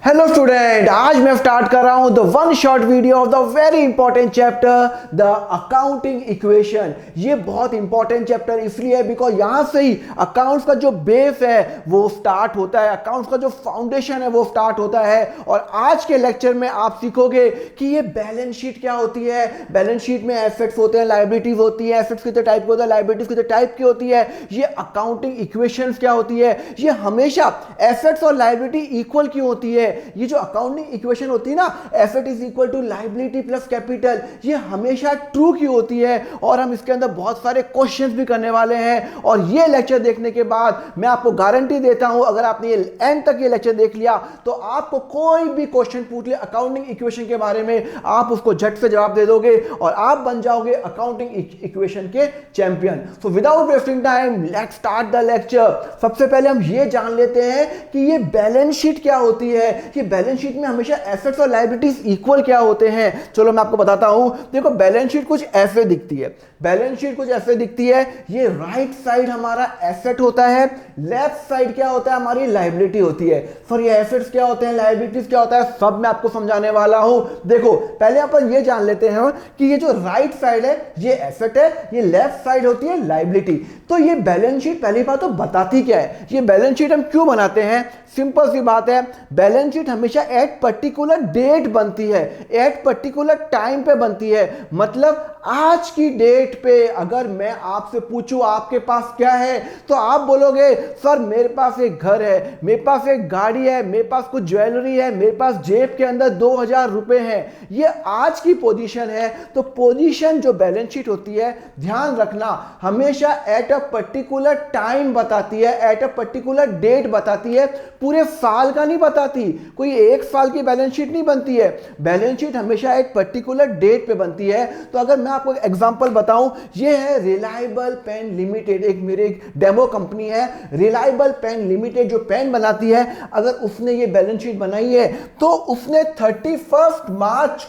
Hello student, आज मैं start कर रहा हूं the one short video of the very important chapter the accounting equation. ये बहुत इंपॉर्टेंट चैप्टर इसलिए है बिकॉज यहां से ही अकाउंट्स का जो बेस है वो स्टार्ट होता है, अकाउंट्स का जो फाउंडेशन है वो स्टार्ट होता है। और आज के लेक्चर में आप सीखोगे कि ये बैलेंस शीट क्या होती है। बैलेंस शीट में एसेट्स होते हैं, लायबिलिटीज होती है, एसेट्स कितने टाइप के होते हैं, लायबिलिटीज कितने टाइप की होती है, ये अकाउंटिंग इक्वेशंस क्या होती है, ये हमेशा एसेट्स और लायबिलिटी इक्वल क्यों होती है। ये जो अकाउंटिंग इक्वेशन होती है ना, asset is equal to liability plus capital, ये हमेशा ट्रू क्यों होती है। और हम इसके अंदर बहुत सारे क्वेश्चंस भी करने वाले हैं। और ये लेक्चर देखने के बाद मैं आपको गारंटी देता हूं, अगर आपने ये एंड तक ये लेक्चर देख लिया तो आपको कोई भी क्वेश्चन पूछ ले अकाउंटिंग इक्वेशन के बारे में, आप उसको झट से जवाब दे दोगे और आप बन जाओगे अकाउंटिंग इक्वेशन के champion. So without wasting time let's start the lecture. सबसे पहले हम ये जान लेते हैं कि ये बैलेंस शीट क्या होती है, कि बैलेंस शीट में हमेशा एसेट्स और लायबिलिटीज इक्वल क्या होते हैं। चलो मैं आपको बताता हूं। देखो बैलेंस शीट कुछ ऐसे दिखती है, बैलेंस शीट कुछ ऐसे दिखती है। ये राइट साइड हमारा एसेट होता है, लेफ्ट साइड क्या होता है, हमारी लायबिलिटी होती है। फिर ये एसेट्स क्या होते हैं, लायबिलिटीज क्या होता है, सब मैं आपको समझाने वाला हूं। देखो पहले अपन ये जान लेते हैं कि ये जो राइट साइड है ये एसेट है, ये लेफ्ट साइड होती है लायबिलिटी। तो ये बैलेंस शीट पहली बात तो बताती क्या है, ये बैलेंस शीट हम क्यों बनाते हैं। सिंपल सी बात है, बैलेंस शीट हमेशा एट पर्टिकुलर डेट बनती है, एट पर्टिकुलर टाइम पे बनती है। मतलब आज की डेट पे अगर मैं आपसे पूछूं आपके पास क्या है, तो आप बोलोगे सर मेरे पास एक घर है, मेरे पास एक गाड़ी है, मेरे पास कुछ ज्वेलरी है, मेरे पास जेब के अंदर 2000 रुपए हैं। ये आज की पोजीशन है। तो पोजीशन जो बैलेंस शीट होती है, ध्यान रखना, हमेशा एट अ पर्टिकुलर टाइम बताती है, एट अ पर्टिकुलर डेट बताती है, पूरे साल का नहीं बताती। कोई एक साल की बैलेंस शीट नहीं बनती है, बैलेंस शीट हमेशा एक पर्टिकुलर डेट पे बनती है। तो अगर मैं आपको एग्जांपल बताऊं, ये है रिलायबल पेन लिमिटेड, एक मेरे एक डेमो कंपनी है रिलायबल पेन लिमिटेड जो पेन बनाती है। अगर उसने ये बैलेंस शीट बनाई है तो उसने 31 मार्च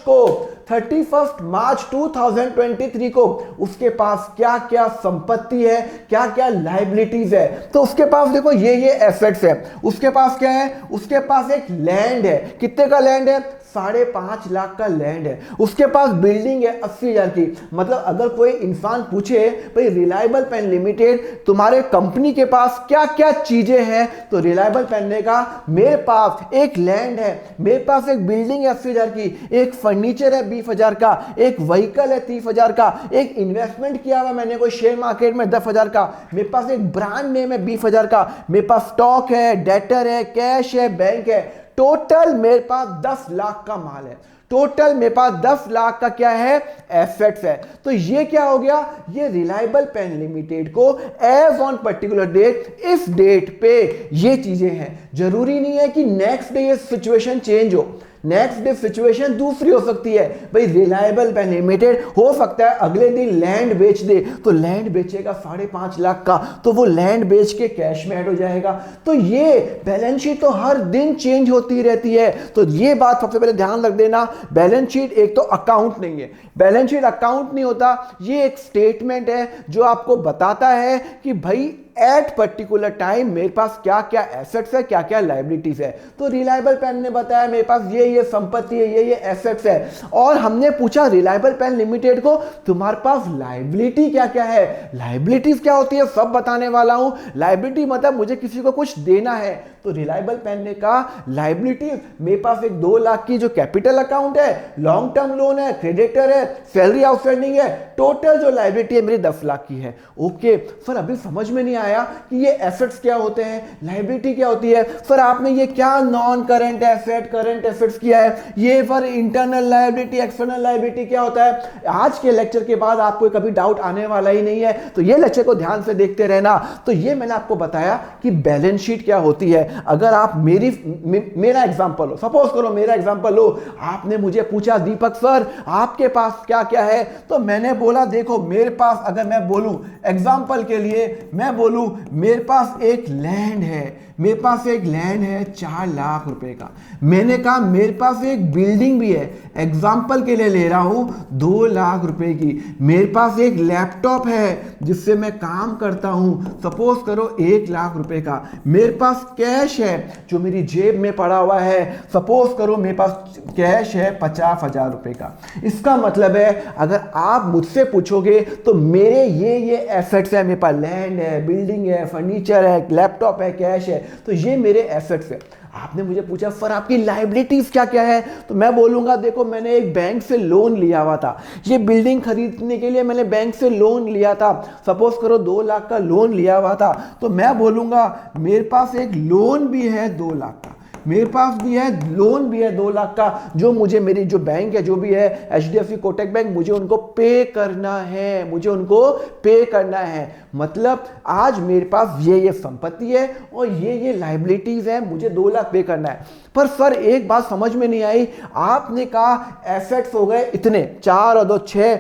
2023 को उसके पास क्या क्या संपत्ति है, क्या क्या लायबिलिटीज है। तो उसके पास देखो ये एसेट्स है, उसके पास क्या है, उसके पास एक लैंड है। कितने का लैंड है, 5.5 लाख का लैंड है। उसके पास बिल्डिंग है 80,000 की। मतलब अगर कोई इंसान पूछे भाई रिलायबल पेन लिमिटेड तुम्हारे कंपनी के पास क्या क्या चीजें हैं, तो रिलायबल पेन ने कहा मेरे पास एक लैंड है, मेरे पास एक बिल्डिंग है 80,000 की, एक फर्नीचर है 20,000 का, एक व्हीकल है 30,000 का, एक इन्वेस्टमेंट किया हुआ मैंने कोई शेयर मार्केट में 10,000 का, मेरे पास एक ब्रांड नेम है 20,000 का, मेरे पास स्टॉक है, डेटर है, कैश है, बैंक है। टोटल मेरे पास 10 लाख का माल है, टोटल मेरे पास 10 लाख का क्या है, एसेट्स है। तो ये क्या हो गया, ये रिलायबल पेन लिमिटेड को एज ऑन पर्टिकुलर डेट, इस डेट पे ये चीजें हैं। जरूरी नहीं है कि नेक्स्ट डे ये सिचुएशन चेंज हो, नेक्स्ट डे सिचुएशन दूसरी हो सकती है। भाई रिलायबल पेन लिमिटेड हो सकता है अगले दिन लैंड बेच दे, तो लैंड बेचेगा 5.5 लाख का, तो वो लैंड बेच के कैश में ऐड हो जाएगा। तो ये बैलेंस शीट तो हर दिन चेंज होती रहती है। तो ये बात सबसे पहले ध्यान रख देना, बैलेंस शीट एक तो अकाउंट नहीं है, बैलेंस शीट अकाउंट नहीं होता, ये एक स्टेटमेंट है जो आपको बताता है कि भाई एट पर्टिकुलर टाइम मेरे पास क्या क्या एसेट्स है, क्या क्या लायबिलिटीज है। तो रिलायबल पेन ने बताया मेरे पास ये संपत्ति है, ये एसेट्स है। और हमने पूछा रिलायबल पेन लिमिटेड को तुम्हारे पास लायबिलिटी क्या क्या है, लायबिलिटीज क्या होती है, सब बताने वाला हूं। लायबिलिटी मतलब मुझे किसी को कुछ देना है, तो रिलायबल पेन ने कहा लायबिलिटी मेरे पास एक 2 लाख की जो कैपिटल अकाउंट है, लॉन्ग टर्म लोन है, क्रेडिटर है, सैलरी आउटस्टैंडिंग है, टोटल जो लायबिलिटी है मेरी 10 लाख की है। ओके सर, अभी समझ में नहीं आया कि ये एसेट्स क्या होते हैं, लायबिलिटी क्या होती है। सर आपने ये क्या non current asset, current assets किया है, ये फिर इंटरनल लायबिलिटी, एक्सटर्नल लायबिलिटी क्या होता है। आज के लेक्चर के बाद आपको कभी डाउट आने वाला ही नहीं है, तो ये लेक्चर को ध्यान से देखते रहना। तो ये मैंने आपको बताया कि बैलेंस शीट क्या होती है। अगर आप मेरा एग्जांपल लो, सपोज करो मेरा एग्जांपल लो, आपने मुझे पूछा दीपक सर आपके पास क्या क्या है, तो मैंने बोला देखो मेरे पास, अगर मैं बोलूं एग्जांपल के लिए, मैं बोलूं मेरे पास एक लैंड है, मेरे पास एक लैंड है 4 लाख रुपए का, मैंने कहा मेरे पास एक बिल्डिंग भी है, एग्जाम्पल के लिए ले रहा हूं 2 लाख रुपए की, मेरे पास एक लैपटॉप है जिससे मैं काम करता हूं, सपोज करो 1 लाख रुपए का, मेरे पास कैश है जो मेरी जेब में पड़ा हुआ है, सपोज करो मेरे पास कैश है 50,000 रुपए का। इसका मतलब है अगर आप मुझसे पूछोगे तो मेरे ये एसेट्स है, मेरे पास लैंड है, बिल्डिंग है, फर्नीचर है, लैपटॉप है, कैश है, तो ये मेरे एसेट्स है। आपने मुझे पूछा सर आपकी लायबिलिटीज क्या क्या है, तो मैं बोलूंगा देखो मैंने एक बैंक से लोन लिया हुआ था, ये बिल्डिंग खरीदने के लिए मैंने बैंक से लोन लिया था, सपोज करो 2 लाख का लोन लिया हुआ था, तो मैं बोलूंगा मेरे पास एक लोन भी है 2 लाख का, मेरे पास भी है लोन भी है 2 लाख का, जो मुझे मेरी जो बैंक है जो भी है HDFC कोटक बैंक, मुझे उनको पे करना है, मुझे उनको पे करना है। मतलब आज मेरे पास ये संपत्ति है और ये लायबिलिटीज है, मुझे 2 लाख पे करना है। पर सर एक बात समझ में नहीं आई, आपने कहा एसेट्स हो गए इतने 4 और 2 6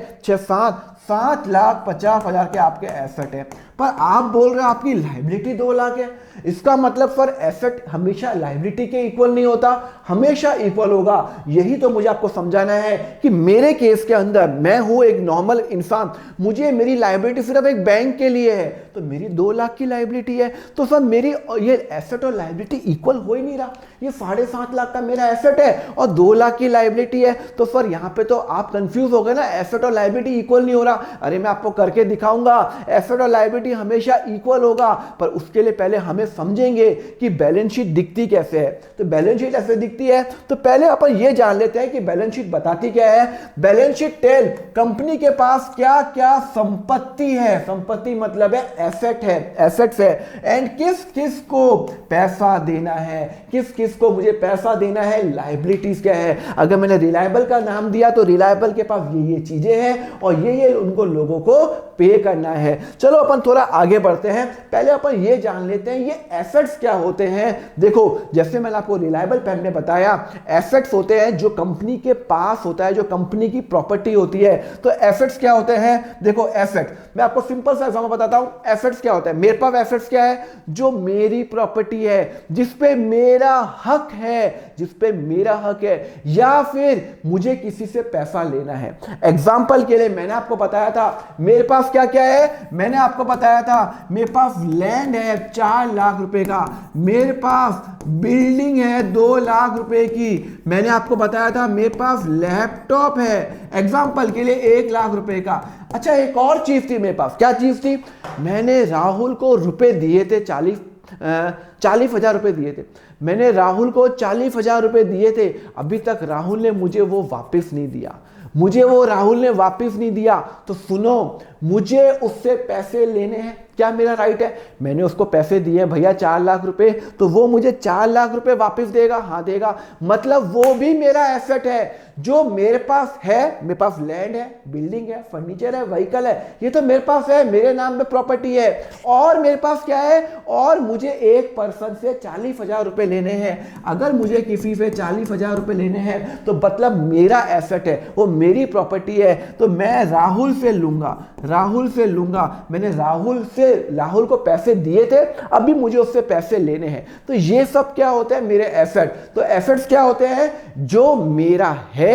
7,50,000 के आपके एसेट है, पर आप बोल रहे हो आपकी लायबिलिटी 2 लाख है। इसका मतलब सर एसेट हमेशा लायबिलिटी के इक्वल नहीं होता, हमेशा इक्वल होगा। यही तो मुझे आपको समझाना है कि मेरे केस के अंदर मैं हूं एक नॉर्मल इंसान, मुझे मेरी लायबिलिटी सिर्फ एक बैंक के लिए है, तो मेरी 2 लाख की लायबिलिटी है, तो सर मेरी ये एसेट और लायबिलिटी इक्वल हो ही नहीं रहा। ये 7.5 लाख का मेरा एसेट है और 2 लाख की लायबिलिटी है, तो सर यहां पे तो आप कंफ्यूज हो गए ना, एसेट और लायबिलिटी इक्वल नहीं हो रहा। अरे मैं आपको करके दिखाऊंगा, एसेट और लायबिलिटी हमेशा इक्वल होगा, पर उसके लिए पहले हमें समझेंगे कि बैलेंस शीट दिखती कैसे है। तो बैलेंस शीट ऐसे दिखती है, तो पहले अपन ये जान लेते हैं कि बैलेंस शीट बताती क्या है। बैलेंस शीट टेल कंपनी के पास क्या क्या संपत्ति है, संपत्ति मतलब है एसेट है, एसेट्स है, एंड किस किस को पैसा देना है, किस किस को मुझे पैसा देना है, लायबिलिटीज क्या है। अगर मैंने रिलायबल का नाम दिया तो रिलायबल के पास ये चीजें हैं और ये उनको लोगों को पे करना है। चलो अपन थोड़ा आगे बढ़ते हैं, पहले अपन ये जान लेते हैं ये एसेट्स क्या होते हैं। देखो जैसे मैंने आपको रिलायबल पैन में बताया, एसेट्स होते हैं जो कंपनी के पास होता है, जो कंपनी की प्रॉपर्टी होती है। तो एसेट्स क्या होते हैं, देखो एसेट मैं आपको सिंपल सा एग्जांपल बताता हूं। एसेट्स क्या होता है, मेरे पास एसेट्स क्या है, जो मेरी प्रॉपर्टी है, जिस पे मेरा हक है, जिस पे मेरा हक है, या फिर मुझे किसी से पैसा लेना है। एग्जांपल के लिए मैंने आपको बताया था मेरे पास क्या क्या है, मैंने आपको बताया था मेरे पास लैंड है 4 लाख रुपए का, मेरे पास बिल्डिंग है 2 लाख रुपए की, मैंने आपको बताया था मेरे पास लैपटॉप है एग्जांपल के लिए 1 लाख रुपए का। अच्छा एक और चीज थी मेरे पास, क्या चीज थी, मैंने राहुल को रुपए दिए थे 40,000 रुपए दिए थे, मैंने राहुल को 40,000 रुपए दिए थे, अभी तक राहुल ने मुझे वो वापस नहीं दिया, मुझे वो राहुल ने वापस नहीं दिया। तो सुनो, मुझे उससे पैसे लेने हैं, क्या मेरा राइट है, मैंने उसको पैसे दिए भैया 4 लाख रुपए, तो वो मुझे 4 लाख रुपए वापस देगा, हाँ देगा, मतलब वो भी मेरा एसेट है जो मेरे पास है। मेरे पास लैंड है, बिल्डिंग है, फर्नीचर है, व्हीकल है, ये तो मेरे पास है, मेरे नाम पे प्रॉपर्टी है। और मेरे पास क्या है, और मुझे एक पर्सन से 40,000 रुपए लेने हैं। अगर मुझे किसी से 40,000 रुपए लेने हैं तो मतलब मेरा एसेट है, वो मेरी प्रॉपर्टी है, तो मैं राहुल से लूंगा, राहुल से लूंगा, मैंने राहुल को पैसे दिए थे, अभी मुझे उससे पैसे लेने हैं। तो ये सब क्या होता है, मेरे एसेट। तो एसेट्स क्या होते हैं, जो मेरा है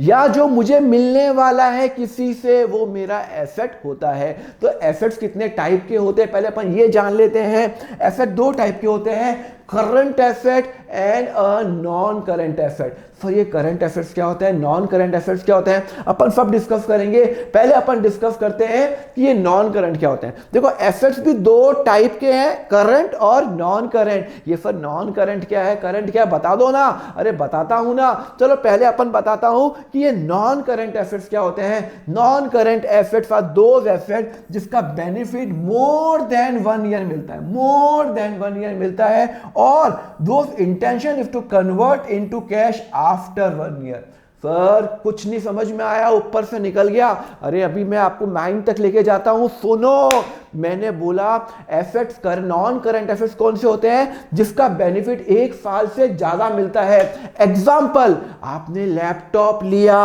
या जो मुझे मिलने वाला है किसी से, वो मेरा एसेट होता है। तो एसेट्स कितने टाइप के होते हैं, पहले अपन ये जान लेते हैं। एसेट 2 टाइप के होते हैं, current asset and a non current asset. तो ये करंट एसेट्स क्या होता है, नॉन करंट एसेट्स क्या होते हैं, अपन सब डिस्कस करेंगे। पहले अपन डिस्कस करते हैं कि ये नॉन करंट क्या होते हैं। देखो एसेट्स भी 2 टाइप के हैं, करंट और नॉन करंट। ये सर नॉन करंट क्या है, करंट क्या है, बता दो ना। अरे बताता हूं ना, चलो पहले अपन बताता हूं कि ये नॉन करंट एसेट्स क्या होते हैं। Non current assets are those asset जिसका बेनिफिट मोर देन 1 ईयर मिलता है, मोर देन 1 ईयर मिलता है, और those intention is to convert into cash after 1 year. Sir कुछ नहीं समझ में आया, ऊपर से निकल गया। अरे अभी मैं आपको माइंड तक लेके जाता हूं, सुनो। मैंने बोला एसेट्स नॉन करंट एसेट्स कौन से होते हैं, जिसका बेनिफिट 1 साल से ज्यादा मिलता है। एग्जांपल, आपने लैपटॉप लिया,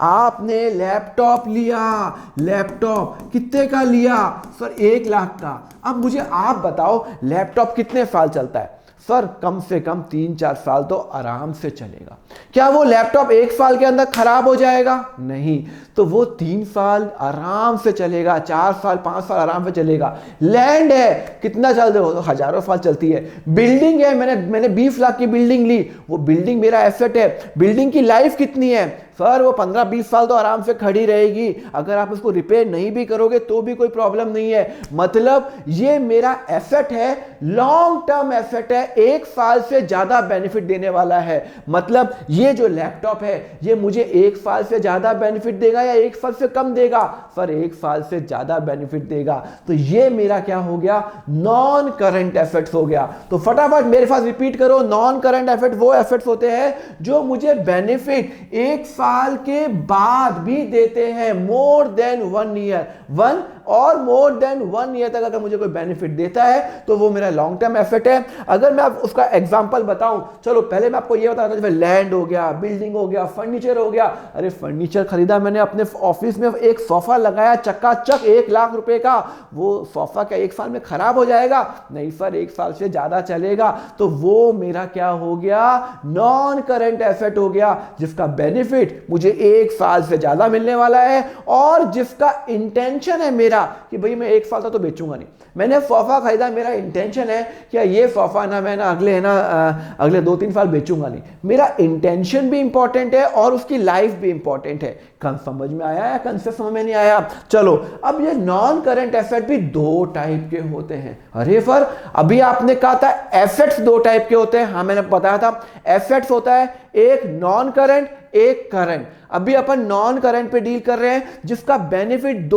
आपने लैपटॉप लिया, लैपटॉप कितने का लिया, सर 1 लाख का। अब मुझे आप बताओ लैपटॉप कितने साल चलता है। सर कम से कम 3-4 साल तो आराम से चलेगा। क्या वो लैपटॉप 1 साल के अंदर खराब हो जाएगा? नहीं, तो वो 3 साल आराम से चलेगा, 4 साल 5 साल आराम से चलेगा। लैंड है, कितना चलते हो? हजारों साल चलती है। बिल्डिंग है, मैंने 20 लाख की बिल्डिंग ली, वो बिल्डिंग मेरा एसेट है। बिल्डिंग की लाइफ कितनी है? सर वो 15-20 साल तो आराम से खड़ी रहेगी, अगर आप उसको रिपेयर नहीं भी करोगे तो भी कोई प्रॉब्लम नहीं है। मतलब ये मेरा एसेट है, लॉन्ग टर्म एसेट है, 1 साल से ज्यादा बेनिफिट देने वाला है। मतलब ये जो लैपटॉप है ये मुझे 1 साल से ज्यादा बेनिफिट देगा या 1 साल से कम देगा? सर 1 साल से ज्यादा बेनिफिट देगा। तो ये मेरा क्या हो गया? नॉन करंट एसेट्स हो गया। तो फटाफट मेरे पास रिपीट करो, नॉन करंट एसेट वो एसेट्स होते हैं जो मुझे बेनिफिट 1 साल के बाद भी देते हैं, मोर देन 1 ईयर, 1 और मोर देन 1 ईयर तक अगर मुझे कोई बेनिफिट देता है तो वो मेरा लॉन्ग टर्म एसेट है। अगर मैं आप उसका एग्जांपल बताऊं, चलो पहले मैं आपको ये बता रहा था, लैंड हो गया, बिल्डिंग हो गया, फर्नीचर हो गया। अरे फर्नीचर खरीदा मैंने अपने ऑफिस में, एक सोफा लगाया चकाचक 1 लाख रुपए का, वो सोफा क्या 1 साल में खराब हो जाएगा? नहीं सर, 1 साल से ज्यादा चलेगा। तो वो मेरा क्या हो गया? नॉन करंट एसेट हो गया, जिसका बेनिफिट मुझे 1 साल से ज्यादा मिलने वाला है और जिसका इंटेंशन है मेरा कि भाई मैं 1 साल तक तो बेचूंगा नहीं। मैंने सोफा खरीदा, मेरा इंटेंशन है कि ये सोफा ना मैं अगले 2-3 साल बेचूंगा नहीं। मेरा इंटेंशन भी इंपॉर्टेंट है और उसकी लाइफ भी इंपॉर्टेंट है। समझ में आया या कंसेप्ट समझ में नहीं आया? चलो, अब ये नॉन करंट एसेट भी 2 टाइप के होते हैं। अरे सर अभी आपने कहा था एसेट्स 2 टाइप के होते हैं। हाँ मैंने बताया था, एसेट्स होता है एक नॉन करंट, एक करंट। अभी अपन नॉन करंट पे डील कर रहे हैं जिसका बेनिफिट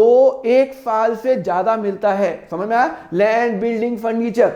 1 साल से ज्यादा मिलता है। समझ में आया? Land, building, furniture.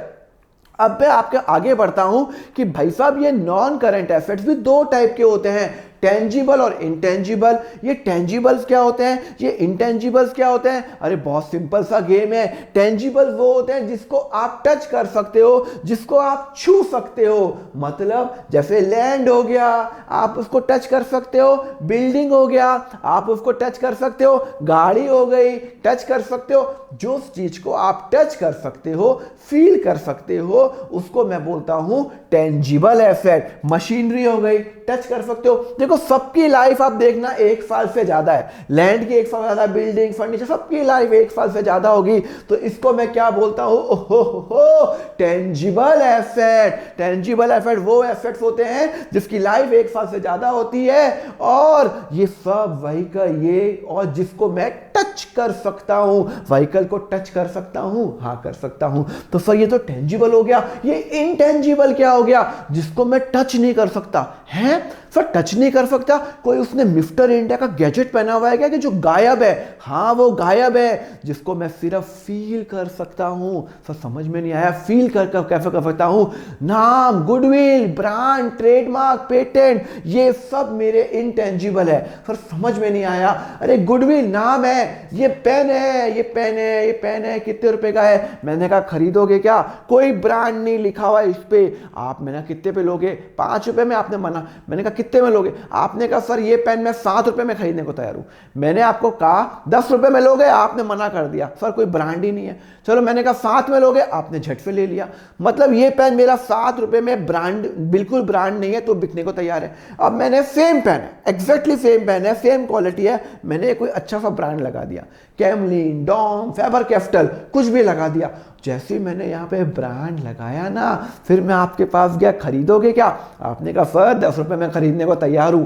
अब मैं आपके आगे बढ़ता हूं कि भाई साहब ये नॉन करंट एसेट्स भी 2 टाइप के होते हैं, टेंजिबल और इंटेंजिबल। ये टेंजिबल्स क्या होते हैं, ये इंटेंजिबल्स क्या होते हैं? अरे बहुत सिंपल सा गेम है। टेंजिबल वो होते हैं जिसको आप टच कर सकते हो, जिसको आप छू सकते हो। मतलब जैसे लैंड हो गया, आप उसको टच कर सकते हो। बिल्डिंग हो गया, आप उसको टच कर सकते हो। गाड़ी हो गई, टच कर सकते हो। जो चीज को आप टच कर सकते हो, फील कर सकते हो, उसको मैं बोलता हूं टेंजिबल एसेट। मशीनरी हो गई, टच कर सकते हो। देखो सबकी लाइफ आप देखना 1 साल से ज्यादा है, लैंड की 1 साल ज्यादा, बिल्डिंग, फर्नीचर, सबकी लाइफ 1 साल से ज्यादा होगी। तो इसको मैं क्या बोलता हूं? Tangible asset. टेंजिबल एसेट वो एसेट्स होते हैं जिसकी लाइफ 1 साल से ज्यादा होती है और ये सब व्हीकल, ये और जिसको मैं टच कर सकता हूं, व्हीकल को टच कर सकता हूं। हाँ कर सकता हूं। तो सर ये तो टेंजिबल हो गया। ये इंटेंजिबल क्या हो गया? जिसको मैं टच नहीं कर सकता है। सर टच नहीं कर सकता, कोई उसने मिस्टर इंडिया का गैजेट पहना हुआ है क्या कि जो गायब है? हाँ वो गायब है, जिसको मैं सिर्फ फील कर सकता हूं। सर समझ में नहीं आया, फील कर कैसे कर सकता हूं? नाम, गुडविल, ब्रांड, ट्रेडमार्क, पेटेंट, ये सब मेरे इंटेंजिबल है। सर समझ में नहीं आया। अरे गुडविल नाम है, ये पेन है, ये पेन है, ये पेन है, कितने रुपए का है? मैंने कहा खरीदोगे क्या? कोई ब्रांड नहीं लिखा हुआ इस पे। आप मैंने कितने पे लोगे? 5 रुपए में। आपने मना, मैंने कहा कितने में लोगे? आपने कहा सर ये पेन मैं 7 रुपए में खरीदने को तैयार हूं। मैंने आपको कहा 10 रुपए में लोगे, आपने मना कर दिया। सर कोई ब्रांड ही नहीं है। चलो मैंने कहा 7 में लोगे, आपने झट से ले लिया। मतलब ये पेन मेरा 7 रुपए में, ब्रांड बिल्कुल ब्रांड नहीं है तो बिकने को तैयार है। अब मैंने सेम पेन है, एग्जैक्टली सेम पेन है, सेम क्वालिटी है, मैंने कोई अच्छा सा ब्रांड लगा दिया, कैमलिन, डॉम, फैबर कैस्टल, कुछ भी लगा दिया। जैसे मैंने यहाँ पे ब्रांड लगाया ना, फिर मैं आपके पास गया, खरीदोगे क्या? आपने कहा सर 10 रुपए में खरीदने को तैयार हूं।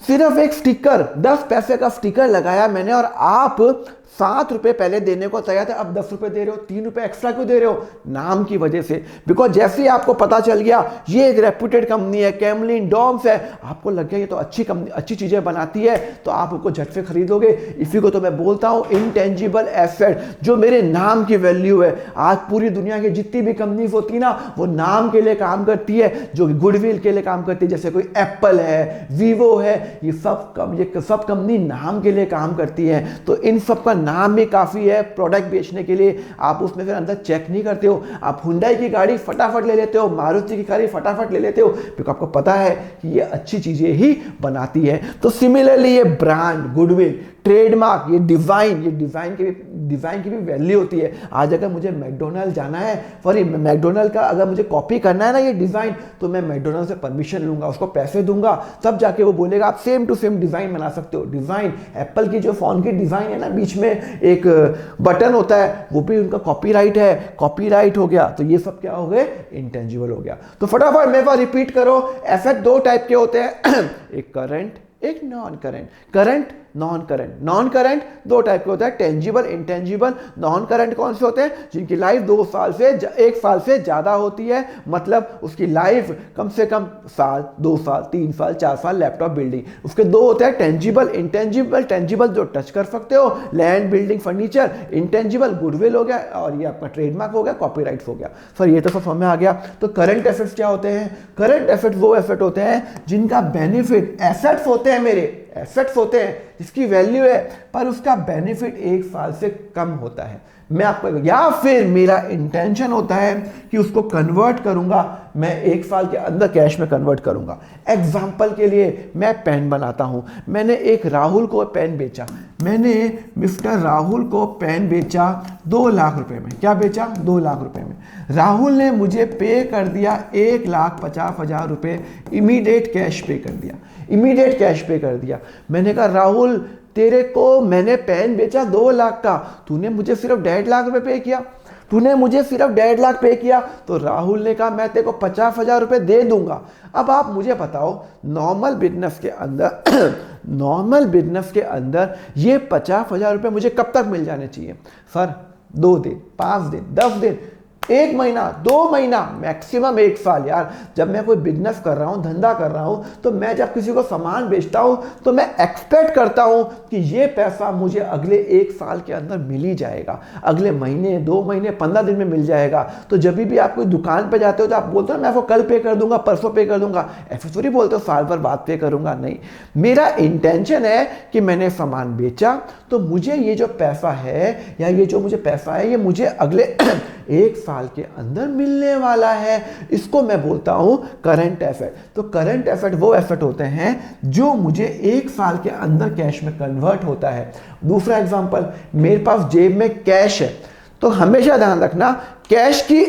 सिर्फ एक स्टिकर, 10 पैसे का स्टिकर लगाया मैंने और आप 7 रुपए पहले देने को तैयार थे, अब 10 रुपए दे रहे हो। 3 रुपए एक्स्ट्रा क्यों दे रहे हो? नाम की वजह से। बिकॉज जैसे ही आपको पता चल गया ये एक रेप्यूटेड कंपनी है, कैमलिन, डॉम्स है, आपको लग गया ये तो अच्छी कंपनी, अच्छी चीजें बनाती है, तो आप उसको झट से खरीदोगे। इसी को तो मैं बोलता हूं इंटेंजिबल एसेट, जो मेरे नाम की वैल्यू है। आज पूरी दुनिया की जितनी भी कंपनीज होती है ना, वो नाम के लिए काम करती है, जो गुडविल के लिए काम करती है। जैसे कोई एप्पल है, वीवो है, ये सब कंपनी नाम के लिए काम करती है। तो इन सब का नाम भी काफी है प्रोडक्ट बेचने के लिए। आप उसमें फिर अंदर चेक नहीं करते हो, आप हुंडई की गाड़ी फटाफट ले लेते हो, मारुति की गाड़ी फटाफट ले लेते हो, क्योंकि आपको पता है कि ये अच्छी चीजें ही बनाती है। तो सिमिलरली ये ब्रांड, गुडविल, ट्रेडमार्क, ये डिज़ाइन की भी वैल्यू होती है। आज अगर मुझे मैकडोनल्ड जाना है, सॉरी मैकडोनल्ड का अगर मुझे कॉपी करना है ना ये डिज़ाइन, तो मैं मैकडोनल्ड से परमिशन लूंगा, उसको पैसे दूंगा, तब जाके वो बोलेगा आप सेम टू सेम डिज़ाइन बना सकते हो। डिज़ाइन एप्पल की जो फ़ोन की डिज़ाइन है ना, बीच में एक बटन होता है, वो भी उनका कॉपीराइट है, कॉपीराइट हो गया। तो ये सब क्या हो गए, इंटेंजिबल हो गया। तो फटाफट मेरे पास रिपीट करो, एसेट दो टाइप के होते हैं एक करंट, एक non current. Current, non current. Non current दो टाइप के होता है, टेंजिबल, इंटेंजिबल। नॉन करंट कौन से होते हैं, जिनकी लाइफ 2 साल से 1 साल से ज्यादा होती है, मतलब उसकी लाइफ कम से कम साल, 2 साल, 3 साल, 4 साल। लैपटॉप, बिल्डिंग, उसके दो होते हैं, टेंजिबल, इंटेंजिबल। टेंजिबल जो टच कर सकते हो, land, building, furniture. Intangible goodwill हो गया, और ये आपका ट्रेडमार्क हो गया, कॉपीराइट हो गया। सर ये तो सब समझ में आ गया। तो करंट एसेट्स क्या होते हैं, करंट एसेट्स वो एसेट होते हैं जिनका बेनिफिट, एसेट्स होते हैं मेरे, एसेट्स होते हैं जिसकी वैल्यू है पर उसका बेनिफिट 1 साल से कम होता है। मैं आपको, या फिर मेरा इंटेंशन होता है कि उसको कन्वर्ट करूंगा, मैं 1 साल के अंदर कैश में कन्वर्ट करूंगा। एग्जाम्पल के लिए मैं पेन बनाता हूं, मैंने एक राहुल को पेन बेचा, मैंने मिस्टर राहुल को पेन बेचा 2 लाख रुपए में। क्या बेचा, 2 लाख रुपए में। राहुल ने मुझे पे कर दिया 1,50,000 रुपए, इमीडिएट कैश पे कर दिया, इमीडिएट कैश पे कर दिया। मैंने कहा राहुल तेरे को मैंने पेन बेचा 2 लाख का, तूने मुझे सिर्फ 1.5 लाख रुपए पे किया, तूने मुझे सिर्फ 1.5 लाख पे किया। तो राहुल ने कहा मैं तेरे को 50,000 रुपए दे दूंगा। अब आप मुझे बताओ, नॉर्मल बिजनेस के अंदर नॉर्मल बिजनेस के अंदर ये 50,000 रुपए मुझे कब तक मिल जाने चाहिए सर? 2 दिन, 5 दिन, 10 दिन, 1 महीना, 2 महीना, मैक्सिमम 1 साल। यार जब मैं कोई बिजनेस कर रहा हूं, धंधा कर रहा हूं, तो मैं जब किसी को सामान बेचता हूं तो मैं एक्सपेक्ट करता हूं कि ये पैसा मुझे अगले 1 साल के अंदर मिल ही जाएगा, अगले महीने, 2 महीने, 15 दिन में मिल जाएगा। तो जब भी आप कोई दुकान पे जाते हो तो आप बोलते हो मैं आपको कल पे कर दूंगा, परसों पे कर दूंगा, ऐसे थोड़ी बोलते हो साल भर बाद पे करूंगा। नहीं, मेरा इंटेंशन है कि मैंने सामान बेचा तो मुझे ये जो पैसा है, या ये जो मुझे पैसा है, ये मुझे अगले 1 साल के अंदर मिलने वाला है। इसको मैं बोलता हूं करंट एसेट। तो करंट एसेट वो एसेट होते हैं जो मुझे 1 साल के अंदर कैश में कन्वर्ट होता है। दूसरा एग्जांपल, मेरे पास जेब में कैश है, तो हमेशा ध्यान रखना कैश की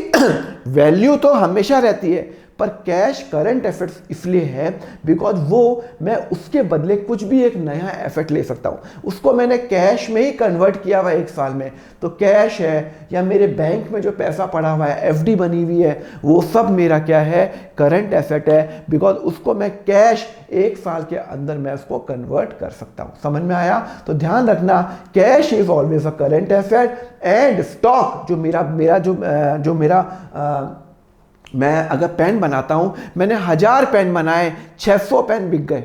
वैल्यू तो हमेशा रहती है, पर कैश करंट एसेट्स इसलिए है बिकॉज वो मैं उसके बदले कुछ भी एक नया एसेट ले सकता हूं। उसको मैंने कैश में ही कन्वर्ट किया हुआ 1 साल में, तो कैश है या मेरे बैंक में जो पैसा पड़ा हुआ है, एफडी बनी हुई है, वो सब मेरा क्या है, करंट एसेट है। बिकॉज उसको मैं कैश 1 साल के अंदर मैं उसको कन्वर्ट कर सकता हूं। समझ में आया? तो ध्यान रखना, cash is always a current asset and stock जो मेरा मैं अगर पेन बनाता हूं, मैंने 1000 पेन बनाए, 600 पेन बिक गए।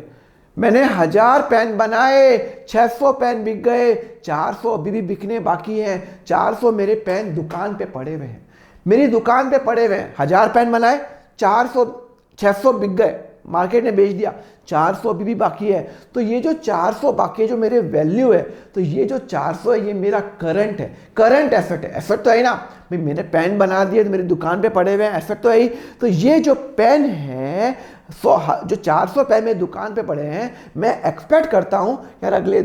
मैंने 1000 पेन बनाए, 600 पेन बिक गए, 400 अभी भी बिकने बाकी हैं। 400 मेरे पेन दुकान पे पड़े हुए हैं, मेरी दुकान पे पड़े हुए हैं। 1000 पेन बनाए, 600 बिक गए, मार्केट ने बेच दिया, 400 अभी भी बाकी है। तो ये जो 400 बाकी है, जो मेरे वैल्यू है, तो ये जो 400 है, ये मेरा करंट है, करंट एसेट है। एसेट तो है ना भाई, मैंने पेन बना दिए तो मेरी दुकान पे पड़े हुए हैं, एसेट तो है ही। तो ये जो पेन है, जो 400 पेन मेरी दुकान पे पड़े हैं, मैं एक्सपेक्ट करता हूं यार अगले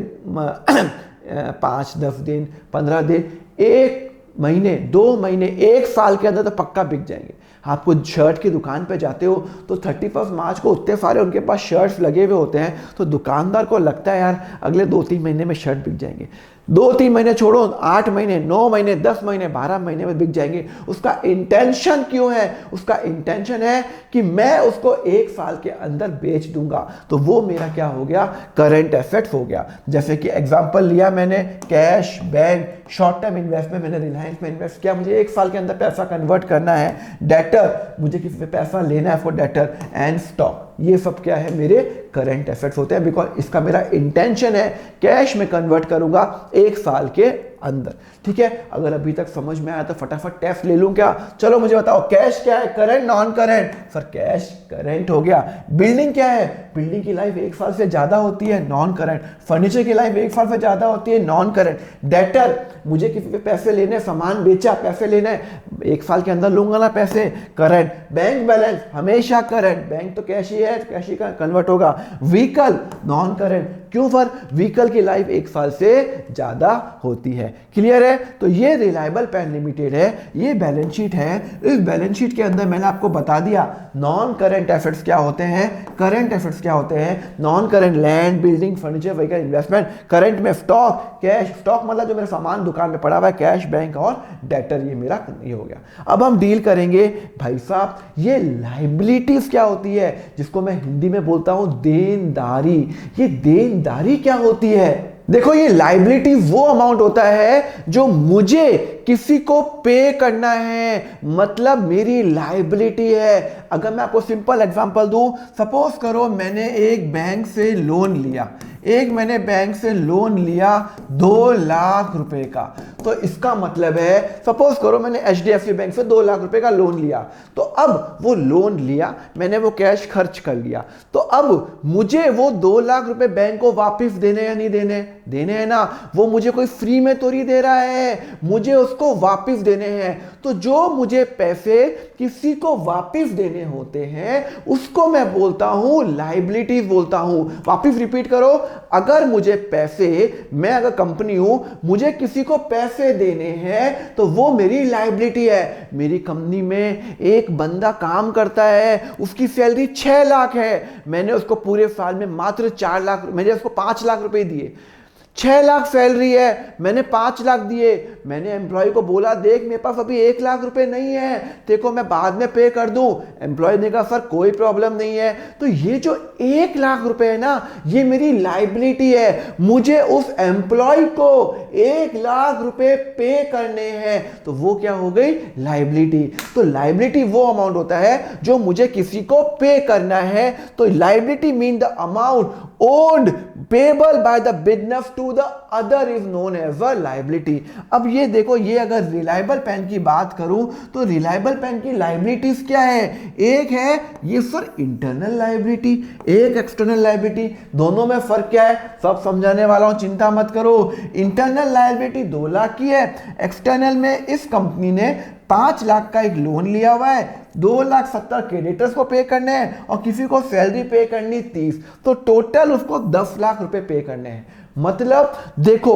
5, 10 दिन, 15 दिन, 1 महीने, 2 महीने, 1 साल के अंदर तो पक्का बिक जाएंगे। आपको शर्ट की दुकान पे जाते हो तो 31 मार्च को उतने सारे उनके पास शर्ट्स लगे हुए होते हैं, तो दुकानदार को लगता है यार अगले 2-3 महीने में शर्ट बिक जाएंगे। 2-3 महीने छोड़ो, 8 महीने, 9 महीने, 10 महीने, 12 महीने में बिक जाएंगे। उसका इंटेंशन क्यों है? उसका इंटेंशन है कि मैं उसको 1 साल के अंदर बेच दूंगा। तो वो मेरा क्या हो गया, करंट एसेट्स हो गया। जैसे कि एग्जांपल लिया मैंने, cash, bank, short term investment, मैंने रिलायंस में इन्वेस्ट किया, मुझे 1 साल के अंदर पैसा कन्वर्ट करना है। डेटर, मुझे किसी पे पैसा लेना है फॉर डेटर, एंड स्टॉक, ये सब क्या है, मेरे करंट एसेट्स होते हैं। बिकॉज इसका मेरा इंटेंशन है कैश में कन्वर्ट करूंगा 1 साल के अंदर। ठीक है, अगर अभी तक समझ में आया तो फटाफट टेस्ट ले लूं क्या? चलो मुझे बताओ, कैश क्या है, current, non current? Sir cash current हो गया। बिल्डिंग क्या है? बिल्डिंग की लाइफ 1 साल से ज्यादा होती है, नॉन करंट। फर्नीचर की लाइफ 1 साल से ज्यादा होती है, नॉन करंट। डेटर, मुझे किसी पे पैसे लेने, सामान बेचा, पैसे लेने, 1 साल के अंदर लूंगा ना पैसे, करंट। बैंक बैलेंस हमेशा करंट, बैंक तो कैश ही है, कैश ही का कन्वर्ट होगा। Vehicle, non current. क्यों सर? व्हीकल की लाइफ 1 साल से ज़्यादा होती है। क्लियर है? तो ये रिलायबल पेन लिमिटेड है, ये बैलेंस शीट है। इस बैलेंस शीट के अंदर मैंने आपको बता दिया नॉन करंट एसेट्स क्या होते हैं, करंट एसेट्स क्या होते हैं। Non current land, building, furniture, vehicle, investment. Current में स्टॉक, कैश। स्टॉक मतलब जो मेरा सामान दुकान में पड़ा हुआ है, कैश, बैंक और डेटर, ये मेरा ये हो गया। अब हम डील करेंगे भाई साहब ये लायबिलिटीज क्या होती है, जिसको मैं हिंदी में बोलता हूं देनदारी। ये देनदारी क्या होती है? देखो ये लायबिलिटी वो अमाउंट होता है जो मुझे किसी को पे करना है, मतलब मेरी लायबिलिटी है। अगर मैं आपको सिंपल एग्जांपल दूं, सपोज करो मैंने एक बैंक से लोन लिया, मैंने बैंक से लोन लिया 2 लाख रुपए का। तो इसका मतलब है सपोज करो मैंने एचडीएफसी बैंक से 2 लाख रुपए का लोन लिया। तो अब वो लोन लिया मैंने, वो कैश खर्च कर लिया। तो अब मुझे वो 2 लाख रुपए बैंक को वापस देने या नहीं देने? देने हैं ना। वो मुझे कोई फ्री में तो नहीं दे रहा है, मुझे उसको वापस देने हैं। तो जो मुझे पैसे किसी को वापस देने होते हैं उसको मैं बोलता हूं लायबिलिटीज बोलता हूं। वापस रिपीट करो, अगर मुझे पैसे, मैं अगर कंपनी हूं, मुझे किसी को पैसे देने हैं तो वो मेरी लायबिलिटी है। मेरी कंपनी में एक बंदा काम करता है, उसकी सैलरी 6 लाख है, मैंने उसको पूरे साल में मात्र 4 लाख, मैंने उसको 5 लाख रुपए दिए। 6 लाख सैलरी है, मैंने 5 लाख दिए। मैंने एम्प्लॉय को बोला देख मेरे पास अभी 1 लाख रुपए नहीं है, देखो मैं बाद में पे कर दूं। एम्प्लॉय ने कहा सर कोई प्रॉब्लम नहीं है। तो ये जो 1 लाख रुपए है ना, ये मेरी लायबिलिटी है, मुझे उस एम्प्लॉय को 1 लाख रुपए पे करने हैं। तो वो क्या हो गई? लायबिलिटी। तो लायबिलिटी वो अमाउंट होता है जो मुझे किसी को पे करना है। तो liability mean the amount owned payable by the business to the other is known as a liability. अब ये देखो, ये अगर रिलायबल पेन की बात करूं तो रिलायबल पेन की लायबिलिटीज क्या है? एक है ये सर इंटरनल लायबिलिटी, एक एक्सटर्नल लायबिलिटी। दोनों में फर्क क्या है सब समझाने वाला हूं, चिंता मत करो। इंटरनल लायबिलिटी 2 लाख की है, एक्सटर्नल में इस कंपनी ने 5 लाख का एक लोन लिया हुआ है, 2,70,000 क्रेडिटर्स को पे करने हैं और किसी को सैलरी पे करनी 30, तो टोटल उसको 10 लाख रुपए पे करने हैं। मतलब देखो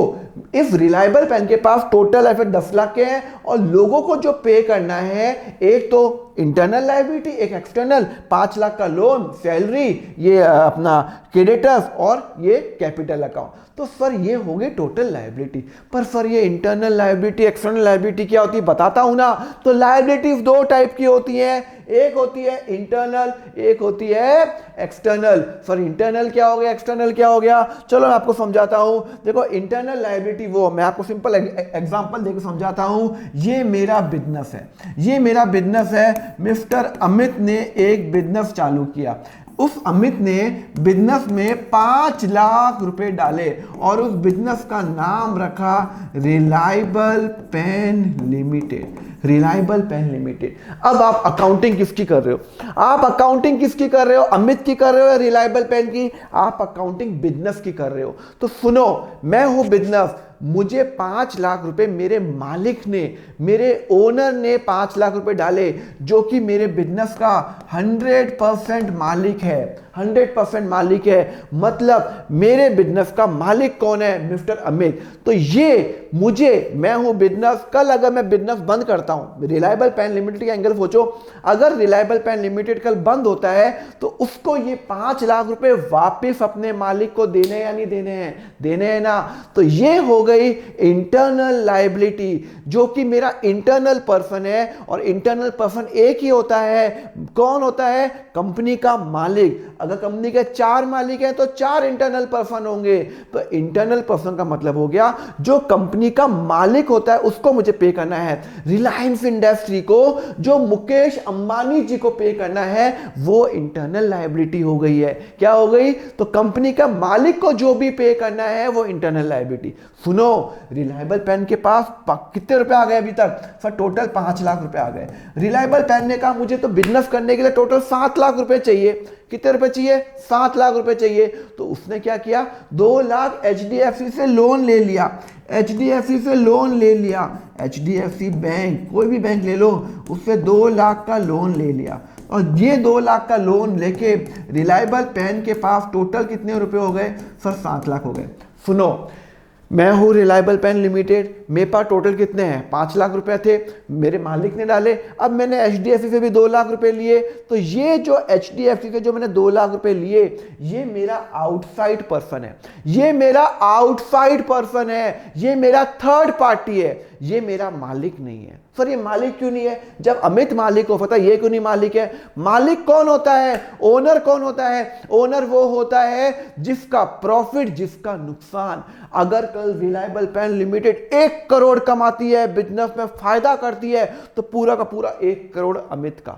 इस रिलायबल पेन के पास टोटल एसेट 10 लाख के हैं और लोगों को जो पे करना है, एक तो इंटरनल लायबिलिटी, एक एक्सटर्नल, 5 लाख का लोन, सैलरी, ये अपना क्रेडिटर्स और ये कैपिटल अकाउंट। तो सर ये हो गई टोटल लायबिलिटी। पर सर ये इंटरनल लायबिलिटी, एक्सटर्नल लायबिलिटी क्या होती है बताता हूं ना। तो लायबिलिटीज 2 टाइप की होती हैं, एक होती है इंटरनल, एक होती है एक्सटर्नल। सर इंटरनल क्या हो गया, एक्सटर्नल क्या हो गया? चलो मैं आपको समझाता हूं। देखो इंटरनल लायबिलिटी वो, मैं आपको सिंपल एग्जांपल देकर समझाता हूं। ये मेरा बिजनेस है, ये मेरा बिजनेस है। मिस्टर अमित ने एक बिजनेस चालू किया, उस अमित ने बिजनेस में 5 लाख रुपए डाले और उस बिजनेस का नाम रखा Reliable pen Limited. Reliable pen Limited. अब आप अकाउंटिंग किसकी कर रहे हो? आप अकाउंटिंग किसकी कर रहे हो? अमित की कर रहे हो, रिलायबल पेन की? आप अकाउंटिंग बिजनेस की कर रहे हो। तो सुनो, मैं हूं बिजनेस, मुझे 5 लाख रुपए मेरे मालिक ने, मेरे ओनर ने 5 लाख रुपए डाले, जो कि मेरे बिजनेस का 100% मालिक है, 100% मालिक है। मतलब मेरे बिजनेस का मालिक कौन है? मिस्टर अमित। तो ये मुझे, मैं हूं बिजनेस, कल अगर मैं बिजनेस बंद करता हूं, रिलायबल पेन लिमिटेड का एंगल सोचो, अगर रिलायबल पेन लिमिटेड कल बंद होता है तो उसको ये 5 लाख रुपए वापस अपने मालिक को देने या नहीं देने हैं? देने हैं ना। तो ये हो गई इंटरनल लायबिलिटी, जो कि मेरा इंटरनल पर्सन है। और इंटरनल पर्सन एक ही होता है, कौन होता है? कंपनी का मालिक। अगर कंपनी के 4 मालिक हैं तो 4 इंटरनल पर्सन होंगे। तो इंटरनल पर्सन का मतलब हो गया जो कंपनी का मालिक होता है उसको मुझे पे करना है। रिलायंस इंडस्ट्री को जो मुकेश अंबानी जी को पे करना है वो इंटरनल लायबिलिटी हो गई है। क्या हो गई? तो कंपनी का मालिक को जो भी पे करना है वो इंटरनल लायबिलिटी। सुनो, रिलायबल पेन के पास कितने रुपए आ गए अभी तक? सर टोटल 5 लाख रुपए आ गए। रिलायबल पेन ने कहा मुझे तो बिजनेस करने के लिए टोटल 7 लाख रुपए चाहिए। कितने रुपए चाहिए? 7 लाख रुपए चाहिए। तो उसने क्या किया? 2 लाख एचडीएफसी से लोन ले लिया, एचडीएफसी से लोन ले लिया, एचडीएफसी बैंक, कोई भी बैंक ले लो, उससे 2 लाख का लोन ले लिया। और ये 2 लाख का लोन लेके रिलायबल पेन के पास टोटल कितने रुपए हो गए सर? 7 लाख हो गए। सुनो, मैं हूँ रिलायबल पेन लिमिटेड, मेरे पास टोटल कितने हैं? 5 लाख रुपए थे, मेरे मालिक ने डाले। अब मैंने HDFC से भी 2 लाख रुपए लिए, तो ये जो HDFC से जो मैंने 2 लाख रुपए लिए, ये मेरा आउटसाइड पर्सन है, ये मेरा आउटसाइड पर्सन है, ये मेरा थर्ड पार्टी है, ये मेरा मालिक नहीं है। सर ये मालिक क्यों नहीं है? जब अमित मालिक हो, पता ये क्यों नहीं मालिक है? मालिक कौन होता है? ओनर कौन होता है? ओनर वो होता है जिसका प्रॉफिट, जिसका नुकसान। अगर कल रिलायबल पेन लिमिटेड 1 करोड़ कमाती है, बिजनेस में फायदा करती है, तो पूरा का पूरा 1 करोड़ अमित का।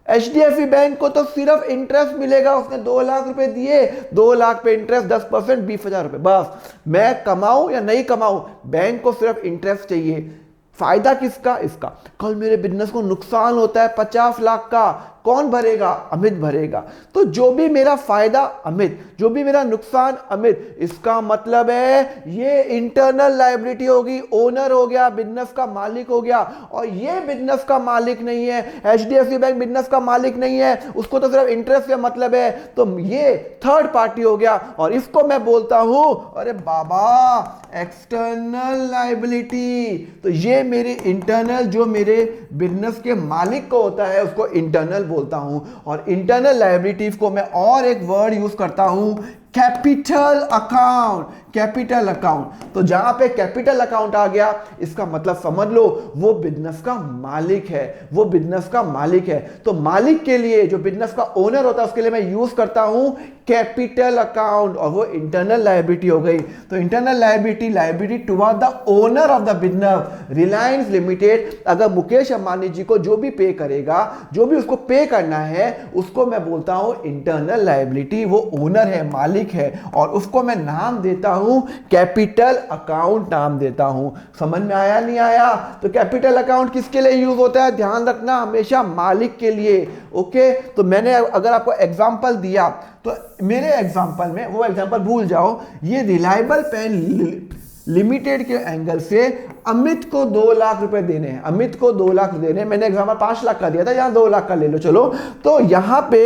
HDFC बैंक को तो सिर्फ इंटरेस्ट मिलेगा, उसने 2 लाख रुपए दिए, 2 लाख पे इंटरेस्ट 10%, 20,000 रुपए। बस मैं कमाऊं या नहीं कमाऊं, बैंक को सिर्फ इंटरेस्ट चाहिए। फायदा किसका? इसका। कल मेरे बिजनेस को नुकसान होता है 50 लाख का, कौन भरेगा? अमित भरेगा। तो जो भी मेरा फायदा अमित, जो भी मेरा नुकसान अमित, इसका मतलब है ये इंटरनल लायबिलिटी होगी। ओनर हो गया, बिजनेस का मालिक हो गया, और ये बिजनेस का मालिक नहीं है। HDFC बैंक बिजनेस का मालिक नहीं है, उसको तो सिर्फ इंटरेस्ट से मतलब है, तो ये थर्ड पार्टी हो गया। और इसको मैं बोलता हूं, अरे बाबा, एक्सटर्नल लायबिलिटी। तो ये मेरे इंटरनल, जो मेरे बिजनेस के मालिक को होता है, उसको इंटरनल बोलता हूं। और इंटरनल लायबिलिटीज को मैं और एक वर्ड यूज करता हूं, कैपिटल अकाउंट। कैपिटल अकाउंट, तो जहां पे कैपिटल अकाउंट आ गया, इसका मतलब समझ लो वो बिजनेस का मालिक है, वो बिजनेस का मालिक है। तो मालिक के लिए, जो बिजनेस का ओनर होता है, उसके लिए मैं यूज करता हूं कैपिटल अकाउंट, और वो इंटरनल लायबिलिटी हो गई। तो internal liability, liability toward the owner of the business. Reliance limited अगर मुकेश अंबानी जी को जो भी पे करेगा, जो भी उसको पे करना है, उसको मैं बोलता हूं इंटरनल लायबिलिटी। वो ओनर है, मालिक है, और उसको मैं नाम देता हूं कैपिटल अकाउंट, नाम देता हूं। समझ में आया नहीं आया? तो कैपिटल अकाउंट किसके लिए यूज होता है? ध्यान रखना, हमेशा मालिक के लिए। ओके, तो मैंने अगर आपको एग्जांपल दिया, तो मेरे एग्जांपल में वो एग्जांपल भूल जाओ। ये रिलायबल पेन लिमिटेड के एंगल से अमित को 2 लाख रुपए देने हैं, अमित को 2 लाख देने हैं। मैंने एग्जांपल 5 लाख का दिया था, यहां 2 लाख का ले लो। चलो, तो यहां पे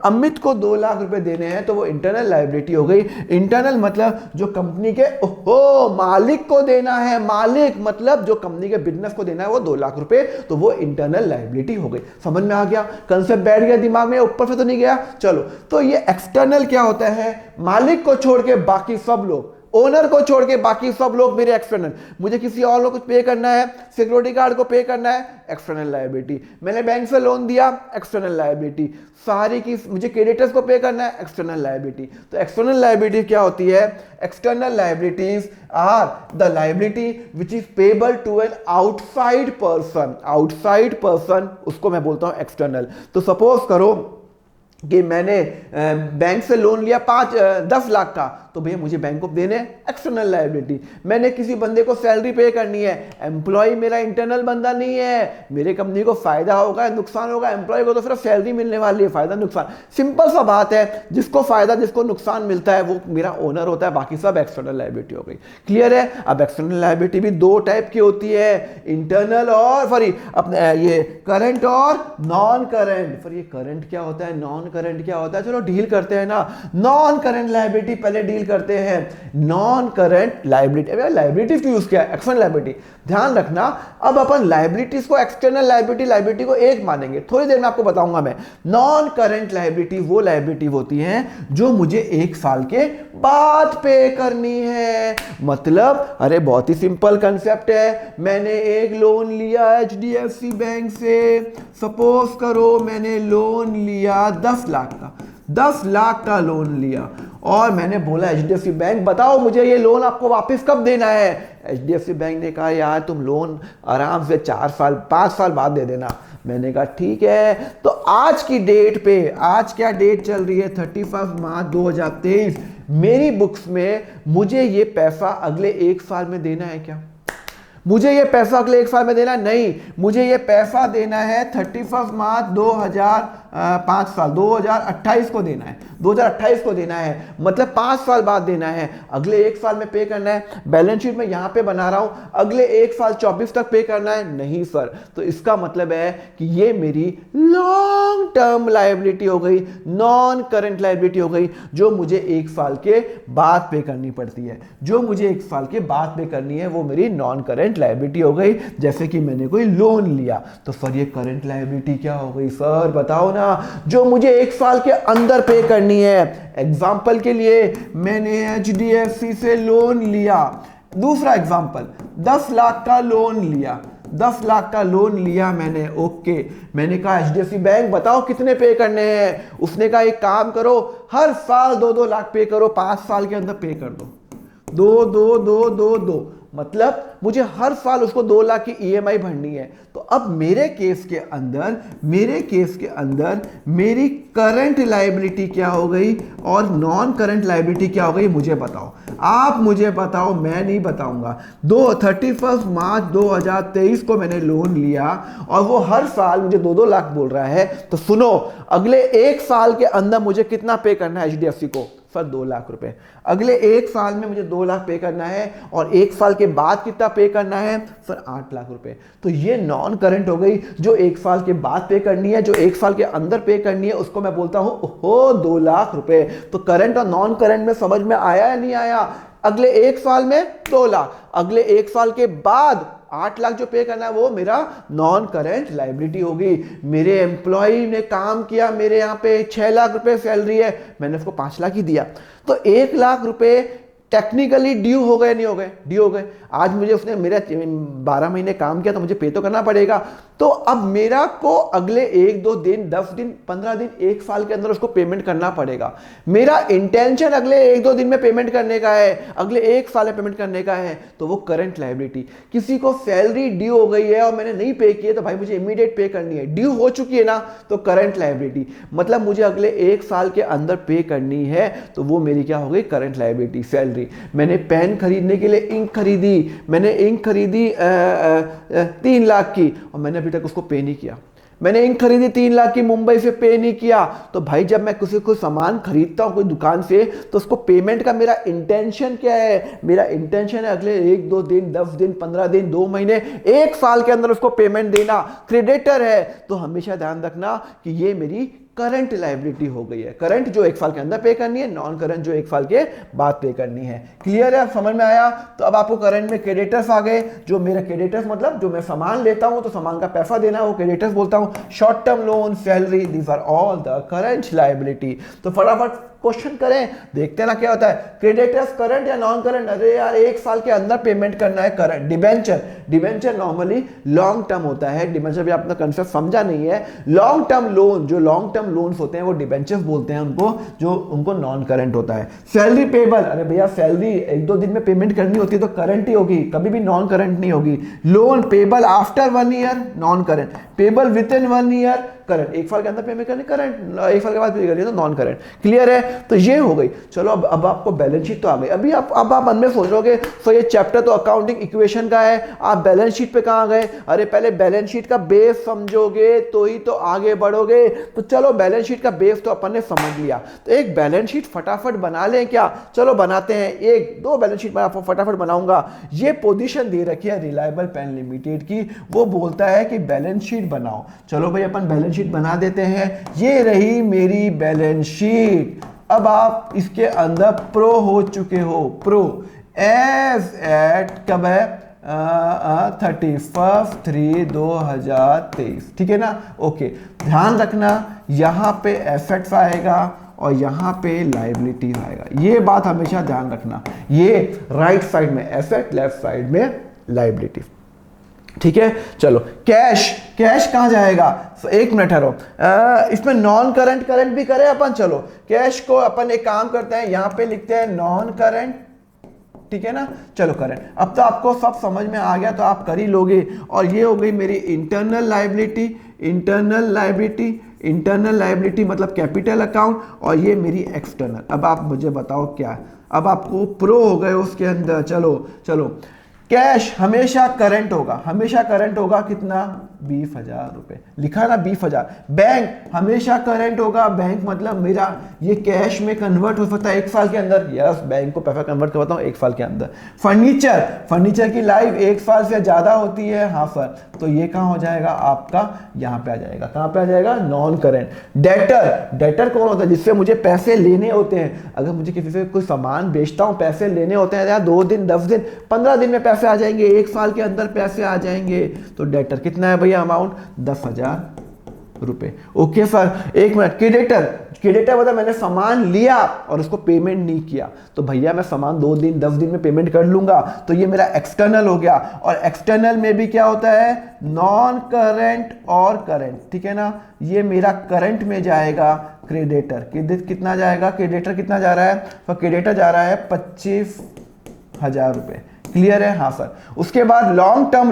अमित को 2 लाख रुपए देने हैं, तो वो इंटरनल लायबिलिटी हो गई। इंटरनल मतलब जो कंपनी के मालिक को देना है, मालिक मतलब जो कंपनी के बिजनेस को देना है, वो 2 लाख रुपए, तो वो इंटरनल लायबिलिटी हो गई। समझ में आ गया? कंसेप्ट बैठ गया दिमाग में? ऊपर से तो नहीं गया? चलो, तो ये एक्सटर्नल क्या होता है? मालिक को छोड़ के बाकी सब लोग, ओनर को छोड़ के बाकी सब लोग मेरे एक्सटर्नल। मुझे किसी और लोग को पे करना है, सिक्योरिटी गार्ड को पे करना है, एक्सटर्नल लायबिलिटी। मैंने बैंक से लोन दिया, एक्सटर्नल लायबिलिटी। सारी की मुझे क्रेडिटर्स को पे करना है, एक्सटर्नल लायबिलिटी। तो एक्सटर्नल लायबिलिटी क्या होती है? External liabilities are the liability which is payable to an outside person. Outside person, उसको मैं बोलता हूं एक्सटर्नल। तो सपोज करो कि मैंने बैंक से लोन लिया 10 लाख का, तो भैया मुझे बैंक को देने एक्सटर्नल लायबिलिटी। मैंने किसी बंदे को सैलरी पे करनी है, एम्प्लॉय मेरा इंटरनल बंदा नहीं है, मेरे कंपनी को फायदा होगा नुकसान होगा, एम्प्लॉय को तो सिर्फ सैलरी मिलने वाली है, फायदा नुकसान, सिंपल सा बात है। जिसको फायदा, जिसको नुकसान मिलता है, वो मेरा ओनर होता है, बाकी सब एक्सटर्नल लायबिलिटी हो गई। क्लियर है? अब एक्सटर्नल लायबिलिटी भी 2 टाइप की होती है, इंटरनल और सॉरी अपने ये करंट और नॉन करंट। फिर ये करंट क्या होता है, नॉन करंट क्या होता है? चलो डील करते हैं ना। नॉन करंट लायबिलिटी पहले डील करते हैं। नॉन करंट लायबिलिटी, लायबिलिटी क्यों यूज किया? External liability. ध्यान रखना, अब अपन लायबिलिटीज को एक्सटर्नल लायबिलिटी को एक मानेंगे, थोड़ी देर में आपको बताऊंगा मैं। नॉन करंट लायबिलिटी वो लायबिलिटी होती है जो मुझे 1 साल के बाद पे करनी है। मतलब अरे बहुत ही सिंपल कंसेप्ट है। मैंने एक लोन लिया HDFC बैंक से, सपोज करो मैंने लोन लिया 10 लाख का, 10 लाख का लोन लिया, और मैंने बोला HDFC बैंक बताओ मुझे ये लोन आपको वापस कब देना है? HDFC बैंक ने कहा यार तुम लोन आराम से 4 साल 5 साल बाद दे देना। मैंने कहा ठीक है। तो आज की डेट पे, आज क्या डेट चल रही है? 31 मार्च 2023। मेरी बुक्स में मुझे ये पैसा अगले 1 साल में देना है क्या? मुझे ये पैसा अगले 1 साल में देना नहीं, मुझे ये पैसा देना है 31 मार्च 5 साल 2028 को देना है, 2028 को देना है, मतलब 5 साल बाद देना है, अगले 1 साल में पे करना है। बैलेंस शीट में यहां पे बना रहा हूं अगले 1 साल 24 तक पे करना है, नहीं सर। तो इसका मतलब है कि ये मेरी लॉन्ग टर्म लायबिलिटी हो गई, नॉन करंट लायबिलिटी हो गई, जो मुझे 1 साल के बाद पे करनी पड़ती है, जो मुझे 1 साल के बाद पे करनी है, वो मेरी नॉन करंट लायबिलिटी हो गई। जैसे कि मैंने कोई लोन लिया, तो सर ये करंट लायबिलिटी क्या हो गई सर, बताओ ना, जो मुझे 1 साल के अंदर पे करनी है। एग्जाम्पल के लिए मैंने HDFC से लोन लिया, दूसरा एग्जाम्पल 10 लाख का लोन लिया, 10 लाख का लोन लिया मैंने, ओके। मैंने कहा HDFC बैंक बताओ कितने पे करने हैं, उसने कहा एक काम करो, हर साल 2-2 लाख पे करो, 5 साल के अंदर पे कर दो, 2-2-2-2-2, मतलब मुझे हर साल उसको 2 लाख की EMI भरनी है। तो अब मेरे केस के अंदर मेरी करंट लायबिलिटी क्या हो गई और नॉन करंट लायबिलिटी क्या हो गई, मुझे बताओ, आप मुझे बताओ, मैं नहीं बताऊंगा। 31 मार्च 2023 को मैंने लोन लिया और वो हर साल मुझे 2-2 लाख बोल रहा है। तो सुनो, अगले 1 साल के अंदर मुझे कितना पे करना है HDFC को, सर 2 लाख रुपए। अगले 1 साल में मुझे 2 लाख पे करना है और 1 साल के बाद कितना पे करना है, सर 8 लाख रुपए। तो ये नॉन करंट हो गई, जो 1 साल के बाद पे करनी है, जो 1 साल के अंदर पे करनी है, उसको मैं बोलता हूं ओहो 2 लाख रुपए। तो करंट और नॉन करंट में समझ में आया या नहीं आया? अगले 1 साल में 2 लाख, अगले 1 साल के बाद 8 लाख जो पे करना है, वो मेरा नॉन करंट लायबिलिटी होगी। मेरे एम्प्लॉय ने काम किया, मेरे यहाँ पे 6 लाख रुपए सैलरी है, मैंने उसको 5 लाख ही दिया, तो 1 लाख रुपए टेक्निकली ड्यू हो गए, नहीं हो गए, ड्यू हो गए। आज मुझे उसने मेरे 12 महीने काम किया, तो मुझे पे तो करना पड़ेगा। तो अब मेरा को अगले 1-2 दिन, 10 दिन, 15 दिन, 1 साल के अंदर उसको पेमेंट करना पड़ेगा। मेरा इंटेंशन अगले 1-2 दिन में पेमेंट करने का है, अगले 1 साल में पेमेंट करने का है, तो वो करंट लायबिलिटी। किसी को सैलरी ड्यू हो गई है और मैंने नहीं पे की है, तो भाई मुझे इमीडिएट पे करनी है, ड्यू हो चुकी है ना, तो करंट लायबिलिटी, मतलब मुझे अगले 1 साल के अंदर पे करनी है, तो वो मेरी क्या हो गई, करंट लायबिलिटी। सैलरी, मैंने पेन खरीदने के लिए इंक खरीदी, मैंने इंक खरीदी 3 लाख की और मैंने अभी तक उसको पे नहीं किया। मैंने इंक खरीदी 3 लाख की, मुंबई से पे नहीं किया। तो भाई जब मैं किसी को सामान खरीदता हूं कोई दुकान से, तो उसको पेमेंट का मेरा इंटेंशन क्या है? मेरा इंटेंशन है अगले 1-2 दिन, 10 दिन, 15 दिन, 2 महीने, 1 साल के अंदर उसको पेमेंट देना। क्रेडिटर है तो हमेशा ध्यान रखना कि ये मेरी करंट लायबिलिटी हो गई है। करंट जो 1 साल के अंदर पे करनी है, नॉन करंट जो 1 साल के बाद पे करनी है। क्लियर है, समझ में आया? तो अब आपको करंट में क्रेडिटर्स आ गए। जो मेरा क्रेडिटर्स मतलब जो मैं सामान लेता हूं तो सामान का पैसा देना है, वो क्रेडिटर्स बोलता हूं। Short term loan, salary, these are all the current liability. तो फटाफट क्वेश्चन करें, देखते हैं ना क्या होता है। क्रेडिटर्स करंट या नॉन करंट? अरे यार 1 साल के अंदर पेमेंट करना है, current. Debenture, debenture normally long term होता है। डिबेंचर भी आपने कंसेप्ट समझा नहीं है। लॉन्ग टर्म लोन, जो लॉन्ग टर्म लोन्स होते हैं वो डिबेंचर्स बोलते हैं उनको, जो उनको नॉन करंट होता है। सैलरी पेबल, अरे भैया सैलरी 1-2 दिन में पेमेंट करनी होती है तो करंट ही होगी, कभी भी नॉन करंट नहीं होगी। Loan payable after 1 year, non current. Payable with in 1 year, current. 1 साल के अंदर पेमेंट करनी, करंट। 1 साल के बाद पे करनी तो नॉन करंट। क्लियर है? तो ये हो गई। चलो अब आपको बैलेंस शीट तो आ गई। अभी अब आप मन में सोचोगे तो ये चैप्टर तो अकाउंटिंग इक्वेशन का है, आप बैलेंस शीट पे कहां गए? अरे पहले बैलेंस शीट का बेस समझोगे तो ही तो आगे बढ़ोगे। तो चलो बैलेंस शीट का बेस तो अपन ने समझ लिया, तो एक बैलेंस शीट फटाफट बना लें क्या? चलो बनाते हैं। 1-2 बैलेंस शीट मैं आपको फटाफट बनाऊंगा। ये पोजीशन दे रखी है रिलायबल पेन लिमिटेड की, वो बोलता है कि बैलेंस शीट बनाओ। चलो भाई अपन बैलेंस शीट बना देते हैं। ये रही मेरी बैलेंस शीट। अब आप इसके अंदर प्रो हो चुके हो, प्रो एज एट कब है? 31/3/2023, ठीक है ना? ओके, ध्यान रखना यहां पे एसेट्स आएगा और यहां पे लायबिलिटी आएगा, ये बात हमेशा ध्यान रखना। ये राइट साइड में एसेट, लेफ्ट साइड में लायबिलिटी, ठीक है? चलो कैश, कैश कहां जाएगा? 1 मिनट ठहरो, इसमें नॉन करंट करंट भी करें अपन। चलो कैश को अपन एक काम करते हैं, यहां पे लिखते हैं नॉन करंट, ठीक है ना? चलो करंट। अब तो आपको सब समझ में आ गया, तो आप कर ही लोगे। और ये हो गई मेरी internal liability, internal liability, internal liability मतलब कैपिटल अकाउंट, और ये मेरी एक्सटर्नल। अब आप मुझे बताओ क्या? अब आपको प्रो हो गए उसके अंदर। चलो चलो, कैश हमेशा करंट होगा, हमेशा करंट होगा। कितना? 20,000 रुपए लिखा ना 20,000। बैंक हमेशा करंट होगा, बैंक मतलब मेरा ये कैश में कन्वर्ट हो सकता है 1 साल के अंदर। यस, बैंक को पैसा कन्वर्ट करवाता हूँ 1 साल के अंदर। फर्नीचर की लाइफ 1 साल से ज्यादा होती है। हाँ सर, तो ये कहाँ हो जाएगा आपका, यहाँ पे आ जाएगा। कहाँ पे आ जाएगा, नॉन करंट। डेटर कौन होता है, जिससे मुझे पैसे लेने होते हैं। अगर मुझे किसी से कोई सामान बेचता हूँ, पैसे लेने होते हैं, 2 दिन 10 दिन 15 दिन में पैसे आ जाएंगे, 1 साल के अंदर पैसे आ जाएंगे। तो डेटर कितना है भैया, अमाउंट 10,000 रुपए। Okay sir, 1 minute. क्रेडिटर मतलब मैंने सामान लिया और उसको पेमेंट नहीं किया, तो भैया मैं सामान 2 दिन 10 दिन में पेमेंट कर लूंगा, तो ये मेरा एक्सटर्नल हो गया। और एक्सटर्नल में भी क्या होता है, नॉन करंट और करंट, ठीक है ना। ये मेरा करंट में जाएगा क्रेडिटर। कितना जाएगा, क्रेडिटर कितना जा रहा है, तो क्रेडिटर जा रहा है 25,000 रुपए। क्लियर है, हाँ सर। उसके बाद लॉन्ग टर्म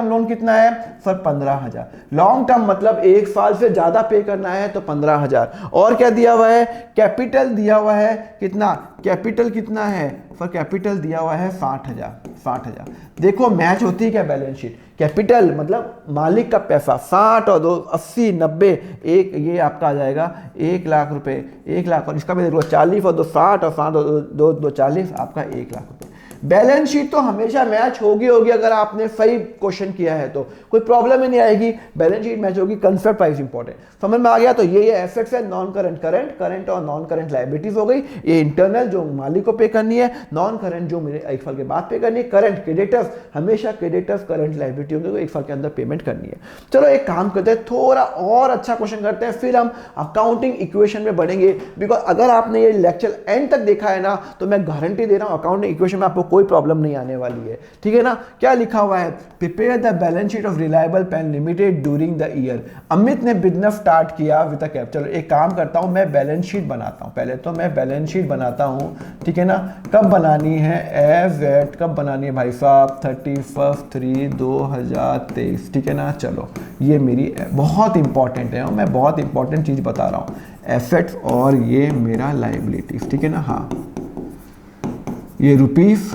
लोन कितना है सर, 15,000। लॉन्ग टर्म मतलब 1 साल से ज्यादा पे करना है तो 15,000। और क्या दिया हुआ है, कैपिटल दिया हुआ है कितना, कैपिटल कितना है सर, कैपिटल दिया हुआ है 60,000। देखो मैच होती है क्या बैलेंस शीट, कैपिटल मतलब मालिक का पैसा 60 और 2 80 90 एक, ये आपका आ जाएगा 1 लाख रुपए, 1 लाख। और इसका भी देख लो 40 और 2 60 और 60 और 2 40, आपका 1 लाख रुपए। बैलेंस शीट तो हमेशा मैच होगी अगर आपने सही क्वेश्चन किया है तो कोई प्रॉब्लम ही नहीं आएगी, बैलेंस शीट मैच होगी। कंसेप्ट वाइज इंपॉर्टेंट समझ में आ गया। तो ये एसेट्स है, नॉन करंट करंट और नॉन करंट लायबिलिटीज हो गई। ये इंटरनल जो मालिक को पे करनी है, नॉन करंट जो मेरे 1 साल के बाद पे करनी है, करंट क्रेडिटर्स हमेशा क्रेडिटर्स करंट लायबिलिटी होगी, तो 1 साल के अंदर पेमेंट करनी है। चलो एक काम करते हैं, थोड़ा और अच्छा क्वेश्चन करते हैं, फिर हम अकाउंटिंग इक्वेशन में बढ़ेंगे। बिकॉज अगर आपने ये लेक्चर एंड तक देखा है ना, तो मैं गारंटी दे रहा हूं अकाउंटिंग इक्वेशन में आपको कोई प्रॉब्लम नहीं आने वाली है, ठीक है ना। क्या लिखा हुआ है, prepare the balance sheet of reliable pen Limited during the year. Amit ने बिजनेस स्टार्ट किया विद द कैप। चलो एक काम करता हूं, मैं बैलेंस शीट बनाता हूं। पहले तो मैं बैलेंस शीट बनाता हूं, ठीक है ना। कब बनानी है, एज एट कब बनानी है भाई साहब, 31/3/2023, ठीक है ना। चलो ये मेरी बहुत इंपॉर्टेंट है, मैं बहुत इंपॉर्टेंट चीज बता रहा हूं, एसेट्स और ये मेरा लायबिलिटीज, ठीक है ना। हाँ ये रुपीस,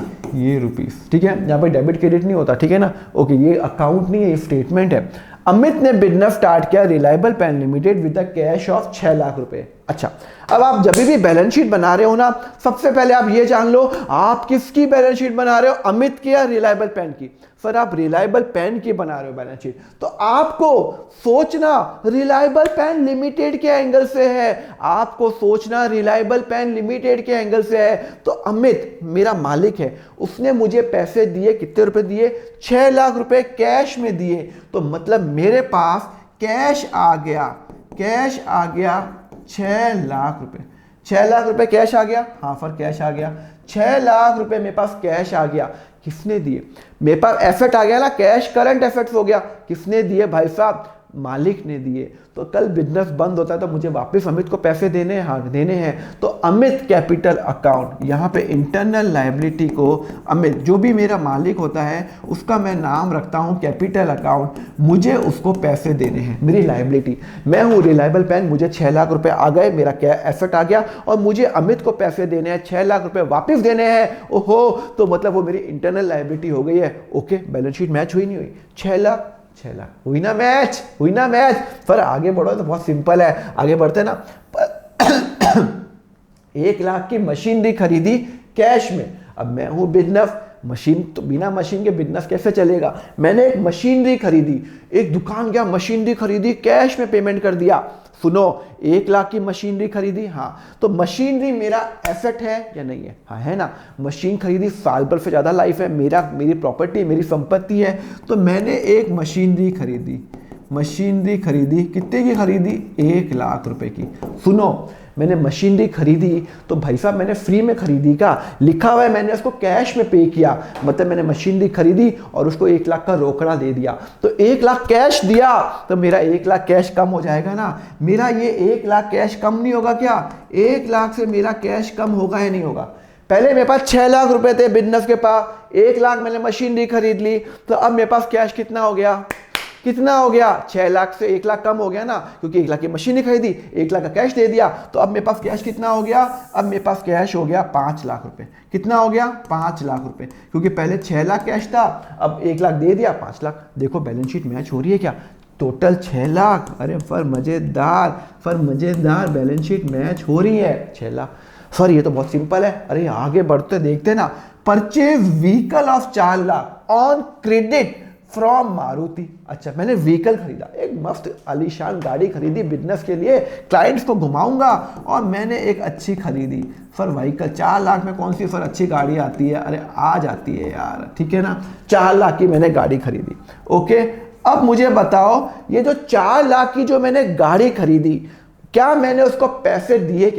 ठीक है। यहाँ पे डेबिट क्रेडिट नहीं होता, ठीक है ना। ओके, ये अकाउंट नहीं है, ये स्टेटमेंट है। अमित ने बिजनेस स्टार्ट किया Reliable pen Limited with the cash of 6 lakh रुपए। अच्छा, अब आप जब भी बैलेंस शीट बना रहे हो ना, सबसे पहले आप ये जान लो आप किसकी बैलेंस शीट बना रहे हो, अमित की या रिलायबल पेन की। सर आप रिलायबल पेन की बना रहे हो बैलेंस शीट, तो आपको सोचना रिलायबल पेन लिमिटेड के एंगल से है, आपको सोचना रिलायबल पेन लिमिटेड के एंगल से है। तो अमित मेरा मालिक है, उसने मुझे पैसे दिए, कितने रुपए दिए, 6 लाख रुपए कैश में दिए। तो मतलब मेरे पास कैश आ गया 6 लाख रुपए। 6 लाख रुपए कैश आ गया, हाँ सर कैश आ गया। 6 लाख रुपए मेरे पास कैश आ गया, किसने दिए, मेरे पास एसेट आ गया ना, कैश करंट एसेट्स हो गया, किसने दिए भाई साहब, मालिक ने दिए। तो कल बिजनेस बंद होता है तो मुझे वापस अमित को पैसे देने हैं, हाँ देने हैं। तो अमित कैपिटल अकाउंट, यहाँ पे इंटरनल लायबिलिटी को अमित जो भी मेरा मालिक होता है उसका मैं नाम रखता हूँ कैपिटल अकाउंट, मुझे उसको पैसे देने हैं, मेरी लायबिलिटी। मैं हूँ रिलायबल पेन, मुझे 6 लाख रुपए आ गए, मेरा क्या एसेट आ गया और मुझे अमित को पैसे देने हैं, 6 लाख रुपए वापस देने हैं। ओहो, तो मतलब वो मेरी इंटरनल लायबिलिटी हो गई है। ओके, बैलेंस शीट मैच हुई नहीं हुई, 6 लाख हुई ना मैच, पर आगे बढ़ो तो बहुत सिंपल है, आगे बढ़ते ना। 1 लाख की मशीनरी खरीदी कैश में। अब मैं हूं बिजनेस, मशीन तो बिना मशीन के बिजनेस कैसे चलेगा। मैंने एक मशीनरी खरीदी, एक दुकान गया, मशीनरी खरीदी, कैश में पेमेंट कर दिया। सुनो, 1 लाख की मशीनरी खरीदी, हाँ तो मशीनरी मेरा एसेट है या नहीं है, हाँ है ना। मशीन खरीदी, साल भर से ज्यादा लाइफ है, मेरी प्रॉपर्टी, मेरी संपत्ति है। तो मैंने एक मशीनरी खरीदी, कितने की खरीदी, 1 लाख रुपए की। सुनो, मैंने मशीनरी खरीदी तो भाई साहब मैंने फ्री में खरीदी का, लिखा हुआ है मैंने उसको कैश में पे किया, मतलब मैंने मशीनरी खरीदी और उसको 1 लाख का रोकड़ा दे दिया। तो 1 लाख कैश दिया तो मेरा 1 लाख कैश कम हो जाएगा ना। मेरा ये 1 लाख कैश कम नहीं होगा क्या, 1 लाख से मेरा कैश कम होगा या नहीं होगा। पहले मेरे पास 6 लाख रुपए थे बिजनेस के पास, 1 लाख मैंने मशीनरी खरीद ली, तो अब मेरे पास कैश कितना हो गया, कितना हो गया, 6 लाख से 1 लाख कम हो गया ना, क्योंकि 1 लाख की मशीन ही खरीदी, 1 लाख का कैश दे दिया। तो अब मेरे पास कैश कितना हो गया, अब मेरे पास कैश हो गया 5 लाख रुपए। कितना हो गया, 5 लाख रुपए, क्योंकि पहले 6 लाख कैश था, अब 1 लाख दे दिया, 5 लाख। देखो बैलेंस शीट मैच हो रही है क्या, टोटल 6 लाख। अरे फर मजेदार बैलेंस शीट मैच हो रही है, 6 लाख। सर ये तो बहुत सिंपल है। अरे आगे बढ़ते देखते ना, purchase vehicle of 4 lakh on credit from Maruti. अच्छा, मैंने व्हीकल खरीदा, एक मस्त आलीशान गाड़ी खरीदी बिजनेस के लिए, क्लाइंट्स को घुमाऊंगा, और मैंने एक अच्छी खरीदी। फर व्हीकल 4 लाख में कौन सी फर अच्छी गाड़ी आती है, अरे आ जाती है यार, ठीक है ना। 4 लाख की मैंने गाड़ी खरीदी, ओके। अब मुझे बताओ, ये जो 4 लाख की जो मैंने गाड़ी खरीदी, क्या मैंने उसको पैसे दिए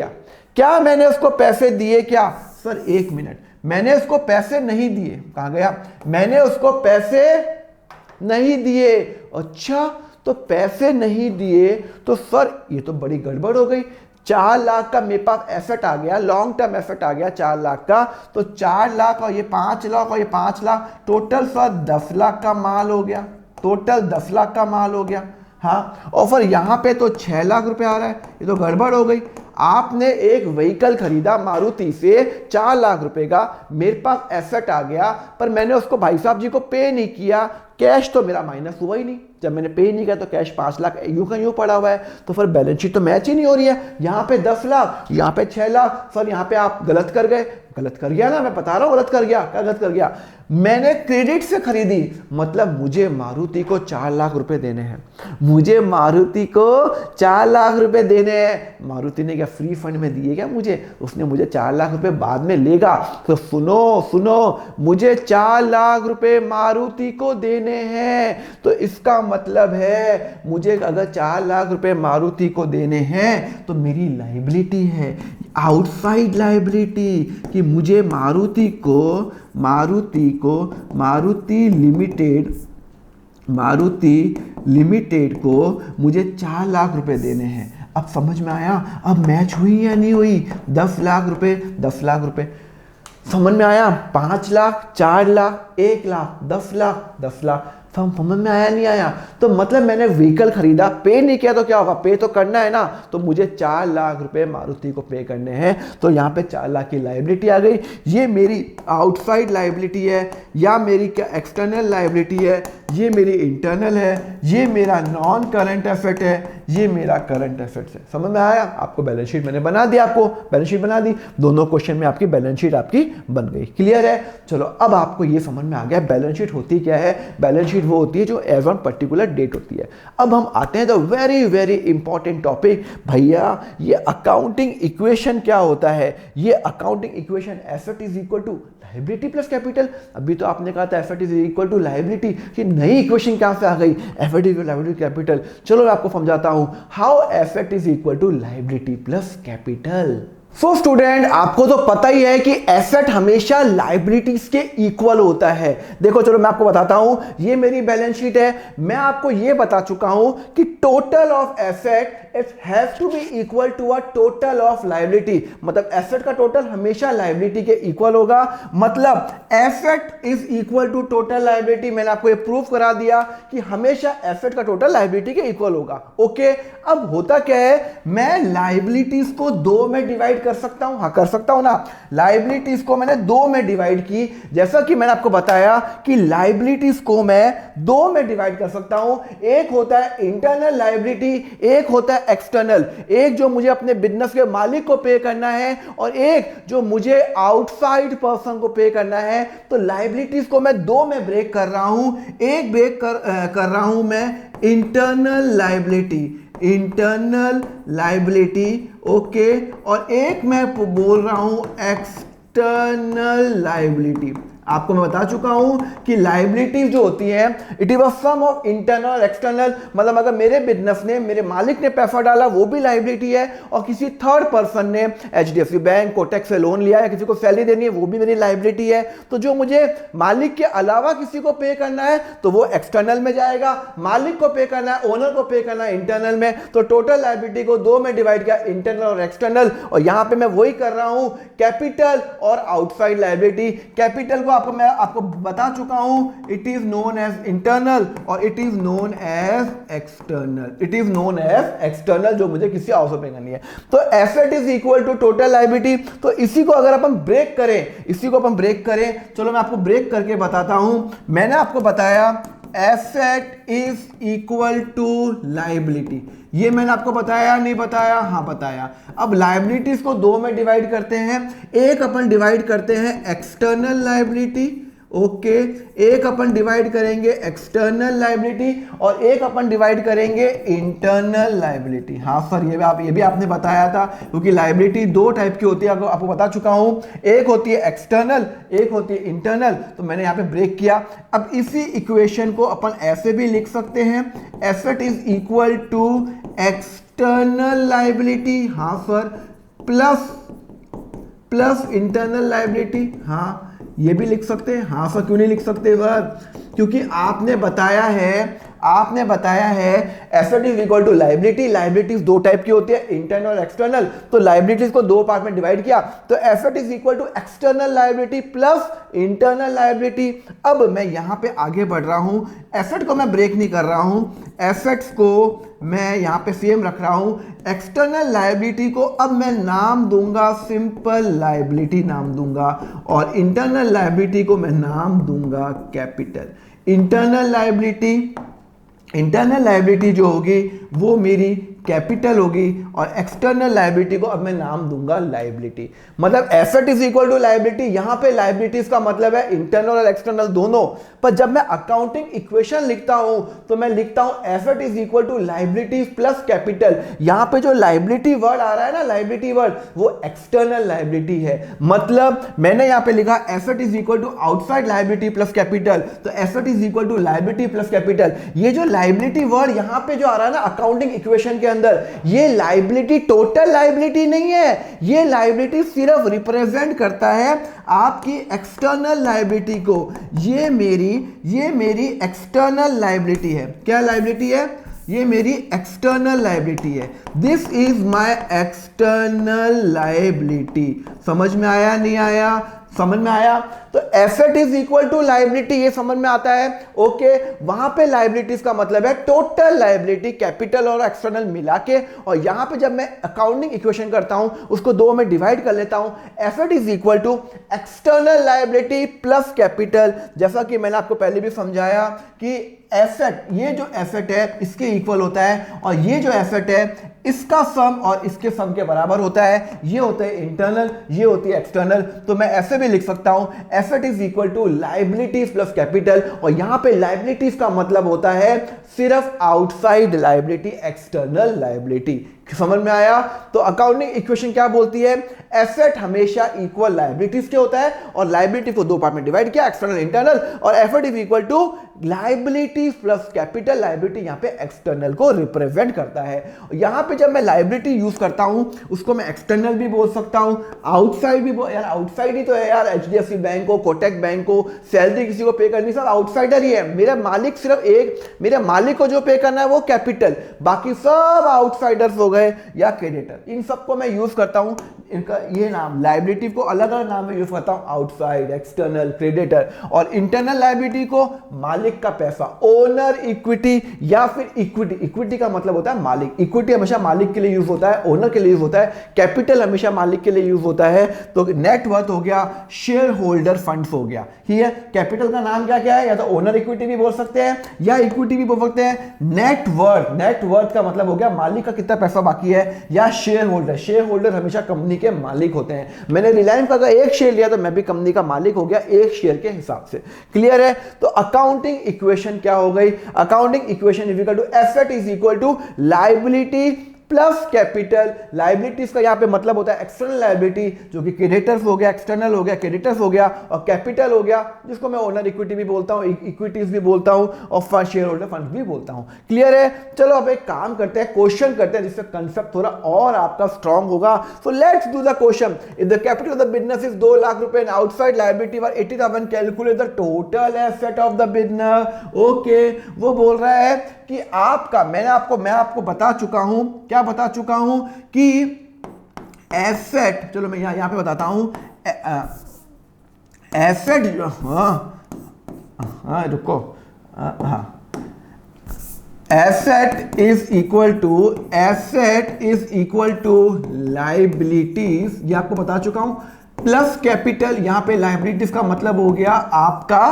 क्या मैंने उसको पैसे दिए क्या? सर 1 मिनट, मैंने उसको पैसे नहीं दिए। कहाँ गया, मैंने उसको पैसे नहीं दिए। अच्छा, तो पैसे नहीं दिए तो सर ये तो बड़ी गड़बड़ हो गई। 4 लाख का मेरे पास एसेट आ गया, लॉन्ग टर्म एसेट आ गया 4 लाख का, तो 4 लाख और ये 5 लाख और ये 5 लाख, टोटल सर 10 लाख का माल हो गया, टोटल 10 लाख का माल हो गया। हाँ, और फिर यहाँ पे तो 6 लाख रुपए आ रहा है, ये तो गड़बड़ हो गई। आपने एक व्हीकल खरीदा मारुति से 4 लाख रुपए का, मेरे पास एसेट आ गया, पर मैंने उसको भाई साहब जी को पे नहीं किया, कैश तो मेरा माइनस हुआ ही नहीं। जब मैंने पे नहीं किया तो कैश 5 लाख यूं का यूं पड़ा हुआ है, तो फिर बैलेंस शीट तो मैच ही नहीं हो रही है। यहाँ पे 10 लाख, यहाँ पे 6 लाख, सर यहाँ पे आप गलत कर गए। गलत कर गया ना, मैं बता रहा हूँ गलत कर गया। क्या गलत कर गया? मैंने क्रेडिट से खरीदी, मतलब मुझे मारुति को 4 लाख रुपए देने हैं, मुझे मारुति को 4 लाख रुपए देने हैं। मारुति ने क्या फ्री फंड में दिए क्या मुझे? उसने मुझे 4 लाख रुपए बाद में लेगा। तो सुनो, मुझे 4 लाख रुपए मारुति को देने हैं, तो इसका मतलब है मुझे अगर 4 लाख रुपए मारुति को देने हैं तो मेरी लायबिलिटी है, आउटसाइड लायबिलिटी, कि मुझे मारुति लिमिटेड को मुझे 4 लाख रुपए देने हैं। अब समझ में आया, अब मैच हुई या नहीं हुई? 10 लाख रुपए, 10 लाख रुपए समझ में आया? 5 लाख, 4 लाख, 1 लाख, 10 लाख, 10 लाख, समझ में आया नहीं आया? तो मतलब मैंने व्हीकल खरीदा, पे नहीं किया तो क्या होगा? पे तो करना है ना, तो मुझे 4 लाख रुपए मारुति को पे करने हैं, तो यहाँ पे 4 लाख की लायबिलिटी आ गई। ये मेरी आउटसाइड लायबिलिटी है, या मेरी क्या एक्सटर्नल लायबिलिटी है, ये मेरी इंटरनल है, ये मेरा नॉन करंट एसेट है, ये मेरा करंट एसेट है। समझ में आया? आपको बैलेंस शीट मैंने बना दिया, आपको बैलेंस शीट बना दी, दोनों क्वेश्चन में आपकी बैलेंस शीट आपकी बन गई। क्लियर है? चलो अब आपको ये समझ में आ गया बैलेंस शीट होती क्या है। बैलेंस शीट वो होती है जो एज ऑन पर्टिकुलर डेट होती है। अब हम आते हैं the very very important topic, भैया ये अकाउंटिंग इक्वेशन क्या होता है? ये accounting equation asset is equal to liability plus capital. अभी तो आपने कहा था asset is equal to liability, कि नई इक्वेशन कहां से आ गई? Asset is liability capital. चलो मैं आपको समझाता हूं, how asset is equal to liability plus capital. So student, आपको तो पता ही है कि एसेट हमेशा लायबिलिटीज के इक्वल होता है। देखो चलो मैं आपको बताता हूं, ये मेरी बैलेंस शीट है, मैं आपको ये बता चुका हूं कि total of asset it has to be equal to a total of liability. मतलब एसेट का टोटल हमेशा लायबिलिटी के इक्वल होगा, मतलब asset is equal to total liability. मैंने आपको ये प्रूफ करा दिया कि हमेशा एसेट का टोटल लायबिलिटी के इक्वल होगा। ओके, अब होता क्या है, मैं लायबिलिटीज को 2 में डिवाइड कर सकता हूं। हाँ कर सकता हूं ना, लायबिलिटीज को मैंने 2 में डिवाइड की, जैसा कि मैंने आपको बताया कि लायबिलिटीज को मैं 2 में डिवाइड कर सकता हूं। एक होता है इंटरनल लायबिलिटी, एक होता है एक्सटर्नल। एक जो मुझे अपने बिजनेस के मालिक को पे करना है, और एक जो मुझे आउटसाइड पर्सन को पे करना है। तो लायबिलिटीज को मैं 2 में ब्रेक कर रहा हूं। एक ब्रेक कर रहा हूं मैं इंटरनल लायबिलिटी, ओके, और एक मैं बोल रहा हूं एक्सटर्नल लायबिलिटी। आपको मैं बता चुका हूं कि लायबिलिटीज जो होती है it is a sum of internal और एक्सटर्नल। मतलब अगर मेरे बिजनेस ने, मेरे मालिक ने पैसा डाला वो भी लायबिलिटी है, और किसी थर्ड पर्सन ने एचडीएफसी बैंक, कोटक से लोन लिया है, किसी को सैलरी देनी है, वो भी मेरी लायबिलिटी है। तो जो मुझे मालिक के अलावा किसी को पे करना है तो वो एक्सटर्नल में जाएगा, मालिक को पे करना है, ओनर को पे करना है इंटरनल में। तो टोटल लायबिलिटी को 2 में डिवाइड किया, इंटरनल और एक्सटर्नल। और यहां पर मैं वही कर रहा हूं, कैपिटल और आउटसाइड लायबिलिटी। कैपिटल को आपको मैं आपको बता चुका हूं, it is known as internal और it is known as external. It is known as external, जो मुझे किसी हाउस पे करनी है। तो asset is equal to total liability. तो इसी को अगर अपन ब्रेक करें, इसी को अपन ब्रेक करें, चलो मैं आपको ब्रेक करके बताता हूं। मैंने आपको बताया asset is equal to liability, ये मैंने आपको बताया नहीं बताया? हाँ बताया। अब लायबिलिटीज को दो में डिवाइड करते हैं, एक अपन डिवाइड करते हैं एक्सटर्नल लायबिलिटी, ओके, एक अपन डिवाइड करेंगे एक्सटर्नल लायबिलिटी और एक अपन डिवाइड करेंगे इंटरनल लायबिलिटी। हाँ सर, ये भी आपने बताया था, क्योंकि लायबिलिटी दो टाइप की होती है, आपको बता चुका हूं, एक होती है एक्सटर्नल, एक होती है इंटरनल। तो मैंने यहाँ पे ब्रेक किया। अब इसी इक्वेशन को अपन ऐसे भी लिख सकते हैं, asset is equal to external liability, हाँ सर, प्लस इंटरनल लायबिलिटी। हाँ ये भी लिख सकते हैं। हाँ सर, क्यों नहीं लिख सकते सर? क्योंकि आपने बताया है asset is equal to liability. Liabilities दो टाइप की होती है, इंटरनल और एक्सटर्नल। तो लायबिलिटीज को दो पार्ट में डिवाइड किया, तो asset is equal to external liability plus internal liability. अब मैं यहां पे आगे बढ़ रहा हूं, एसेट को मैं ब्रेक नहीं कर रहा हूं, एसेट्स को मैं यहां पे सेम रख रहा हूं। एक्सटर्नल लायबिलिटी को अब मैं नाम दूंगा सिंपल लायबिलिटी नाम दूंगा, और इंटरनल लायबिलिटी को मैं नाम दूंगा कैपिटल। इंटरनल लायबिलिटी जो होगी वो मेरी कैपिटल होगी, और एक्सटर्नल लायबिलिटी को अब मैं नाम दूंगा लायबिलिटी। मतलब asset is equal to liability, यहां पे लायबिलिटीज का मतलब है इंटरनल और एक्सटर्नल दोनों। पर जब मैं अकाउंटिंग इक्वेशन लिखता हूं तो मैं लिखता हूं asset is equal to liabilities plus capital. यहां पे जो लायबिलिटी वर्ड आ रहा है ना, लायबिलिटी वर्ड, वो एक्सटर्नल लायबिलिटी है। मतलब मैंने यहां पे लिखा asset is equal to outside liability plus capital, तो asset is equal to liability plus capital. ये जो लायबिलिटी वर्ड यहां पे जो आ रहा है ना अकाउंटिंग इक्वेशन के अंदर, ये लायबिलिटी टोटल लायबिलिटी नहीं है, ये लायबिलिटी सिर्फ रिप्रेजेंट करता है आपकी एक्सटर्नल लायबिलिटी को। ये मेरी एक्सटर्नल लायबिलिटी है। क्या लायबिलिटी है? ये मेरी एक्सटर्नल लायबिलिटी है। This is my external liability. समझ में आया नहीं आया? समझ में आया? तो asset is equal to liability, ये समझ में आता है, ओके। वहां पे लायबिलिटीज का मतलब है टोटल लायबिलिटी, कैपिटल और एक्सटर्नल मिला के। और यहां पे जब मैं अकाउंटिंग इक्वेशन करता हूं उसको दो में डिवाइड कर लेता हूं, asset is equal to external liability plus capital. जैसा कि मैंने आपको पहले भी समझाया कि एसेट, ये जो एसेट है इसके इक्वल होता है, और ये जो एसेट है इसका सम और इसके सम के बराबर होता है। ये होता है इंटरनल, ये होती है एक्सटर्नल। तो मैं ऐसे भी लिख सकता हूं asset is equal to liabilities plus capital, और यहां पे लायबिलिटीज का मतलब होता है सिर्फ आउटसाइड लायबिलिटी, एक्सटर्नल लायबिलिटी। समझ में आया? तो अकाउंटिंग इक्वेशन क्या बोलती है? एसेट हमेशा इक्वल लायबिलिटीज के होता है, और लायबिलिटी को दो पार्ट में डिवाइड किया, एक्सटर्नल इंटरनल, और asset is equal to liabilities plus capital. Liability यहां पे एक्सटर्नल को रिप्रेजेंट करता है। यहां पे जब मैं लायबिलिटी यूज करता हूं उसको मैं एक्सटर्नल भी बोल सकता हूं, आउटसाइड भी यार आउटसाइड ही तो है यार, एचडीएफसी बैंक को, कोटक बैंक को सैलरी किसी को पे करनी, सब आउटसाइडर ही है। मेरा मालिक सिर्फ एक, मेरे मालिक को जो पे करना है वो कैपिटल, बाकी सब आउटसाइडर्स हो गए या क्रेडिटर। इन सबको मैं यूज करता हूं, इनका ये नाम लायबिलिटी को अलग अलग नाम में यूज करता हूं, आउटसाइड, एक्सटर्नल, क्रेडिटर। और इंटरनल लायबिलिटी को मालिक का पैसा, ओनर इक्विटी या फिर इक्विटी। इक्विटी का मतलब होता है मालिक, इक्विटी हमेशा मालिक के लिए यूज होता है, ओनर के लिए यूज होता है, कैपिटल हमेशा मालिक के लिए यूज होता है। तो नेटवर्थ हो गया, शेयर होल्डर फंड्स हो गया, ठीक है। कैपिटल का नाम क्या क्या है? या तो ओनर इक्विटी भी बोल सकते हैं या इक्विटी भी बोल सकते हैं। नेटवर्थ का मतलब हो गया मालिक का कितना पैसा बाकी है, या शेयर होल्डर। शेयर होल्डर हमेशा कंपनी के मालिक होते हैं। मैंने रिलायंस का एक शेयर लिया तो मैं भी कंपनी का मालिक हो गया एक शेयर के हिसाब से। क्लियर है? तो अकाउंटिंग इक्वेशन क्या हो गई? Accounting equation is equal to asset is equal to liability plus capital. Liabilities का यहां पे मतलब होता है एक्सटर्नल लायबिलिटी, जो कि क्रेडिटर्स हो गया, एक्सटर्नल हो गया, क्रेडिटर्स हो गया, और कैपिटल हो गया जिसको मैं ओनर इक्विटी भी बोलता हूं, इक्विटीज भी बोलता हूं, और शेयर होल्डर फंड भी बोलता हूं। क्लियर है? चलो अब एक काम करते हैं, क्वेश्चन करते हैं जिससे कंसेप्ट थोड़ा और आपका स्ट्रांग होगा। So let's do the question. If the capital of the business is 2 lakh रुपए and outside liability were 80,000, calculate the total asset of the business. Okay, वो बोल रहा है कि आपका, मैं आपको बता चुका हूं, क्या बता चुका हूं कि एसेट, चलो मैं यहां पे बताता हूं, एसेट, हाँ रुको, हाँ, asset is equal to liabilities, ये आपको बता चुका हूं, प्लस कैपिटल। यहां पे लाइबिलिटीज का मतलब हो गया आपका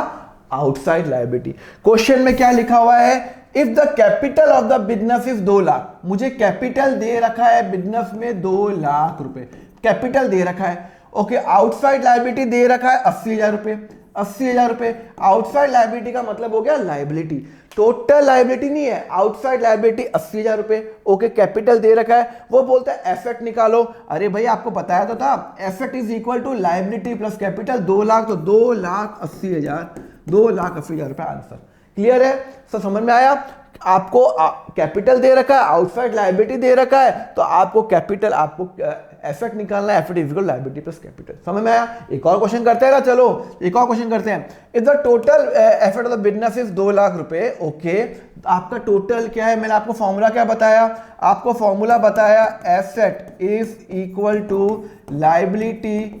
आउटसाइड लाइबिलिटी। क्वेश्चन में क्या लिखा हुआ है, if the capital of the business is 2 lakh, मुझे कैपिटल दे रखा है बिजनेस में 2 लाख रुपए, कैपिटल दे रखा है, ओके। आउटसाइड लाइबिलिटी दे रखा है 80,000 रुपए, 80,000 रुपए। आउटसाइड लाइबिलिटी का मतलब हो गया लाइबिलिटी, टोटल लाइबिलिटी नहीं है, आउटसाइड लाइबिलिटी 80,000 रुपए, ओके। कैपिटल दे रखा है, वो बोलता है एसेट निकालो। अरे भाई आपको बताया तो था, asset is equal to liability plus capital, 2 lakh तो 2,80,000, 2,80,000 रुपए आंसर। क्लियर है, सब समझ में आया। आपको कैपिटल दे रखा है, आउटसाइड लाइबिलिटी दे रखा है, तो आपको कैपिटल, आपको एसेट निकालना है, asset is equal liability plus capital. समझ में आया। एक और क्वेश्चन करते हैं ना, चलो एक और क्वेश्चन करते हैं। If the total asset of the business is 2 lakh रुपए, ओके, आपका टोटल क्या है, मैंने आपको फॉर्मूला क्या बताया, आपको फॉर्मूला बताया asset is equal to liability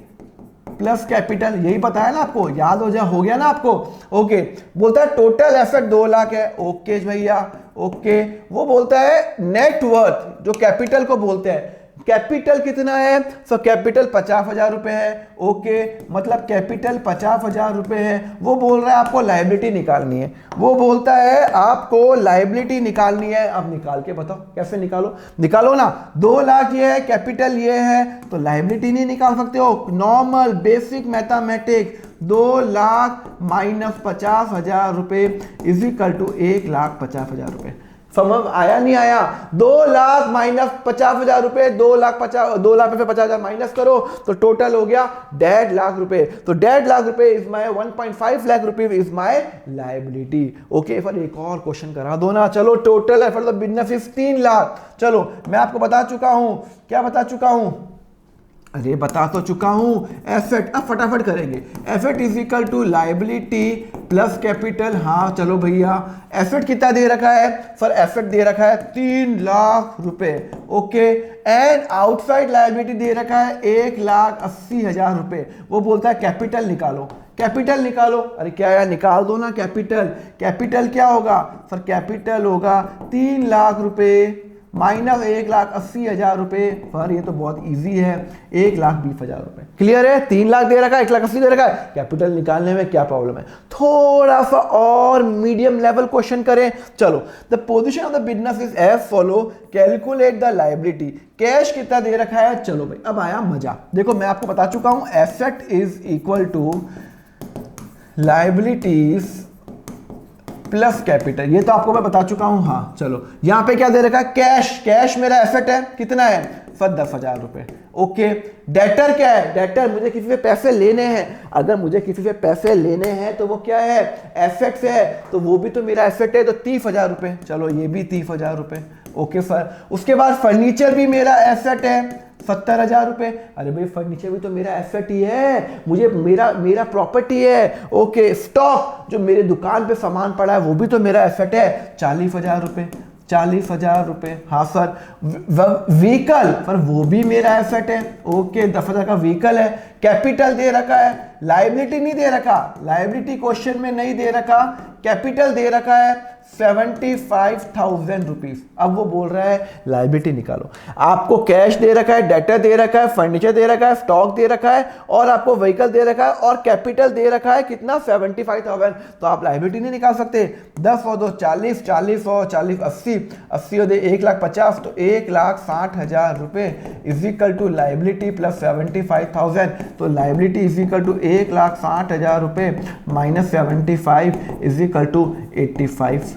plus capital, यही बताया ना आपको, याद हो गया ना आपको, ओके। बोलता है टोटल एसेट 2 लाख है, ओके भैया, ओके। वो बोलता है नेटवर्थ, जो कैपिटल को बोलते हैं, कैपिटल कितना है, सो कैपिटल 50,000 रुपए है, ओके। मतलब कैपिटल 50,000 रुपए है। वो बोल रहा है आपको लायबिलिटी निकालनी है, वो बोलता है आपको लायबिलिटी निकालनी है। अब निकाल के बताओ कैसे निकालो, निकालो ना। 2 लाख ये है, कैपिटल ये है, तो लायबिलिटी नहीं निकाल सकते हो। Normal basic mathematics, 2 lakh minus 50,000 रुपए इज इक्वल टू 1,50,000 रुपए। समझ आया नहीं आया। 2 लाख माइनस 50,000 रुपए, 2 लाख में से 50,000 माइनस करो तो टोटल हो गया 1.5 लाख रुपए। तो 1.5 लाख रुपए इज माय 1.5 लाख रुपए इज माय लायबिलिटी, ओके। फिर एक और क्वेश्चन करा दो ना, चलो। Total effort of business is 3 lakh. चलो मैं आपको बता चुका हूं, क्या बता चुका हूं, अरे बता तो चुका हूं, एसेट। अब फटाफट करेंगे, asset is equal to liability plus capital. हाँ चलो भैया, एसेट कितना दे रखा है, सर एसेट दे रखा है 3 लाख रुपए, ओके। एंड आउटसाइड लायबिलिटी दे रखा है 1,80,000 रुपए। वो बोलता है कैपिटल निकालो, कैपिटल निकालो। अरे क्या यार, निकाल दो ना कैपिटल। कैपिटल क्या होगा, सर कैपिटल होगा 3 लाख रुपए माइनस 1,80,000 रुपए। पर ये तो बहुत इजी है, 1,20,000 रुपए। क्लियर है, 3 लाख दे रखा है, 1,80,000 दे रखा है, कैपिटल निकालने में क्या प्रॉब्लम है। थोड़ा सा और मीडियम लेवल क्वेश्चन करें, चलो। The position of the business is as follow, calculate the liability. Cash कितना दे रखा है, चलो भाई अब आया मजा। देखो मैं आपको बता चुका हूं, asset is equal to liabilities plus capital, ये तो आपको मैं बता चुका हूं। हाँ चलो, यहां पे क्या दे रखा है, कैश। कैश मेरा एसेट है, कितना है, सर 10,000 रुपए, ओके। डेटर क्या है, डेटर मुझे किसी से पैसे लेने हैं। अगर मुझे किसी से पैसे लेने हैं तो वो क्या है, एसेट से है, तो वो भी तो मेरा एसेट है, तो 30,000 रुपए। चलो ये भी 30,000 रुपए, ओके सर। उसके बाद फर्नीचर भी मेरा एसेट है, 70,000 रुपए। अरे भाई फर्नीचर भी तो मेरा एसेट ही है, मुझे मेरा प्रॉपर्टी है, ओके। स्टॉक, जो मेरे दुकान पे सामान पड़ा है, वो भी तो मेरा एसेट है, 40,000 रुपए, 40,000 रुपए। हाँ सर। व्हीकल, पर वो भी मेरा एसेट है, ओके। 10,000 का व्हीकल है। कैपिटल दे रखा है, लायबिलिटी नहीं दे रखा, लायबिलिटी क्वेश्चन में नहीं दे रखा, कैपिटल दे रखा है 75,000 रुपीज। अब वो बोल रहा है लायबिलिटी निकालो। आपको कैश दे रखा है, डेटर दे रखा है, फर्नीचर दे रखा है, स्टॉक दे रखा है, और आपको व्हीकल दे रखा है, और कैपिटल दे रखा है कितना, 75,000। तो आप लायबिलिटी नहीं निकाल सकते। 10 और 2 40, 40 और 40 80, 80 और 1,50,000, तो 1,60,000 रुपए is equal to liability plus 75,000। तो लायबिलिटी इज इक्वल टू 1,60,000 रुपए माइनस 75 इज इक्वल टू 85,000।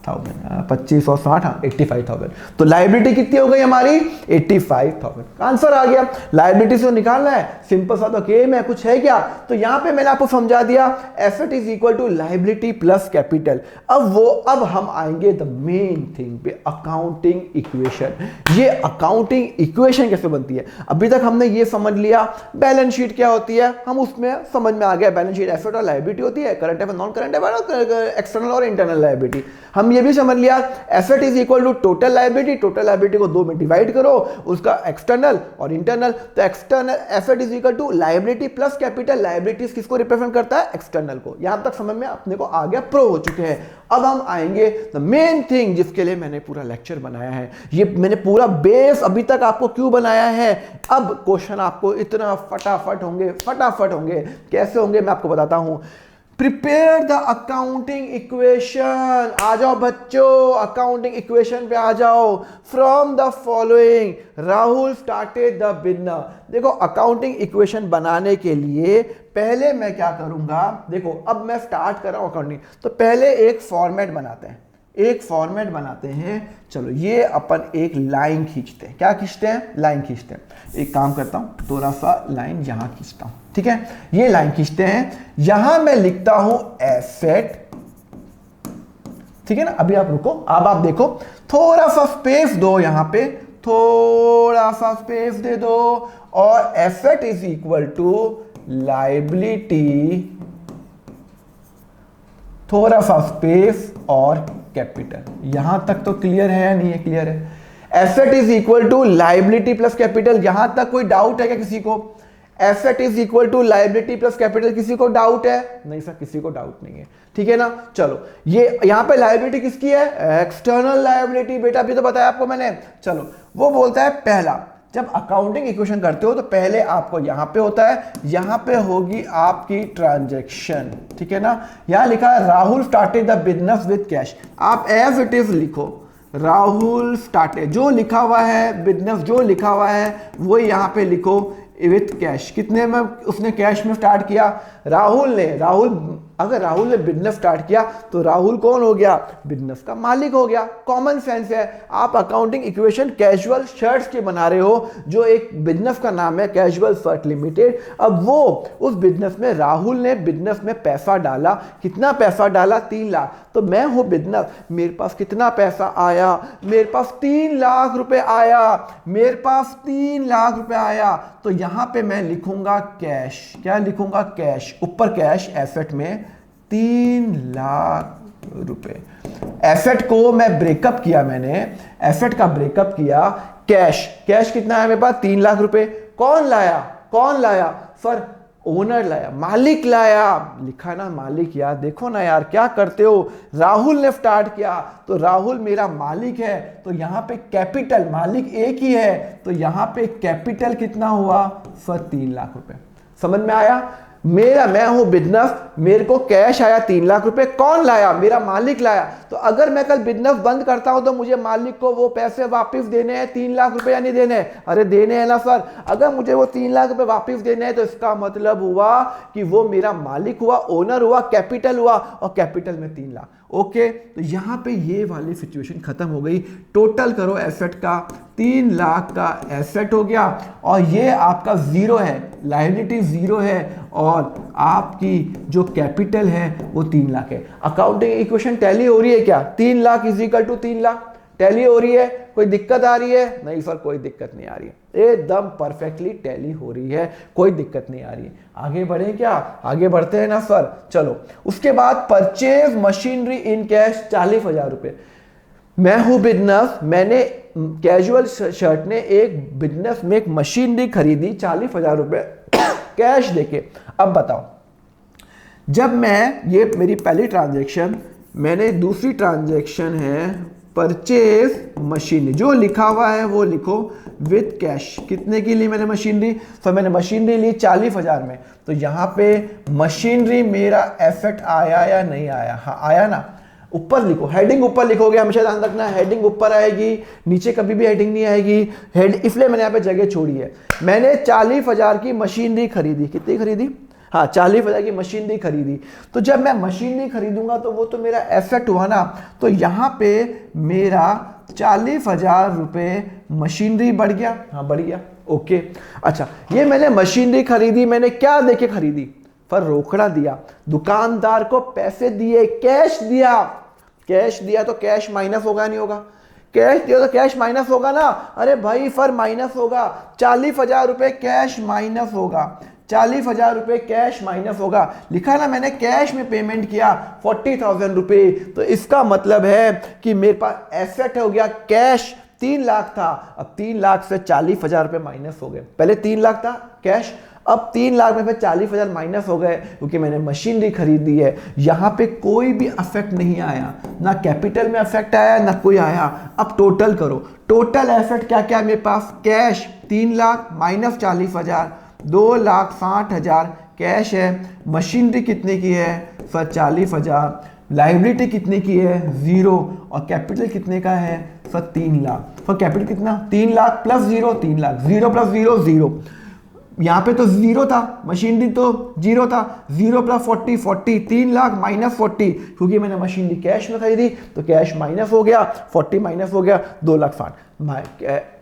25 और 60, 85,000। तो लायबिलिटी कितनी हो गई हमारी, 85,000। आंसर आ गया। लायबिलिटी से निकालना है, सिंपल सा तो गेम है, कुछ है क्या। तो यहां पे मैंने आपको समझा दिया, asset is equal to liability plus capital. अब हम आएंगे द मेन थिंग पे, अकाउंटिंग इक्वेशन। ये अकाउंटिंग इक्वेशन कैसे बनती है। अभी तक हमने ये समझ लिया बैलेंस शीट क्या होती है, हम उसमें समझ में आ गया। बैलेंस शीट एसेट और लायबिलिटी होती है, current asset, non current asset, external और इंटरनल लायबिलिटी। हम ये भी समझ लिया, asset is equal to total liability, total liability को 2 में डिवाइड करो, उसका एक्सटर्नल और इंटरनल, तो external asset is equal to liability plus capital, liabilities किसको रिप्रेजेंट करता है, एक्सटर्नल को। यहां तक समझ में अपने को आ गया, प्रो हो चुके हैं। अब हम आएंगे द मेन थिंग जिसके लिए मैंने पूरा लेक्चर बनाया है, ये मैंने पूरा बेस अभी तक आपको क्यों बनाया है। अब क्वेश्चन आपको इतना फटाफट होंगे, कैसे होंगे मैं आपको बताता हूं। प्रिपेयर द अकाउंटिंग इक्वेशन, आ जाओ बच्चों, अकाउंटिंग इक्वेशन पे आ जाओ। From the following Rahul started the business. देखो अकाउंटिंग इक्वेशन बनाने के लिए पहले मैं क्या करूंगा, देखो अब मैं स्टार्ट कर रहा हूं अकाउंटिंग, तो पहले एक फॉर्मेट बनाते हैं, चलो ये अपन एक लाइन खींचते हैं। क्या खींचते हैं, लाइन खींचते हैं। एक काम करता हूं, थोड़ा सा लाइन यहां खींचता हूं, ठीक है, ये लाइन खींचते हैं। यहां मैं लिखता हूं एसेट, ठीक है ना। अभी आप रुको, अब आप देखो, थोड़ा सा स्पेस दो, यहां पे थोड़ा सा स्पेस दे दो, और asset is equal to liability, थोड़ा सा स्पेस और कैपिटल। यहां तक तो क्लियर है या नहीं है, क्लियर है। Asset is equal to liability plus capital, यहां तक कोई डाउट है क्या किसी को। Asset is equal to liability plus capital, किसी को डाउट है, नहीं सर किसी को डाउट नहीं है, ठीक है ना। चलो ये यहां पे लायबिलिटी किसकी है, एक्सटर्नल लायबिलिटी, बेटा अभी तो बताया आपको मैंने। चलो वो बोलता है पहला, जब अकाउंटिंग इक्वेशन करते हो तो पहले आपको यहां पे होता है, यहां पे होगी आपकी ट्रांजैक्शन, ठीक है ना। यहां लिखा है Rahul started the business with cash, आप एज इट इज लिखो, राहुल स्टार्टेड, जो लिखा हुआ है बिजनेस, जो लिखा हुआ है वो यहां पे लिखो विथ कैश। कितने में उसने कैश में स्टार्ट किया, राहुल अगर राहुल ने बिजनेस स्टार्ट किया तो राहुल कौन हो गया, बिजनेस का मालिक हो गया। कॉमन सेंस है। आप अकाउंटिंग इक्वेशन कैजुअल शर्ट्स के बना रहे हो, जो एक बिजनेस का नाम है कैजुअल शर्ट लिमिटेड। अब वो उस बिजनेस में राहुल ने बिजनेस में पैसा डाला, कितना पैसा डाला, 3 लाख। तो मैं हूं बिजनेस, मेरे पास कितना पैसा आया, मेरे पास 3 लाख रुपए आया, मेरे पास 3 लाख रुपए आया। तो यहां पे मैं लिखूंगा कैश, क्या लिखूंगा, कैश, ऊपर कैश, एसेट में 3 लाख रुपए। एसेट को मैं ब्रेकअप किया, मैंने एसेट का ब्रेकअप किया, कैश कितना है मेरे पास, 3 लाख रुपए। कौन लाया सर, ओनर लाया, मालिक लाया, लिखा ना मालिक। यार देखो ना यार, क्या करते हो, राहुल ने स्टार्ट किया तो राहुल मेरा मालिक है, तो यहां पे कैपिटल, मालिक एक ही है, तो यहां पे कैपिटल कितना हुआ सर, 3 लाख रुपए। समझ में आया। मैं हूं बिजनेस, मेरे को कैश आया 3 लाख रुपए, कौन लाया, मेरा मालिक लाया। तो अगर मैं कल बिजनेस बंद करता हूं तो मुझे मालिक को वो पैसे वापस देने हैं, 3 लाख रुपए या नहीं देने, अरे देने हैं ना सर। अगर मुझे वो 3 लाख रुपए वापस देने हैं तो इसका मतलब हुआ कि वो मेरा मालिक हुआ, ओनर हुआ, कैपिटल हुआ, और कैपिटल में 3 लाख। ओके, तो यहां पे ये वाली सिचुएशन खत्म हो गई। टोटल करो एसेट का, 3 लाख का एसेट हो गया, और ये आपका 0 है, लायबिलिटी 0 है, और आपकी जो कैपिटल है वो 3 लाख है। अकाउंटिंग इक्वेशन टैली हो रही है क्या, 3 lakh is equal to 3 lakh tally हो रही है, कोई दिक्कत आ रही है, नहीं सर कोई दिक्कत नहीं आ रही है, एकदम परफेक्टली टैली हो रही है, कोई दिक्कत नहीं आ रही है। आगे बढ़े क्या, आगे बढ़ते हैं ना सर। चलो उसके बाद परचेज मशीनरी इन कैश 40,000 रुपए। मैं हूं बिजनेस, मैंने कैजुअल शर्ट ने एक बिजनेस में एक मशीनरी खरीदी 40,000 रुपए कैश देके। अब बताओ, जब मैं, ये मेरी पहली ट्रांजैक्शन, मैंने दूसरी ट्रांजैक्शन है परचेज मशीनरी, जो लिखा हुआ है वो लिखो विथ कैश। कितने की ली मैंने मशीनरी, तो मैंने मशीनरी ली 40,000 में, तो यहां पे मशीनरी मेरा एसेट आया या नहीं आया, हाँ आया ना। ऊपर लिखो, हेडिंग ऊपर लिखोगे, हमेशा ध्यान रखना हेडिंग ऊपर आएगी, नीचे कभी भी हेडिंग नहीं आएगी, हेड, इसलिए मैंने यहाँ पे जगह छोड़ी है। मैंने 40,000 की मशीनरी खरीदी, कितनी खरीदी, हाँ 40,000 की मशीनरी खरीदी। तो जब मैं मशीनरी खरीदूंगा तो वो तो मेरा एसेट हुआ ना, तो यहाँ पे मेरा 40,000 रुपए मशीनरी बढ़ गया, हाँ बढ़ गया। ओके, अच्छा ये मैंने मशीनरी खरीदी, मैंने क्या देके खरीदी, पर रोकड़ा दिया, दुकानदार को पैसे दिए, कैश दिया तो कैश माइनस होगा नहीं होगा, कैश दिया तो कैश माइनस होगा ना, अरे भाई फर माइनस होगा, 40,000 रुपए कैश माइनस होगा, 40,000 रुपये कैश माइनस होगा। लिखा ना मैंने कैश में पेमेंट किया 40,000 रुपये, तो इसका मतलब है कि मेरे पास एसेट हो गया कैश 3 लाख था, अब 3 लाख से 40,000 रुपये माइनस हो गए। पहले 3 लाख था कैश, अब 3 लाख में से 40,000 माइनस हो गए क्योंकि मैंने मशीनरी खरीदी है। यहाँ पे कोई भी अफेक्ट नहीं आया, ना कैपिटल में अफेक्ट आया ना कोई आया। अब टोटल करो, टोटल एसेट क्या क्या मेरे पास, कैश 3 लाख माइनस 40,000 2,60,000 कैश है। मशीनरी कितने की है सर 40,000, लाइबिलिटी कितने की है 0, और कैपिटल कितने का है सर 3 लाख। तो कैपिटल कितना 3 लाख प्लस 0 3 लाख, 0 प्लस 0 0, यहाँ पे तो 0 था, मशीनरी तो 0 था, 0 प्लस 40 40, 3 लाख माइनस 40, क्योंकि मैंने मशीनरी कैश में खरीदी तो कैश माइनस हो गया, 40 माइनस हो गया 2,60,000।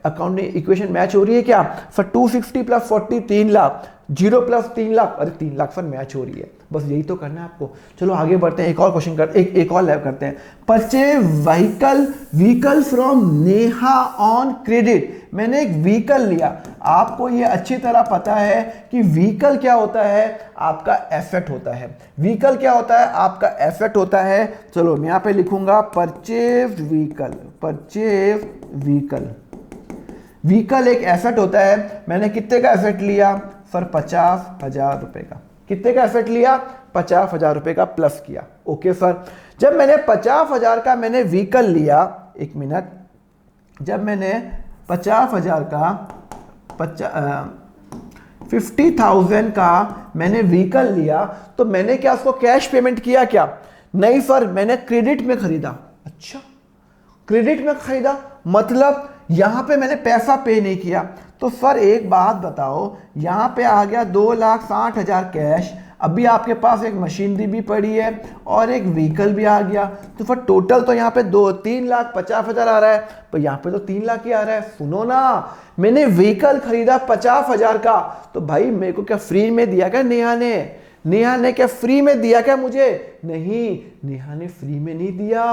अकाउंट में इक्वेशन मैच हो रही है क्या sir? 260 plus 40 3 lakh, 0 plus 3 lakh, अरे 3 लाख सर मैच हो रही है। बस यही तो करना है आपको। चलो आगे बढ़ते हैं, एक और क्वेश्चन करते हैं, एक और लैब करते हैं। Purchase vehicle from Neha on credit. मैंने एक व्हीकल लिया, आपको ये अच्छी तरह पता है कि व्हीकल क्या होता है, आपका एसेट होता है। व्हीकल क्या होता है, आपका एसेट होता है। चलो मैं यहाँ पे लिखूंगा purchase vehicle, purchase vehicle. Vehicle एक एसेट होता है। मैंने कितने का एसेट लिया सर 50,000 रुपए का। कितने का एसेट लिया 50,000 रुपए का प्लस किया। ओके सर, जब मैंने 50,000 का मैंने व्हीकल लिया, एक मिनट, जब मैंने 50,000 का 50,000 का मैंने व्हीकल लिया तो मैंने क्या उसको कैश पेमेंट किया क्या? नहीं सर, मैंने क्रेडिट में खरीदा। अच्छा, क्रेडिट में खरीदा मतलब यहां पे मैंने पैसा पे नहीं किया। तो सर एक बात बताओ, यहां पे आ गया 2,60,000 कैश, अभी आपके पास एक मशीनरी भी पड़ी है और एक व्हीकल भी आ गया, तो फिर टोटल तो यहाँ पे 3,50,000 आ रहा है, पर यहाँ पे तो 3 लाख ही आ रहा है। सुनो ना, मैंने व्हीकल खरीदा 50,000 का, तो भाई मेरे को क्या फ्री में दिया क्या नेहा ने? नेहा ने क्या फ्री में दिया क्या मुझे? नहीं, नेहा ने फ्री में नहीं दिया,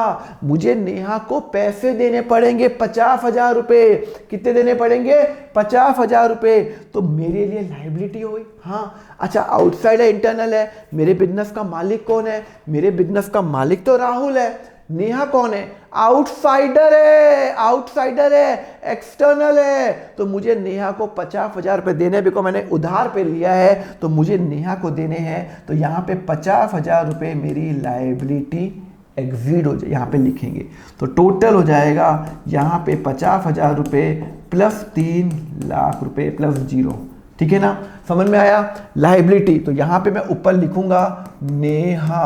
मुझे नेहा को पैसे देने पड़ेंगे 50,000 रुपए। कितने देने पड़ेंगे? 50,000 रुपए। तो मेरे लिए लाइबिलिटी हुई। हाँ अच्छा, आउटसाइड है इंटरनल है? मेरे बिजनेस का मालिक कौन है? मेरे बिजनेस का मालिक तो राहुल है। नेहा कौन है? आउटसाइडर है, आउटसाइडर है, एक्सटर्नल है। तो मुझे नेहा को 50,000 रुपए देने को मैंने उधार पे लिया है, तो मुझे नेहा को देने हैं। तो यहाँ पे 50,000 रुपए मेरी लाइबिलिटी एग्जीड हो जाए, यहाँ पे लिखेंगे तो टोटल हो जाएगा यहाँ पे 50,000 रुपए प्लस 3 लाख रुपए प्लस 0। ठीक है ना, समझ में आया? लाइबिलिटी, तो यहाँ पे मैं ऊपर लिखूंगा नेहा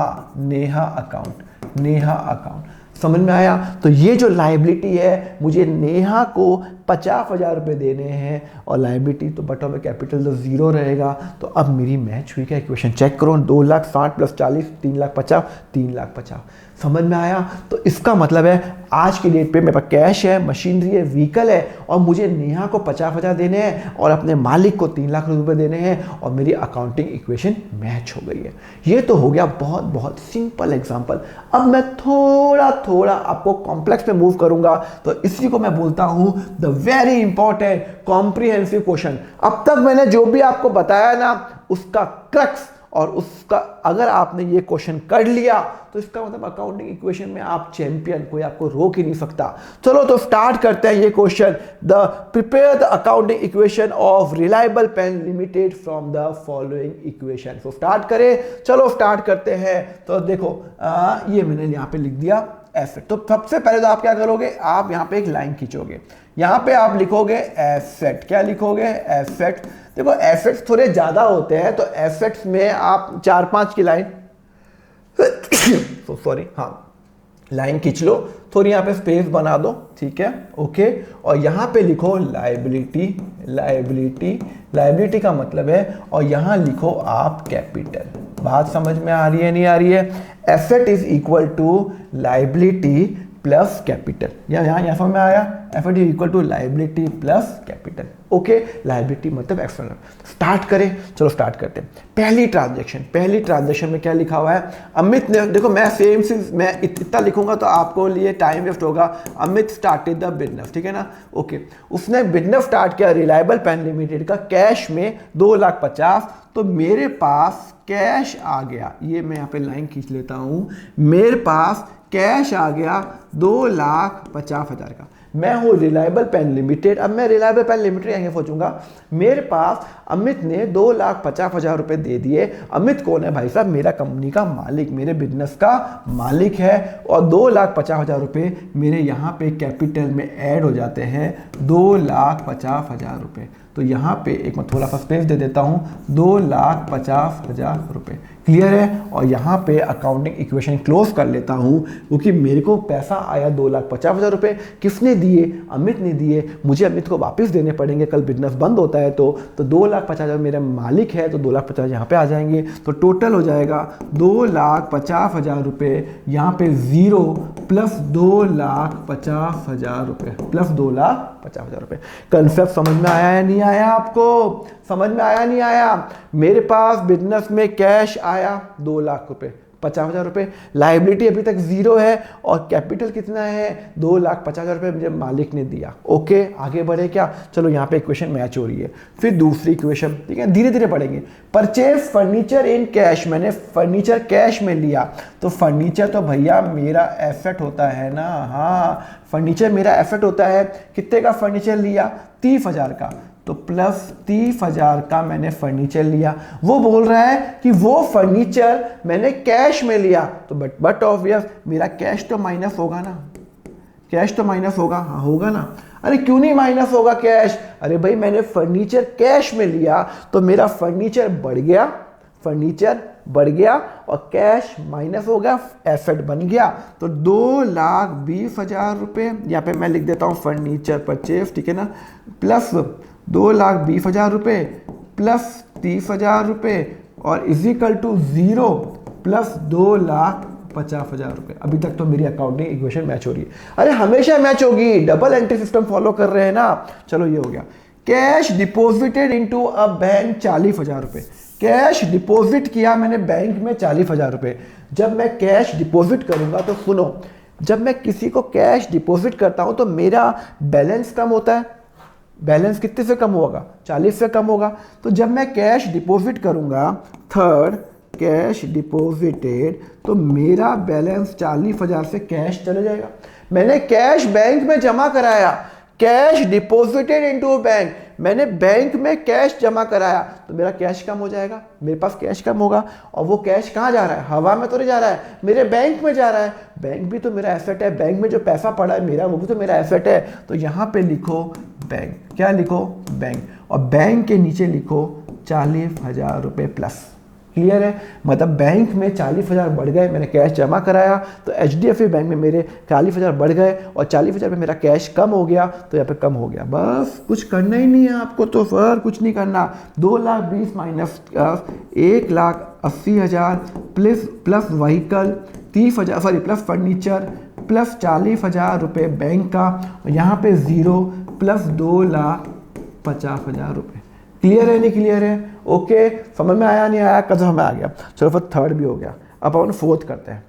अकाउंट, नेहा अकाउंट। समझ में आया? तो ये जो लाइबिलिटी है, मुझे नेहा को 50,000 रुपये देने हैं और लाइबिलिटी तो बटा में कैपिटल तो 0 रहेगा। तो अब मेरी मैच हुई क्या? इक्वेशन चेक करो, 2,60,000 प्लस 40 3,50,000, 3,50,000। समझ में आया? तो इसका मतलब है आज की डेट पे मेरे पास कैश है, मशीनरी है, व्हीकल है और मुझे नेहा को 50,000 देने हैं और अपने मालिक को 3 लाख रुपए देने हैं और मेरी अकाउंटिंग इक्वेशन मैच हो गई है। ये तो हो गया बहुत बहुत सिंपल एग्जांपल। अब मैं थोड़ा थोड़ा आपको कॉम्प्लेक्स में मूव करूंगा, तो इसी को मैं बोलता हूं the very important comprehensive question. अब तक मैंने जो भी आपको बताया ना, उसका क्रक्स और उसका अगर आपने ये क्वेश्चन कर लिया तो इसका मतलब अकाउंटिंग इक्वेशन में आप चैंपियन, कोई आपको रोक ही नहीं सकता। चलो तो स्टार्ट करते हैं ये question. The prepare the accounting equation of reliable pen limited from the following equation. तो स्टार्ट करें, चलो स्टार्ट करते हैं। तो देखो ये मैंने यहाँ पे लिख दिया एसेट। तो सबसे पहले तो आप क्या करोगे, आप यहाँ पे एक लाइन खींचोगे, यहाँ पे आप लिखोगे एसेट। क्या लिखोगे? एसेट। देखो एसेट्स थोड़े ज्यादा होते हैं, तो एसेट्स में आप 4-5 की लाइन तो सॉरी, हाँ लाइन खींच लो, थोड़ी यहाँ पे स्पेस बना दो, ठीक है, ओके। और यहाँ पे लिखो लाइबिलिटी, लाइबिलिटी, लाइबिलिटी का मतलब है, और यहाँ लिखो आप कैपिटल। बात समझ में आ रही है नहीं आ रही है? Asset is equal to liability plus capital. यहाँ समझ में आया? Asset is equal to liability plus capital. Okay, liability मतलब एक्सटर्नल। स्टार्ट करें, चलो स्टार्ट करते हैं। पहली ट्रांजैक्शन में क्या लिखा हुआ है? अमित ने, देखो मैं सेम से मैं इतना लिखूंगा तो आपको लिए टाइम वेस्ट होगा। अमित स्टार्टेड द बिजनेस, ठीक है ना, ओके। उसने बिजनेस स्टार्ट किया रिलायबल पेन लिमिटेड का कैश में 2,50,000। तो मेरे पास कैश आ गया, ये मैं यहाँ पे लाइन खींच लेता हूँ, मेरे पास कैश आ गया 2,50,000 का। मैं हूँ रिलायबल पेन लिमिटेड। अब मैं रिलायबल पेन लिमिटेड यहाँ सोचूंगा, मेरे पास अमित ने 2,50,000 रुपए दे दिए। अमित कौन है भाई साहब? मेरा कंपनी का मालिक, मेरे बिजनेस का मालिक है। और 2,50,000 रुपए मेरे यहाँ पे कैपिटल में ऐड हो जाते हैं, 2,50,000 रुपए। तो यहाँ पे एक मैं थोड़ा सा स्पेस दे देता हूँ, 2,50,000 रुपए। क्लियर है? और यहाँ पे अकाउंटिंग इक्वेशन क्लोज कर लेता हूँ, क्योंकि मेरे को पैसा आया 2,50,000 रुपए। किसने दिए? अमित ने दिए। मुझे अमित को वापस देने पड़ेंगे, कल बिजनेस बंद होता है तो 2,50,000 मेरा मालिक है, तो 2,50,000 यहाँ पे आ जाएंगे। तो टोटल हो जाएगा 2,50,000 रुपए, यहाँ पे 0 प्लस 2,50,000 रुपए प्लस 2,50,000 रुपए। कंसेप्ट समझ में आया या नहीं आया? आपको समझ में आया नहीं आया? मेरे पास बिजनेस में कैश आया 2,00,000 रुपए, 50,000 रुपए। लायबिलिटी अभी तक 0 है और कैपिटल कितना है? 2,50,000 रुपए मुझे मालिक ने दिया। ओके, आगे बढ़े क्या? चलो यहाँ पे इक्वेशन मैच हो रही है। फिर दूसरी इक्वेशन, ठीक है, धीरे धीरे पढ़ेंगे। परचेज फर्नीचर इन कैश, मैंने फर्नीचर कैश में लिया। तो फर्नीचर तो भैया मेरा एसेट होता है ना, हाँ फर्नीचर मेरा एसेट होता है। कितने का फर्नीचर लिया? 30,000 का। तो प्लस 30,000 का मैंने फर्नीचर लिया। वो बोल रहा है कि वो फर्नीचर मैंने कैश में लिया। तो बट ऑब्वियस मेरा कैश तो माइनस होगा ना, कैश तो माइनस होगा, हाँ होगा ना। अरे क्यों नहीं माइनस होगा कैश? अरे भाई मैंने फर्नीचर कैश में लिया तो मेरा फर्नीचर बढ़ गया, फर्नीचर बढ़ गया और कैश माइनस हो गया, एसेट बन गया। तो 2,20,000 रुपये, यहाँ पे मैं लिख देता हूँ फर्नीचर परचेज, ठीक है ना, प्लस 2,20,000 रुपये प्लस 30,000 रुपये और इजिकल टू 0 प्लस 2,50,000 रुपये। अभी तक तो मेरी अकाउंटिंग इक्वेशन मैच हो रही है। अरे हमेशा मैच होगी, डबल एंट्री सिस्टम फॉलो कर रहे हैं ना। चलो ये हो गया। Cash deposited into a bank 40,000 रुपये। कैश डिपॉजिट किया मैंने बैंक में 40,000 रुपये। जब मैं कैश डिपॉजिट करूंगा तो सुनो, जब मैं किसी को कैश डिपॉजिट करता हूं तो मेरा बैलेंस कम होता है। बैलेंस कितने से कम होगा? 40 से कम होगा। तो जब मैं कैश डिपॉजिट करूंगा, थर्ड कैश डिपॉजिटेड, तो मेरा बैलेंस 40,000 से कैश चले जाएगा। मैंने कैश बैंक में जमा कराया, कैश डिपॉजिटेड इनटू बैंक, मैंने बैंक में कैश जमा कराया तो मेरा कैश कम हो जाएगा, मेरे पास कैश कम होगा। और वो कैश कहाँ जा रहा है? हवा में तो नहीं जा रहा है, मेरे बैंक में जा रहा है। बैंक भी तो मेरा एसेट है, बैंक में जो पैसा पड़ा है मेरा वो भी तो मेरा एसेट है। तो यहाँ पे लिखो बैंक, क्या लिखो? बैंक। और बैंक के नीचे लिखो 40,000 रुपये प्लस। क्लियर है? मतलब बैंक में 40,000 बढ़ गए, मैंने कैश जमा कराया तो HDFC बैंक में मेरे 40,000 बढ़ गए और 40,000 में मेरा कैश कम हो गया, तो यहाँ पे कम हो गया। बस कुछ करना ही नहीं है आपको, तो सर कुछ नहीं करना। 2,20,000 minus 1,80,000 plus vehicle 30,000, sorry plus furniture plus 40,000 रुपये बैंक का, और यहाँ पे 0 प्लस 2,50,000 रुपये। क्लियर है नहीं क्लियर है? ओके, समझ में आया नहीं आया? कदम हमें आ गया। चलो फिर थर्ड भी हो गया। अब अपन फोर्थ करते हैं।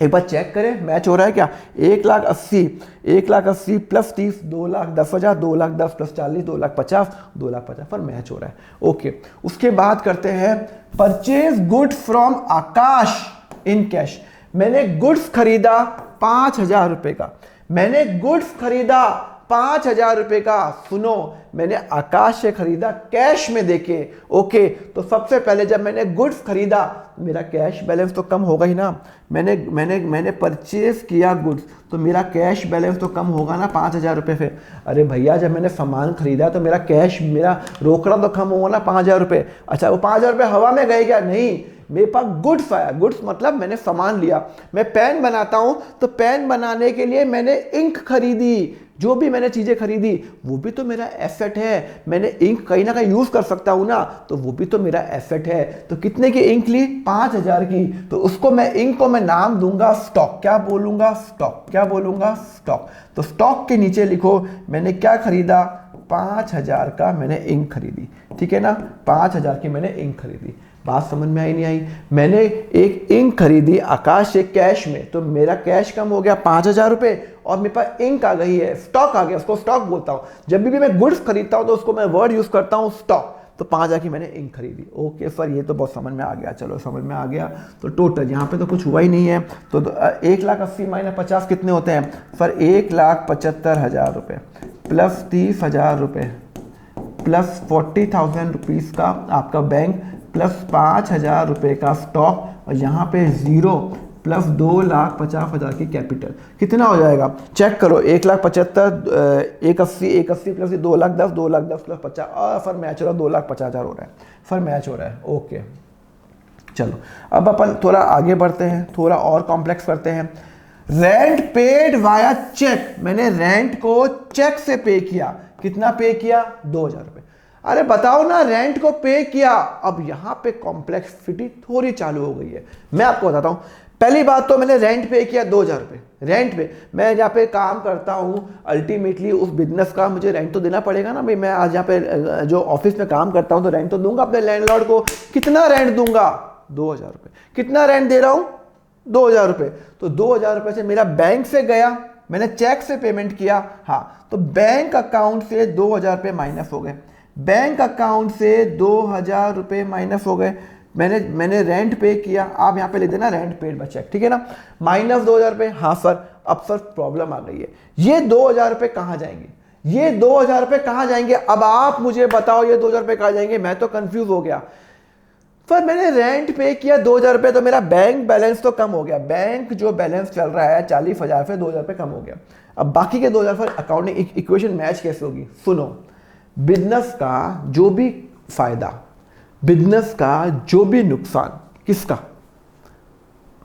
एक बार चेक करें मैच हो रहा है क्या? 1,80,000 प्लस 30 2,10,000, 2,10,000 प्लस 40 2,50,000, 2,50,000 पर मैच हो रहा है। ओके, उसके बाद करते हैं purchase good from Akash in cash. मैंने गुड्स खरीदा 5,000 रुपए का, मैंने गुड्स खरीदा 5,000 रुपए का। सुनो, मैंने आकाश से खरीदा कैश में देके। ओके, तो सबसे पहले जब मैंने गुड्स खरीदा मेरा कैश बैलेंस तो कम होगा ही ना। मैंने परचेज किया गुड्स तो मेरा कैश बैलेंस तो कम होगा ना 5,000 रुपये से। अरे भैया जब मैंने सामान खरीदा तो मेरा कैश, मेरा रोकड़ा तो कम होगा ना 5,000 रुपये। अच्छा वो 5,000 रुपये हवा में गए क्या? नहीं, मेरे पास गुड्स आया। गुड्स मतलब मैंने सामान लिया। मैं पेन बनाता हूं तो पेन बनाने के लिए मैंने इंक खरीदी। जो भी मैंने चीजें खरीदी वो भी तो मेरा एसेट है। मैंने इंक कहीं ना कहीं यूज कर सकता हूं ना, तो वो भी तो मेरा एसेट है। तो कितने की इंक ली? 5,000 की। तो उसको मैं इंक को मैं नाम दूंगा स्टॉक। क्या बोलूंगा? स्टॉक। क्या बोलूंगा? स्टॉक। तो स्टॉक के नीचे लिखो मैंने क्या खरीदा? 5,000 का मैंने इंक खरीदी, ठीक है ना, 5,000 की मैंने इंक खरीदी। बात समझ में आई नहीं आई? मैंने एक इंक खरीदी आकाश से कैश में, तो मेरा कैश कम हो गया 5,000 रुपये, और मेरे पास इंक आ गई है, स्टॉक आ गया, उसको स्टॉक बोलता हूँ। जब भी मैं गुड्स खरीदता हूँ तो उसको मैं वर्ड यूज करता हूँ स्टॉक। तो 5,000 की मैंने इंक खरीदी। ओके सर, ये तो बहुत समझ में आ गया, चलो समझ में आ गया। तो टोटल यहाँ पे तो कुछ हुआ ही नहीं है, तो 1,80,000 माइनस 50 कितने होते हैं सर? 1,75,000 रुपये प्लस 30,000 रुपये प्लस 40,000 रुपीज़ का आपका बैंक प्लस 5,000 रुपये का स्टॉक, और यहाँ पे 0 प्लस 2,50,000 की कैपिटल। कितना हो जाएगा चेक करो? 1,75,000 180 प्लस 2,10,000 2,10,000 प्लस 50, और सर मैच हो रहा है, 2,50,000 हो रहा है सर, मैच हो रहा है। ओके चलो अब अपन थोड़ा आगे बढ़ते हैं, थोड़ा और कॉम्प्लेक्स करते हैं। रेंट पेड वाया चेक, मैंने रेंट को चेक से पे किया। कितना पे किया? 2,000 रुपये। अरे बताओ ना, रेंट को पे किया। अब यहां पे कॉम्प्लेक्सिटी थोड़ी चालू हो गई है। मैं आपको बताता हूं, पहली बात तो मैंने रेंट पे किया 2,000 रुपये। रेंट पे मैं जहाँ पे काम करता हूँ, अल्टीमेटली उस बिजनेस का मुझे रेंट तो देना पड़ेगा ना भाई। मैं आज यहाँ पे जो ऑफिस में काम करता हूँ तो रेंट तो दूंगा अपने लैंडलॉर्ड को। कितना रेंट दूंगा? 2,000 रुपये। कितना रेंट दे रहा हूँ? 2,000 रुपये। तो 2,000 रुपये से मेरा बैंक से गया, मैंने चेक से पेमेंट किया, हाँ, तो बैंक अकाउंट से 2,000 रुपये माइनस हो गए। बैंक अकाउंट से 2,000 रुपये माइनस हो गए। मैंने रेंट पे किया, आप यहाँ पे लिख देना रेंट पेड बाय चेक, ठीक है ना, माइनस 2,000 रुपये। हाँ सर, अब सर प्रॉब्लम आ गई है, ये 2,000 रुपये कहाँ जाएंगे? ये 2,000 रुपये कहाँ जाएंगे? अब आप मुझे बताओ ये 2,000 रुपये कहाँ जाएंगे? मैं तो कंफ्यूज हो गया। सर मैंने रेंट पे किया 2,000 रुपये, तो मेरा बैंक बैलेंस तो कम हो गया। बैंक जो बैलेंस चल रहा है 40,000 से 2,000 रुपये कम हो गया। अब बाकी के 2,000 पर अकाउंटिंग इक्वेशन मैच कैसे होगी? सुनो, बिजनेस का जो भी फायदा, बिजनेस का जो भी नुकसान, किसका?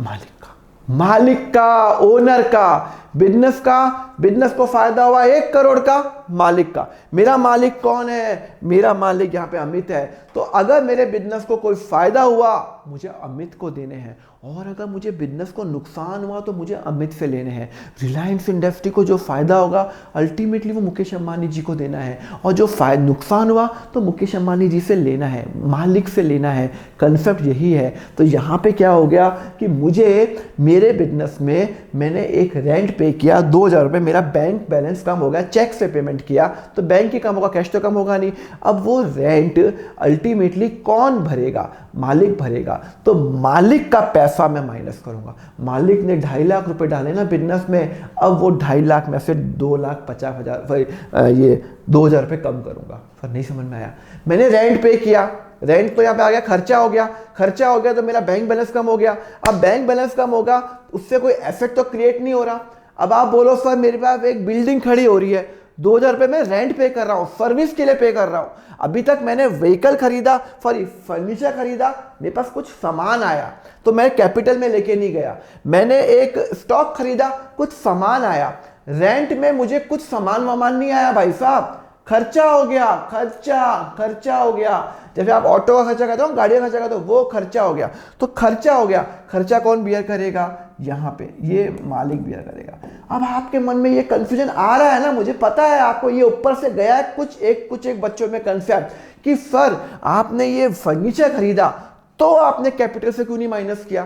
मालिक का, मालिक का, ओनर का। बिजनेस का, बिजनेस को फायदा हुआ 1 करोड़ का, मालिक का। मेरा मालिक कौन है? मेरा मालिक यहाँ पे अमित है। तो अगर मेरे बिजनेस को कोई फायदा हुआ, मुझे अमित को देने हैं, और अगर मुझे बिजनेस को नुकसान हुआ तो मुझे अमित से लेने हैं। रिलायंस इंडस्ट्री को जो फायदा होगा अल्टीमेटली वो मुकेश अंबानी जी को देना है, और जो नुकसान हुआ तो मुकेश अंबानी जी से लेना है, मालिक से लेना है। कंसेप्ट यही है। तो यहाँ पे क्या हो गया कि मुझे मेरे बिजनेस में मैंने एक रेंट पे किया 2,000 रुपये, मेरा बैंक बैलेंस कम हो गया, चेक से पेमेंट किया, तो बैंक ही कम होगा, कैश तो कम होगा नहीं। अब वो रेंट अल्टीमेटली कौन भरेगा? मालिक भरेगा। तो मालिक का पैसा मैं माइनस करूंगा। मालिक ने 2.5 लाख रुपए डाले ना बिजनेस में, अब वो 2.5 लाख में से 2,50,000 ये 2,000 रुपये कम करूंगा। फिर नहीं समझ में आया। मैंने रेंट पे किया, रेंट तो यहाँ पे आ गया, खर्चा हो गया, खर्चा हो गया तो मेरा बैंक बैलेंस कम हो गया। अब बैंक बैलेंस कम होगा, उससे कोई एसेट तो क्रिएट नहीं हो रहा। अब आप बोलो सर मेरे पास एक बिल्डिंग खड़ी हो रही है, 2,000 रुपये मैं रेंट पे कर रहा हूँ, सर्विस के लिए पे कर रहा हूँ। अभी तक मैंने व्हीकल खरीदा, सॉरी फर्नीचर खरीदा, मेरे पास कुछ सामान आया तो मैं कैपिटल में लेके नहीं गया। मैंने एक स्टॉक खरीदा, कुछ सामान आया, रेंट में मुझे कुछ सामान वामान नहीं आया भाई साहब, खर्चा हो गया, खर्चा हो गया। जैसे आप ऑटो का खर्चा करते हो, गाड़ी का खर्चा करते हो, वो खर्चा हो गया। तो खर्चा हो गया, खर्चा कौन बियर करेगा? यहाँ पे ये मालिक बियर करेगा। अब आपके मन में ये कंफ्यूजन आ रहा है ना, मुझे पता है आपको ये ऊपर से गया है कुछ एक बच्चों में कंसेप्ट कि सर आपने ये फर्नीचर खरीदा तो आपने कैपिटल से क्यों नहीं माइनस किया?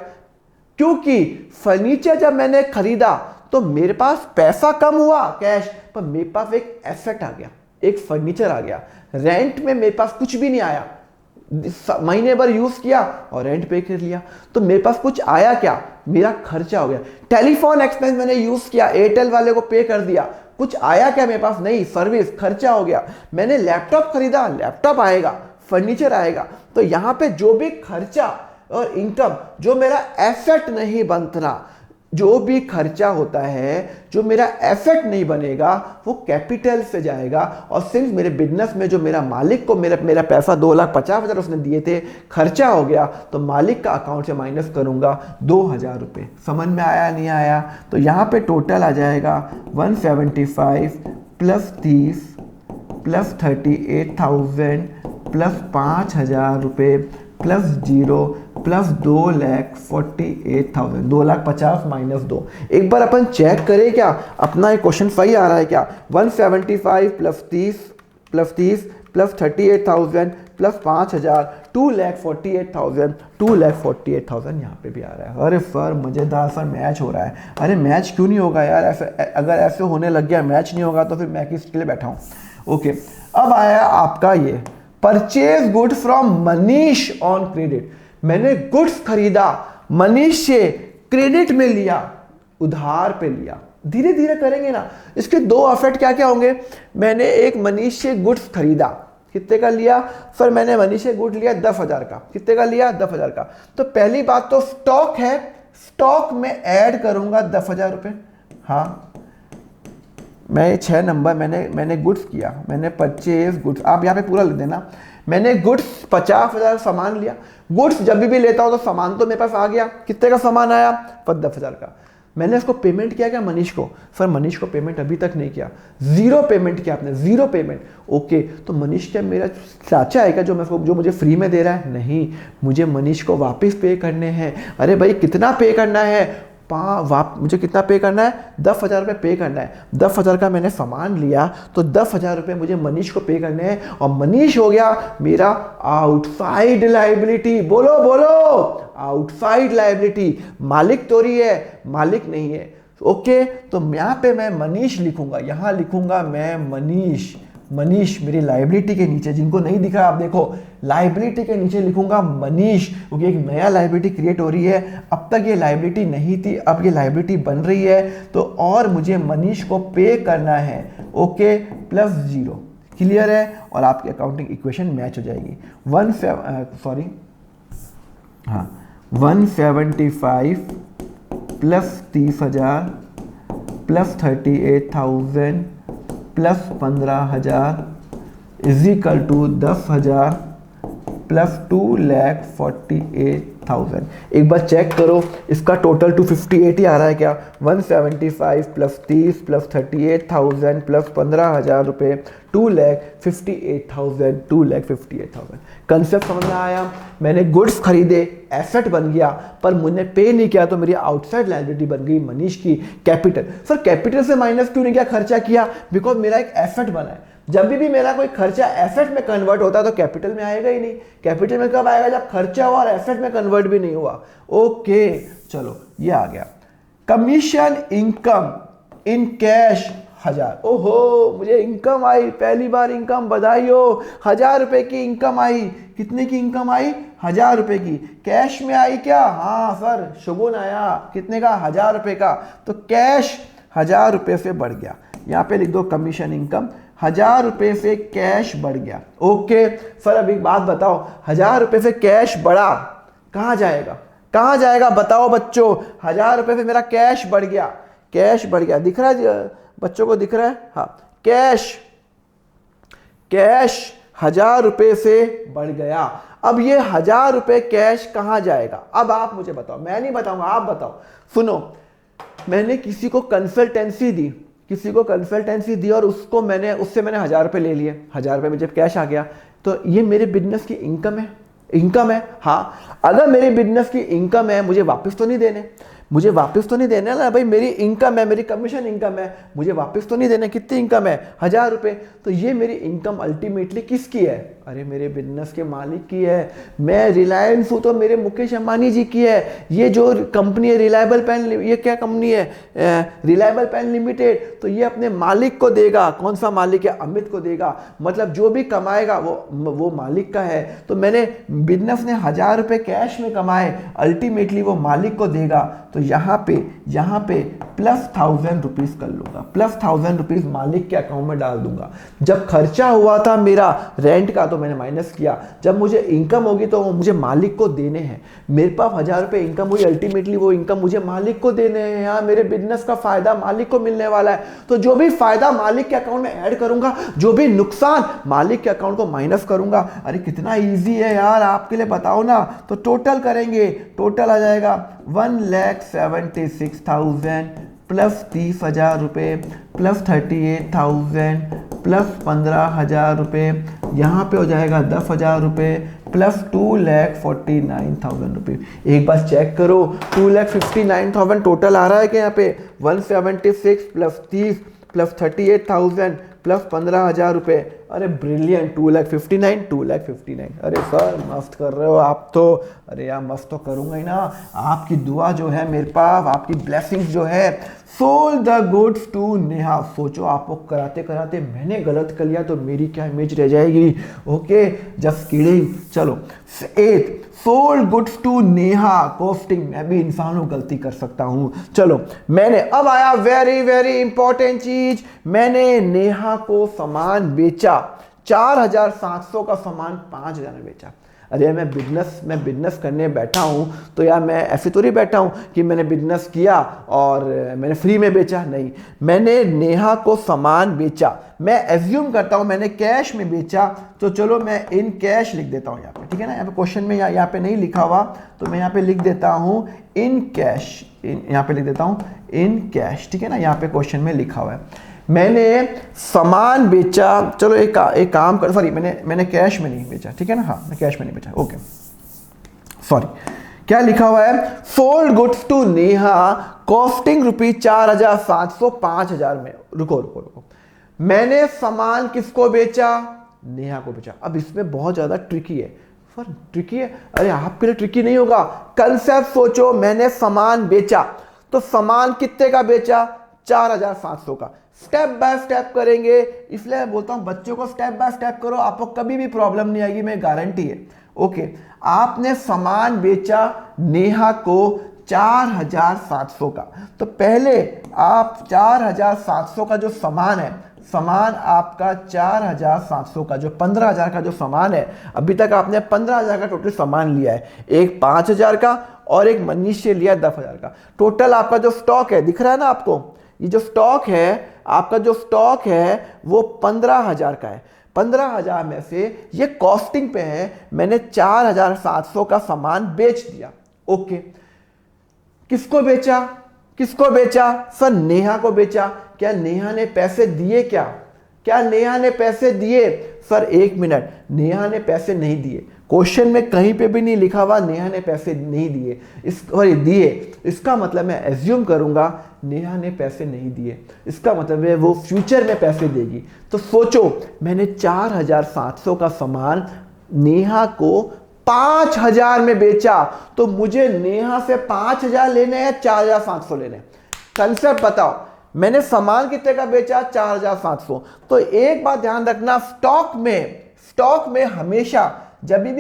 क्योंकि फर्नीचर जब मैंने खरीदा तो मेरे पास पैसा कम हुआ कैश, पर मेरे पास एक एसेट आ गया, एक फर्नीचर आ गया। रेंट में मेरे पास कुछ भी नहीं आया, महीने भर यूज किया और रेंट पे कर लिया, तो मेरे पास कुछ आया क्या? मेरा खर्चा हो गया। टेलीफोन एक्सपेंस मैंने यूज किया, एयरटेल वाले को पे कर दिया, कुछ आया क्या मेरे पास? नहीं, सर्विस, खर्चा हो गया। मैंने लैपटॉप खरीदा, लैपटॉप आएगा, फर्नीचर आएगा। तो यहां पे जो भी खर्चा और इनकम, जो मेरा एसेट नहीं बनता, जो भी खर्चा होता है, जो मेरा एसेट नहीं बनेगा, वो कैपिटल से जाएगा। और सिंस मेरे बिजनेस में जो मेरा मालिक को मेरा पैसा 2,50,000 उसने दिए थे, खर्चा हो गया, तो मालिक का अकाउंट से माइनस करूंगा 2,000 रुपये। समझ में आया नहीं आया? तो यहाँ पे टोटल आ जाएगा 175 प्लस 30 प्लस 38,000 प्लस 5,000 रुपये प्लस 0 प्लस 2,48,000, 2,50,000 माइनस 2। एक बार अपन चेक करें क्या अपना ये क्वेश्चन सही आ रहा है क्या? 175 प्लस 30 प्लस 30 प्लस 38,000 प्लस 5,000 2,48,000 2,48,000 यहाँ पे भी आ रहा है। अरे सर मज़ेदार सर मैच हो रहा है। अरे मैच क्यों नहीं होगा यार, ऐसे अगर ऐसे होने लग गया मैच नहीं होगा तो फिर मैं किसके लिए बैठा हूँ। ओके, अब आया आपका ये purchase good from Manish on credit. मैंने गुड्स खरीदा, मनीष से क्रेडिट में लिया, उधार पे लिया। धीरे धीरे करेंगे ना, इसके दो इफेक्ट क्या क्या होंगे। मैंने एक मनीष से गुड्स खरीदा, कितने का लिया सर, मैंने मनीष से गुड लिया 10,000 का। कितने का लिया, 10,000 का। तो पहली बात तो स्टॉक है, स्टॉक में ऐड करूंगा 10,000 रुपये। हाँ, मैं 6 नंबर मैंने गुड्स किया, मैंने परचेज गुड्स, आप यहाँ पे पूरा लिख देना। मैंने गुड्स 50,000 सामान लिया। गुड्स जब भी लेता हूँ तो सामान तो मेरे पास आ गया। कितने का सामान आया, 10,000 का। मैंने इसको पेमेंट किया क्या, मनीष को। सर मनीष को पेमेंट अभी तक नहीं किया, जीरो पेमेंट किया आपने, जीरो पेमेंट। ओके, तो मनीष क्या मेरा चाचा है क्या जो मुझे फ्री में दे रहा है। नहीं, मुझे मनीष को वापस पे करने हैं। अरे भाई कितना पे करना है, मुझे कितना पे करना है, 10,000 रुपये पे करना है। 10,000 का मैंने सामान लिया तो 10,000 रुपये मुझे मनीष को पे करने हैं, और मनीष हो गया मेरा आउटसाइड लाइबिलिटी। बोलो बोलो, आउटसाइड लाइबिलिटी। मालिक तो रही है, मालिक नहीं है। ओके, तो यहाँ पे मैं मनीष लिखूंगा, यहाँ लिखूंगा मैं मनीष। मनीष मेरी लाइबिलिटी के नीचे, जिनको नहीं दिखा आप देखो, लाइबिलिटी के नीचे लिखूंगा मनीष, क्योंकि एक नया लाइबिलिटी क्रिएट हो रही है। अब तक ये लाइबिलिटी नहीं थी, अब ये लाइबिलिटी बन रही है, तो और मुझे मनीष को पे करना है। Okay, plus 0। क्लियर है, और आपकी अकाउंटिंग इक्वेशन मैच हो जाएगी। 175 plus 30,000 plus 38,000 plus 15,000 is equal to 10,000 plus 2,48,000। एक बार चेक करो इसका टोटल 258 ही आ रहा है क्या। 175 प्लस 30 प्लस 38,000 प्लस 15,000 रुपये, 2,58,000 2,58,000। कंसेप्ट समझ में आया। मैंने गुड्स खरीदे, एसेट बन गया, पर मुझे पे नहीं किया तो मेरी आउटसाइड लायबिलिटी बन गई मनीष की कैपिटल। सर कैपिटल से माइनस क्यों नहीं किया, खर्चा किया, बिकॉज मेरा एक एसेट बना है। जब भी मेरा कोई खर्चा एसेट में कन्वर्ट होता है तो कैपिटल में आएगा ही नहीं। कैपिटल में कब आएगा, जब खर्चा हुआ और एसेट में कन्वर्ट भी नहीं हुआ। ओके, चलो ये आ गया। Commission income in cash 1,000। ओहो, मुझे इनकम आई, पहली बार इनकम, बधाई हो। 1,000 रुपए की इनकम आई। कितने की इनकम आई, 1,000 रुपए की। कैश में आई क्या, हाँ सर शगुन आया। कितने का, 1,000 रुपए का। तो कैश 1,000 रुपए से बढ़ गया। यहाँ पे लिख दो कमीशन इनकम 1,000 रुपए से कैश बढ़ गया। ओके सर, अब एक बात बताओ, 1,000 रुपए से कैश बढ़ा, कहाँ जाएगा, कहाँ जाएगा बताओ बच्चों। 1,000 रुपए से मेरा कैश बढ़ गया, कैश बढ़ गया, दिख रहा है बच्चों को, दिख रहा है। हाँ, कैश 1,000 रुपए से बढ़ गया। अब ये 1,000 रुपए कैश कहाँ जाएगा, अब आप मुझे बताओ, मैं नहीं बताऊंगा, आप बताओ। सुनो, मैंने किसी को कंसल्टेंसी दी, और उससे मैंने 1,000 रुपये ले लिए। 1,000 रुपये में जब कैश आ गया तो ये मेरे बिजनेस की इनकम है। हाँ, अगर मेरे बिजनेस की इनकम है, मुझे वापस तो नहीं देने, ना भाई। मेरी इनकम है, मेरी कमीशन इनकम है, मुझे वापस तो नहीं देने। कितनी इनकम है, 1,000 रुपये। तो ये मेरी इनकम अल्टीमेटली किसकी है, अरे मेरे बिजनेस के मालिक की है। मैं रिलायंस हूँ तो मेरे मुकेश अंबानी जी की है। ये जो कंपनी है रिलायबल पेन, ये क्या कंपनी है, रिलायबल पेन लिमिटेड, तो ये अपने मालिक को देगा। कौन सा मालिक है, अमित को देगा। मतलब जो भी कमाएगा वो मालिक का है। तो मैंने बिजनेस ने 1,000 रुपये कैश में कमाए, अल्टीमेटली वो मालिक को देगा। तो यहाँ पे प्लस 1,000 रुपीज कर लूंगा, प्लस 1,000 रुपीज मालिक के अकाउंट में डाल दूंगा। जब खर्चा हुआ था मेरा रेंट का तो मैंने माइनस किया, जब मुझे इनकम होगी तो मुझे मालिक को देने हैं। मेरे पास 1,000 रुपये इनकम हुई, अल्टीमेटली वो इनकम मुझे मालिक को देने हैं। यहाँ मेरे बिजनेस का फायदा मालिक को मिलने वाला है। तो जो भी फायदा मालिक के अकाउंट में ऐड करूंगा, जो भी नुकसान मालिक के अकाउंट को माइनस करूंगा। अरे कितना ईजी है यार, आपके लिए बताओ ना। तो टोटल करेंगे, टोटल आ जाएगा 1,76,000 प्लस 30,000 रुपये प्लस 38,000 प्लस 15,000 रुपये, यहाँ पे हो जाएगा 10,000 रुपये प्लस 2,49,000 रुपये। एक बार चेक करो, 2,59,000 टोटल आ रहा है कि यहाँ पे 176 प्लस 30 प्लस 38,000 प्लस 15,000 रुपये अरे ब्रिलियंट, 2,59,000, 2,59,000। अरे सर मस्त कर रहे हो आप तो। अरे यार मस्त तो करूँगा ही ना, आपकी दुआ जो है मेरे पास, आपकी ब्लेसिंग्स जो है। Sold the goods to Neha. सोचो आपको कराते कराते मैंने गलत कर लिया तो मेरी क्या इमेज रह जाएगी। Okay just kidding. चलो 8, sold goods to Neha costing. मैं भी इंसान हूं, गलती कर सकता हूं। चलो मैंने, अब आया वेरी वेरी इंपॉर्टेंट चीज, मैंने नेहा को सामान बेचा 4,700 का सामान 5,000 में बेचा। अरे मैं बिजनेस करने बैठा हूँ तो यार मैं ऐसे तो नहीं बैठा हूँ कि मैंने बिजनेस किया और मैंने फ्री में बेचा, नहीं। मैंने नेहा को सामान बेचा, मैं एज्यूम करता हूँ मैंने कैश में बेचा, तो चलो मैं इन कैश लिख देता हूँ यहाँ पे, ठीक है ना। यहाँ पे क्वेश्चन में यहाँ पे नहीं लिखा हुआ तो मैं यहाँ पे लिख देता हूँ इन कैश, यहाँ पे लिख देता हूँ इन कैश, ठीक है ना। यहाँ पे क्वेश्चन में लिखा हुआ है मैंने सामान बेचा। चलो एक काम कर, सॉरी मैंने कैश में नहीं बेचा, ठीक है ना। हाँ मैं कैश में नहीं बेचा, ओके सॉरी। क्या लिखा हुआ है, sold goods to Neha costing ₹4,700 5,000 में। रुको, मैंने सामान किसको बेचा, नेहा को बेचा। अब इसमें बहुत ज्यादा ट्रिकी है, ट्रिकी है। अरे आपके लिए ट्रिकी नहीं होगा, कंसेप्ट सोचो। मैंने सामान बेचा तो सामान कितने का बेचा, 4,700 का। स्टेप बाय स्टेप करेंगे, इसलिए मैं बोलता हूं बच्चों को स्टेप बाय स्टेप करो, आपको कभी भी प्रॉब्लम नहीं आएगी, मैं गारंटी है। ओके आपने सामान बेचा नेहा को 4,700 का, तो पहले आप 4,700 का जो सामान है, सामान आपका 4,700 का, जो 15,000 का जो सामान है, अभी तक आपने 15,000 का टोटल सामान लिया है, एक 5,000 का और एक मनीष से लिया 10,000 का। टोटल आपका जो स्टॉक है दिख रहा है ना आपको, ये जो स्टॉक है आपका, जो स्टॉक है वो 15,000 का है। 15,000 में से ये कॉस्टिंग पे है, मैंने 4,700 का सामान बेच दिया। ओके किसको बेचा, सर नेहा को बेचा। क्या नेहा ने पैसे दिए, क्या नेहा ने पैसे दिए, सर एक मिनट, नेहा ने पैसे नहीं दिए। क्वेश्चन में कहीं पे भी नहीं लिखा हुआ नेहा ने पैसे नहीं दिए। इसका मतलब मैं एज्यूम करूंगा नेहा ने पैसे नहीं दिए, इसका मतलब है वो फ्यूचर में पैसे देगी। तो सोचो मैंने 4,700 का सामान नेहा को 5,000 में बेचा, तो मुझे नेहा से 5,000 लेने हैं, 4,700 लेने। कंसेप्ट बताओ, मैंने सामान कितने का बेचा, 4,700। तो एक बात ध्यान रखना, स्टॉक में हमेशा जब भी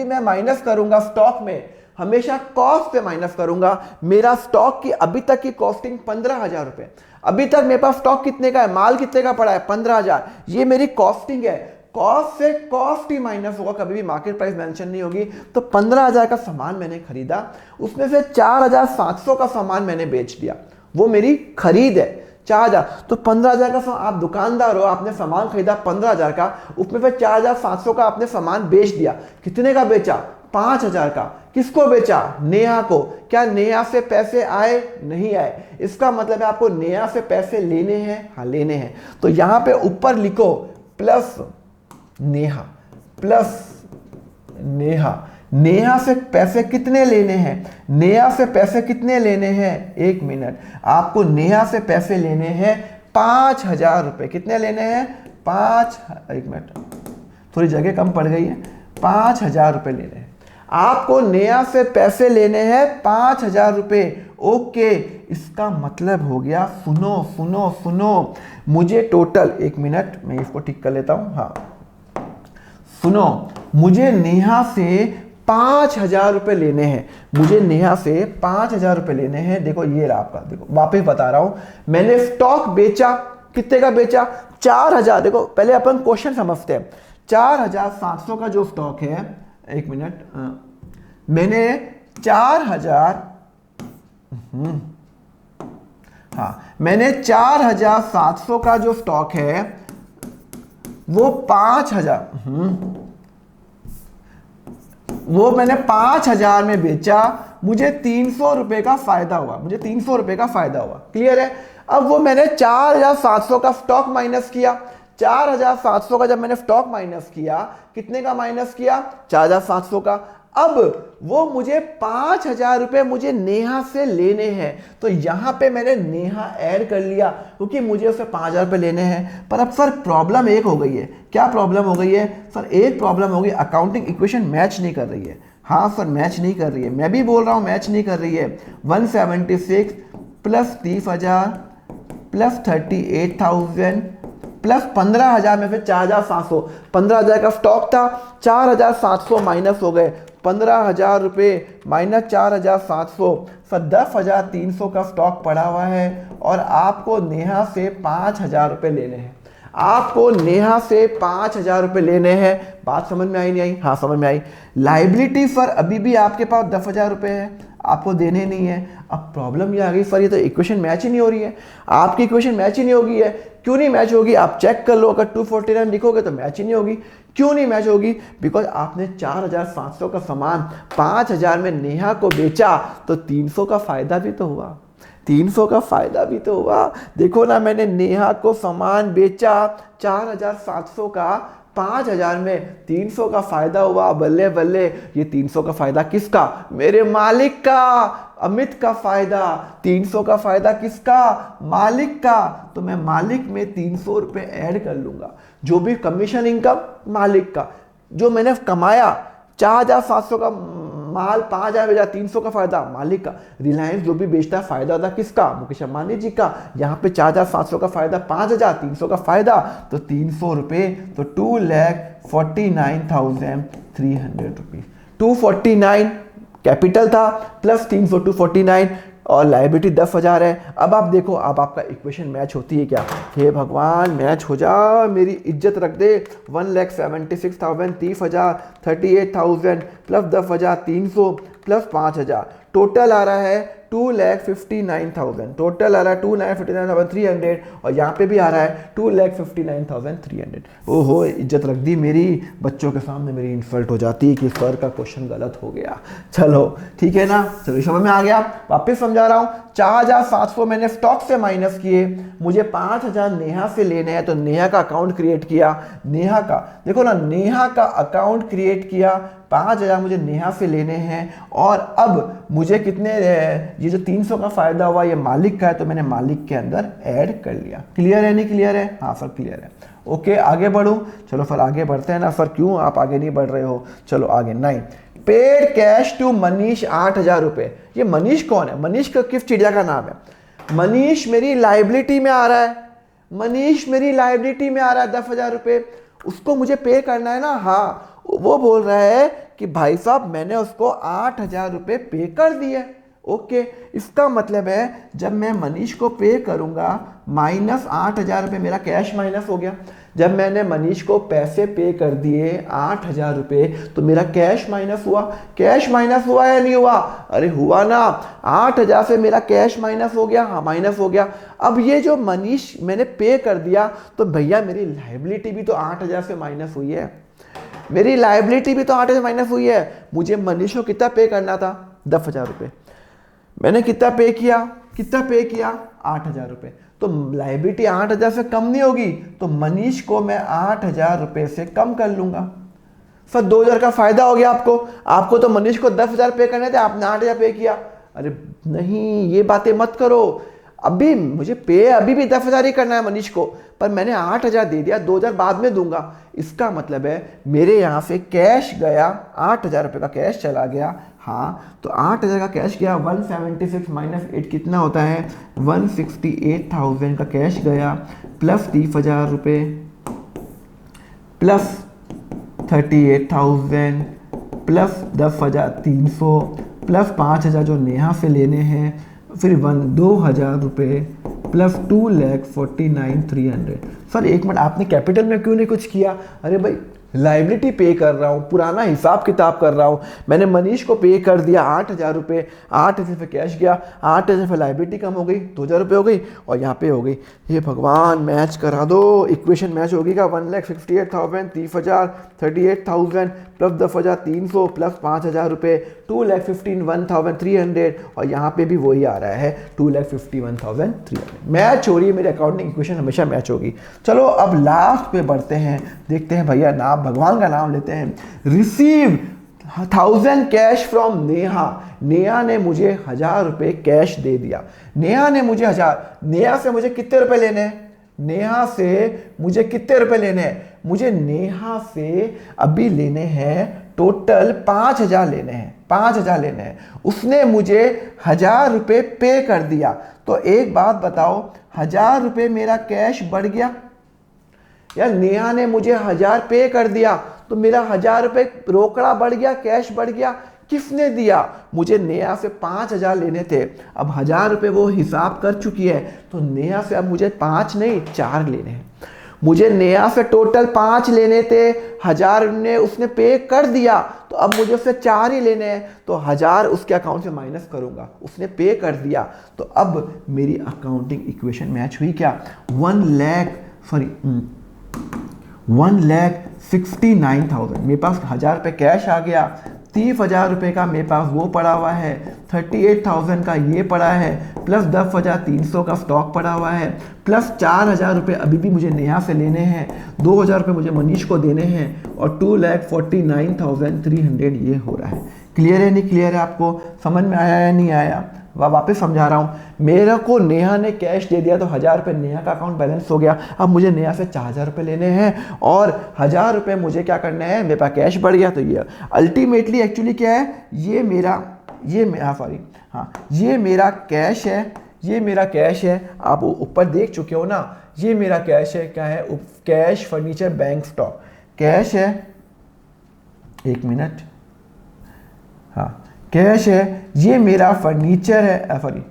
मैं माइनस करूंगा स्टॉक में, हमेशा कॉस्ट पे माइनस करूंगा। मेरा स्टॉक की अभी तक की कॉस्टिंग 15,000 रुपए, अभी तक मेरे पास स्टॉक कितने का है, माल कितने का पड़ा है, 15,000। ये मेरी कॉस्टिंग है, कॉस्ट से कॉस्ट ही माइनस होगा, कभी भी मार्केट प्राइस मेंशन नहीं होगी। तो 15,000 का सामान मैंने खरीदा, उसमें से 4,700 का सामान मैंने बेच दिया, वो मेरी खरीद है 4,000। तो 15,000 का आप दुकानदार हो, आपने सामान खरीदा 15,000 का, उसमें फिर 4,700 का आपने सामान बेच दिया। कितने का बेचा, 5,000 का। किसको बेचा, नेहा को। क्या नेहा से पैसे आए, नहीं आए। इसका मतलब है आपको नेहा से पैसे लेने हैं, हाँ लेने हैं। तो यहां पे ऊपर लिखो प्लस नेहा से पैसे कितने लेने हैं, एक मिनट, आपको नेहा से पैसे लेने हैं 5,000 रुपए। कितने लेने हैं, एक मिनट थोड़ी जगह कम पड़ गई है, 5,000 रुपए लेने हैं आपको। नेहा से पैसे लेने हैं 5,000 रुपए। ओके इसका मतलब हो गया, सुनो मुझे टोटल, एक मिनट मैं इसको ठीक कर लेता हूं। हाँ सुनो, मुझे नेहा से 5,000 रुपए लेने हैं, देखो ये रहा आपका, देखो वापस बता रहा हूं, मैंने स्टॉक बेचा, कितने का बेचा, 4,000। देखो पहले अपन क्वेश्चन समझते हैं। 4,700 का जो स्टॉक है, एक मिनट, मैंने 4,700 का जो स्टॉक है वो 5,000, वो मैंने 5,000 में बेचा, मुझे 300 रुपए का फायदा हुआ, क्लियर है। अब वो मैंने 4,700 का स्टॉक माइनस किया, 4,700 का जब मैंने स्टॉक माइनस किया, कितने का माइनस किया, 4,700 का। अब वो मुझे 5,000 रुपये मुझे नेहा से लेने हैं, तो यहाँ पे मैंने नेहा ऐड कर लिया क्योंकि मुझे उसे 5,000 रुपये लेने हैं। पर अब सर प्रॉब्लम एक हो गई है। क्या प्रॉब्लम हो गई है सर? एक प्रॉब्लम हो गई, अकाउंटिंग इक्वेशन मैच नहीं कर रही है। हाँ सर मैच नहीं कर रही है, मैं भी बोल रहा हूँ मैच नहीं कर रही है। 176 प्लस 30,000 प्लस 38,000 प्लस 15,000 में फिर 4,700, 15,000 का स्टॉक था, 4,700 माइनस हो गए, 15,000 रुपये माइनस 4,700, सर 10,300 का स्टॉक पड़ा हुआ है और आपको नेहा से 5,000 रुपये लेने हैं। आपको नेहा से 5,000 रुपये लेने हैं। बात समझ में आई नहीं आई? हाँ समझ में आई। लाइबिलिटी सर अभी भी आपके पास 10,000 रुपये है, आपको देने नहीं है। अब प्रॉब्लम ये आ गई सर, ये तो इक्वेशन मैच ही नहीं हो रही है। आपकी इक्वेशन मैच ही नहीं होगी है। क्यों नहीं मैच होगी? आप चेक कर लो, अगर 249 लिखोगे तो मैच ही नहीं होगी। क्यों नहीं मैच होगी? बिकॉज आपने 4,700 का सामान 5,000 में नेहा को बेचा, तो 300 का फायदा भी तो हुआ। 300 का फायदा भी तो हुआ। देखो ना, मैंने नेहा को सामान बेचा 4,700 का, 5,000 में 300 का फायदा हुआ। बल्ले बल्ले, ये 300 का फायदा किसका? मेरे मालिक का, अमित का फायदा। 300 का फायदा किसका? मालिक का। तो मैं मालिक में 300 रुपये ऐड कर लूंगा। जो भी कमीशन इनकम मालिक का, जो मैंने कमाया 4,700 का माल 5,000 बेचा, 300 का फायदा मालिक का। रिलायंस जो भी बेचता है फायदा होता है किसका? मुकेश अंबानी जी का। यहाँ पे 4,700 का फायदा, 5,000, 300 का फायदा, तो 300 रुपये, तो 2,49,300 रुपीज। 249 कैपिटल था प्लस 300, 249, और लायबिलिटी 10,000 है। अब आप देखो, अब आपका इक्वेशन मैच होती है क्या? हे भगवान मैच हो जा, मेरी इज्जत रख दे। 1,76,000, 30,000, 38,000 प्लस 10,000, 300 प्लस 5,000, टोटल आ रहा है 2,59,000। टोटल आ रहा है 2,59,300 और यहाँ पे भी आ रहा है 2,59,300। ओहो, इज्जत रख दी मेरी। बच्चों के सामने मेरी इंसल्ट हो जाती है कि सर का क्वेश्चन गलत हो गया। चलो ठीक है ना, चलो समझ में आ गया। वापस समझा रहा हूँ, 4,700 मैंने स्टॉक से माइनस किए, मुझे 5,000 नेहा से लेने हैं, तो नेहा का अकाउंट क्रिएट किया। नेहा का देखो ना, नेहा का अकाउंट क्रिएट किया, 5,000 मुझे नेहा से लेने हैं। और अब मुझे कितने, ये जो 300 का फायदा हुआ ये मालिक का है, तो मैंने मालिक के अंदर ऐड कर लिया। क्लियर है नहीं क्लियर है? हाँ सर क्लियर है। ओके आगे बढ़ूं? चलो फिर आगे बढ़ते हैं ना। सर क्यों आप आगे नहीं बढ़ रहे हो? चलो आगे। 9, पेड कैश टू मनीष 8,000 रुपये। ये मनीष कौन है? मनीष का किस चिड़िया का नाम है? मनीष मेरी लाइबिलिटी में आ रहा है। मनीष मेरी लाइबिलिटी में आ रहा है 10,000 रुपये। उसको मुझे पे करना है ना। हाँ, वो बोल रहा है कि भाई साहब मैंने उसको 8,000 रुपये पे कर दिए। ओके, इसका मतलब है जब मैं मनीष को पे करूंगा माइनस 8,000 रुपये, मेरा कैश माइनस हो गया। जब मैंने मनीष को पैसे पे कर दिए 8,000 रुपये, तो मेरा कैश माइनस हुआ। कैश माइनस हुआ या नहीं हुआ? अरे हुआ ना। 8,000 से मेरा कैश माइनस हो गया। हाँ माइनस हो गया। अब ये जो मनीष मैंने पे कर दिया, तो भैया मेरी लाइबिलिटी भी तो 8,000 से माइनस हुई है। मेरी लाइबिलिटी भी तो 8,000 माइनस हुई है। मुझे मनीष को कितना पे करना था? 10,000 रुपये। मैंने कितना पे किया? कितना पे किया? 8,000 रुपये। तो लाइबिलिटी 8,000 से कम नहीं होगी, तो मनीष को मैं 8,000 रुपये से कम कर लूंगा। सर 2,000 का फायदा हो गया आपको। आपको तो मनीष को 10,000 पे करने थे, आपने 8,000 पे किया। अरे नहीं, ये बातें मत करो। अभी मुझे पे अभी भी 10,000 ही करना है मनीष को, पर मैंने 8,000 दे दिया, 2,000 बाद में दूंगा। इसका मतलब है मेरे यहाँ से कैश गया, 8,000 रुपये का कैश चला गया। हाँ, तो 8,000 का कैश गया, 176 माइनस 8 कितना होता है? 168,000 का कैश गया, प्लस 30,000 रुपये, प्लस 38,000, प्लस 10,300, प्लस 5,000 जो नेहा से लेने हैं, फिर 2,000 रुपये, प्लस 2,49,300। सर एक मिनट, आपने कैपिटल में क्यों नहीं कुछ किया? अरे भाई लाइबिलिटी पे कर रहा हूँ, पुराना हिसाब किताब कर रहा हूँ। मैंने मनीष को पे कर दिया 8,000 रुपये, 8,000 पे कैश गया, 8,000 पे लाइबिलिटी कम हो गई, 2,000 रुपये हो गई, और यहाँ पे हो गई। ये भगवान मैच करा दो, इक्वेशन मैच होगी क्या? 1,68,000, 30,000, 38,000 प्लस 10,300 प्लस 5,000 रुपये, 2,51,300, और यहाँ पे भी वही आ रहा है 2,51,300। मैच हो रही है, मेरी अकाउंटिंग इक्वेशन हमेशा मैच होगी। चलो अब लास्ट पे बढ़ते हैं, देखते हैं भैया नाम, भगवान का नाम लेते हैं। Receive 1000 cash from Neha. Neha ने मुझे 1000 रुपये कैश दे दिया। नेहा ने मुझे 1000, नेहा से मुझे कितने रुपए लेने हैं? नेहा से मुझे कितने रुपए लेने हैं? मुझे नेहा से अभी लेने हैं टोटल 5000 लेने हैं, 5000 लेने हैं। उसने मुझे 1000 रुपये पे कर दिया। तो एक बात बताओ, 1000 रुपये मेरा कैश बढ़ गया? यार नेहा ने मुझे 1000 पे कर दिया तो मेरा 1000 रुपये रोकड़ा बढ़ गया, कैश बढ़ गया। किसने दिया? मुझे नेहा से 5000 लेने थे, अब 1000 रुपये वो हिसाब कर चुकी है, तो नेहा से अब मुझे 5 नहीं 4 लेने हैं। मुझे नेहा से टोटल 5 लेने थे, 1000 ने उसने पे कर दिया, तो अब मुझे उससे 4 ही लेने हैं, तो 1000 उसके अकाउंट से माइनस करूंगा, उसने पे कर दिया। तो अब मेरी अकाउंटिंग इक्वेशन मैच हुई क्या? 1,69,000 मेरे पास 1000 रुपये कैश आ गया, 30,000 रुपये का मेरे पास वो पड़ा हुआ है, 38,000 का ये पड़ा है, प्लस 10,300 का स्टॉक पड़ा हुआ है, प्लस 4,000 रुपये अभी भी मुझे नेहा से लेने हैं, 2,000 रुपये मुझे मनीष को देने हैं, और 2,49,300 ये हो रहा है। क्लियर है नहीं क्लियर है? आपको समझ में आया या नहीं आया? वापस समझा रहा हूँ। मेरे को नेहा ने कैश दे दिया तो 1000 रुपये नेहा का अकाउंट बैलेंस हो गया। अब मुझे नेहा से 4000 रुपये लेने हैं और 1000 रुपये मुझे क्या करना है? मेरे पास कैश बढ़ गया, तो ये अल्टीमेटली एक्चुअली क्या है? ये मेरा कैश है, ये मेरा कैश है। आप ऊपर देख चुके हो ना, ये मेरा कैश है। क्या है? Cash, furniture, bank stock. Cash है, 1 मिनट, हाँ कैश है, ये मेरा फर्नीचर है, सॉरी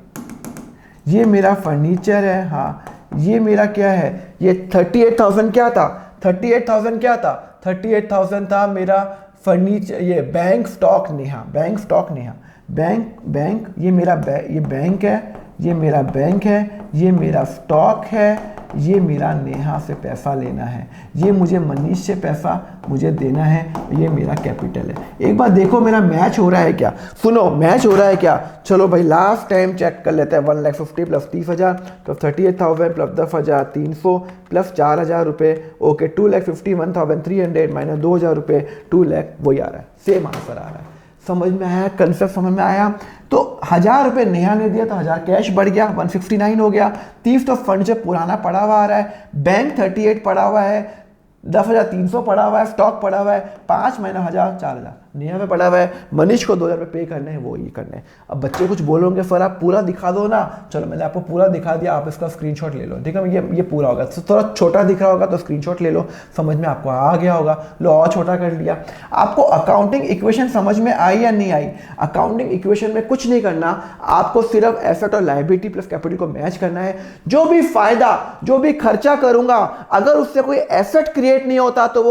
ये मेरा फर्नीचर है, हाँ ये मेरा क्या है? ये 38,000 क्या था? 38,000 क्या था? 38,000 था मेरा फर्नीचर, ये bank stock Neha, bank stock Neha, bank ये मेरा ये बैंक है, ये मेरा बैंक है, ये मेरा स्टॉक है, ये मेरा नेहा से पैसा लेना है, ये मुझे मनीष से पैसा मुझे देना है, ये मेरा कैपिटल है। एक बार देखो मेरा मैच हो रहा है क्या? सुनो मैच हो रहा है क्या? चलो भाई लास्ट टाइम चेक कर लेते हैं। 1,50,000 प्लस 30,000 प्लस 38,000 प्लस 10,300 प्लस 4,000 रुपये, ओके 2,51,300 माइनस 2,000 रुपये, 2 लाख वही आ रहा है, सेम आंसर आ रहा है। समझ में आया? कंसेप्ट समझ में आया? तो 1000 रुपये नेहा ने दिया तो 1000 कैश बढ़ गया, 169 हो गया। 30 तो फर्नीचर पुराना पड़ा हुआ आ रहा है, बैंक 38 पड़ा हुआ है, 10,300 पड़ा हुआ है, स्टॉक पड़ा हुआ है, 5 महीना 1000 4,000 नेहा में पड़ा हुआ है। मनीष को 2,000 रुपये पे करने हैं, वो ये करने हैं। अब बच्चे कुछ बोलोगे सर आप पूरा दिखा दो ना, चलो मैंने आपको पूरा दिखा दिया, आप इसका स्क्रीनशॉट ले लो। ठीक है, ये पूरा होगा, तो थोड़ा छोटा दिख रहा होगा तो स्क्रीनशॉट ले लो, समझ में आपको आ गया होगा। लो और छोटा कर लिया। आपको अकाउंटिंग इक्वेशन समझ में आई या नहीं आई? अकाउंटिंग इक्वेशन में कुछ नहीं करना, आपको सिर्फ एसेट और लायबिलिटी प्लस कैपिटल को मैच करना है। जो भी फायदा, जो भी खर्चा करूंगा, अगर उससे कोई एसेट क्रिएट नहीं होता तो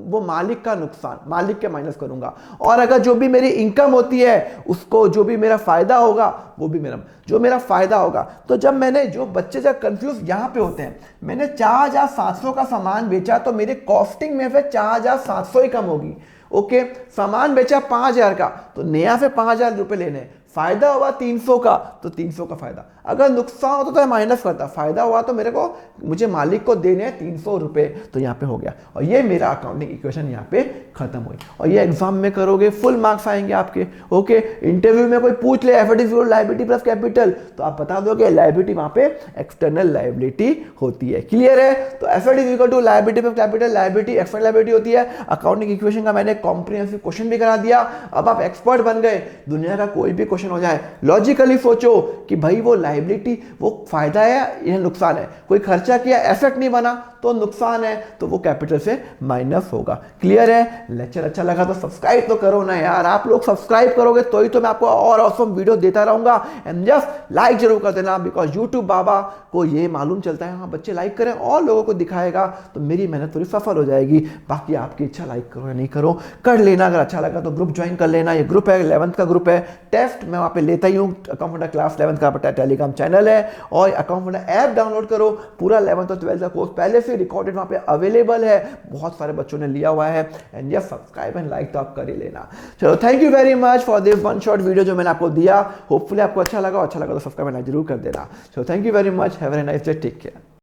वो मालिक का नुकसान, मालिक के माइनस करूंगा। और अगर जो भी मेरी इनकम होती है उसको, जो भी मेरा फायदा होगा वो भी मेरा फायदा होगा। तो जब मैंने, जो बच्चे जब कंफ्यूज यहां पे होते हैं, मैंने 4,700 का सामान बेचा तो मेरे कॉस्टिंग में फिर 4,700 ही कम होगी। ओके, सामान बेचा 5,000 का तो नया से 5,000 रुपए लेने, फायदा हुआ 300 का तो 300 का फायदा। अगर नुकसान होता तो माइनस करता, फायदा हुआ तो मुझे मालिक को देने 300 रुपए, तो यहाँ पे हो गया। और ये मेरा अकाउंटिंग इक्वेशन यहाँ पे खत्म हुई। और ये एग्जाम में करोगे फुल मार्क्स आएंगे आपके। ओके, इंटरव्यू में कोई पूछ ले एफडी लायबिलिटी प्लस कैपिटल, तो आप बता दो कि लायबिलिटी वहाँ पे एक्सटर्नल लायबिलिटी होती है। क्लियर है? तो FD is equal to liability plus capital, liability external liability होती है। अकाउंटिंग इक्वेशन का मैंने कॉम्प्रिहेंसिव क्वेश्चन भी करा दिया। अब आप एक्सपर्ट बन गए, दुनिया का कोई भी क्वेश्चन हो जाए लॉजिकली सोचो कि भाई वो लायबिलिटी वो फायदा है या नुकसान है। कोई खर्चा किया एसेट नहीं बना तो नुकसान है, तो वो कैपिटल से माइनस होगा। क्लियर है? लेक्चर अच्छा लगा तो सब्सक्राइब तो करो ना यार। आप लोग सब्सक्राइब करोगे तो ही तो मैं आपको और ऑसम वीडियो देता रहूंगा। एंड जस्ट लाइक जरूर कर देना, बिकॉज यूट्यूब बाबा को ये मालूम चलता है हाँ बच्चे लाइक करें और लोगों को दिखाएगा तो मेरी मेहनत थोड़ी सफल हो जाएगी। बाकी आपकी इच्छा, लाइक करो या नहीं करो, कर लेना। अगर अच्छा लगा तो ग्रुप ज्वाइन कर लेना। ये ग्रुप है 11th का ग्रुप है, टेस्ट मैं वहाँ पे लेता ही हूँ। अकाउंट क्लास 11th का टेलीग्राम चैनल है और अकाउंट ऐप डाउनलोड करो। पूरा 11th और 12th का कोर्स पहले से रिकॉर्डेड वहाँ पे अवेलेबल है, बहुत सारे बच्चों ने लिया हुआ है। And yes, subscribe and like तो आप कर ही लेना। चलो, thank you very much for this one shot video जो मैंने आपको दिया। होपफुली आपको अच्छा लगा तो सब्सक्राइब एंड लाइक जरूर कर देना। चलो, thank you very much, have a nice day, take care.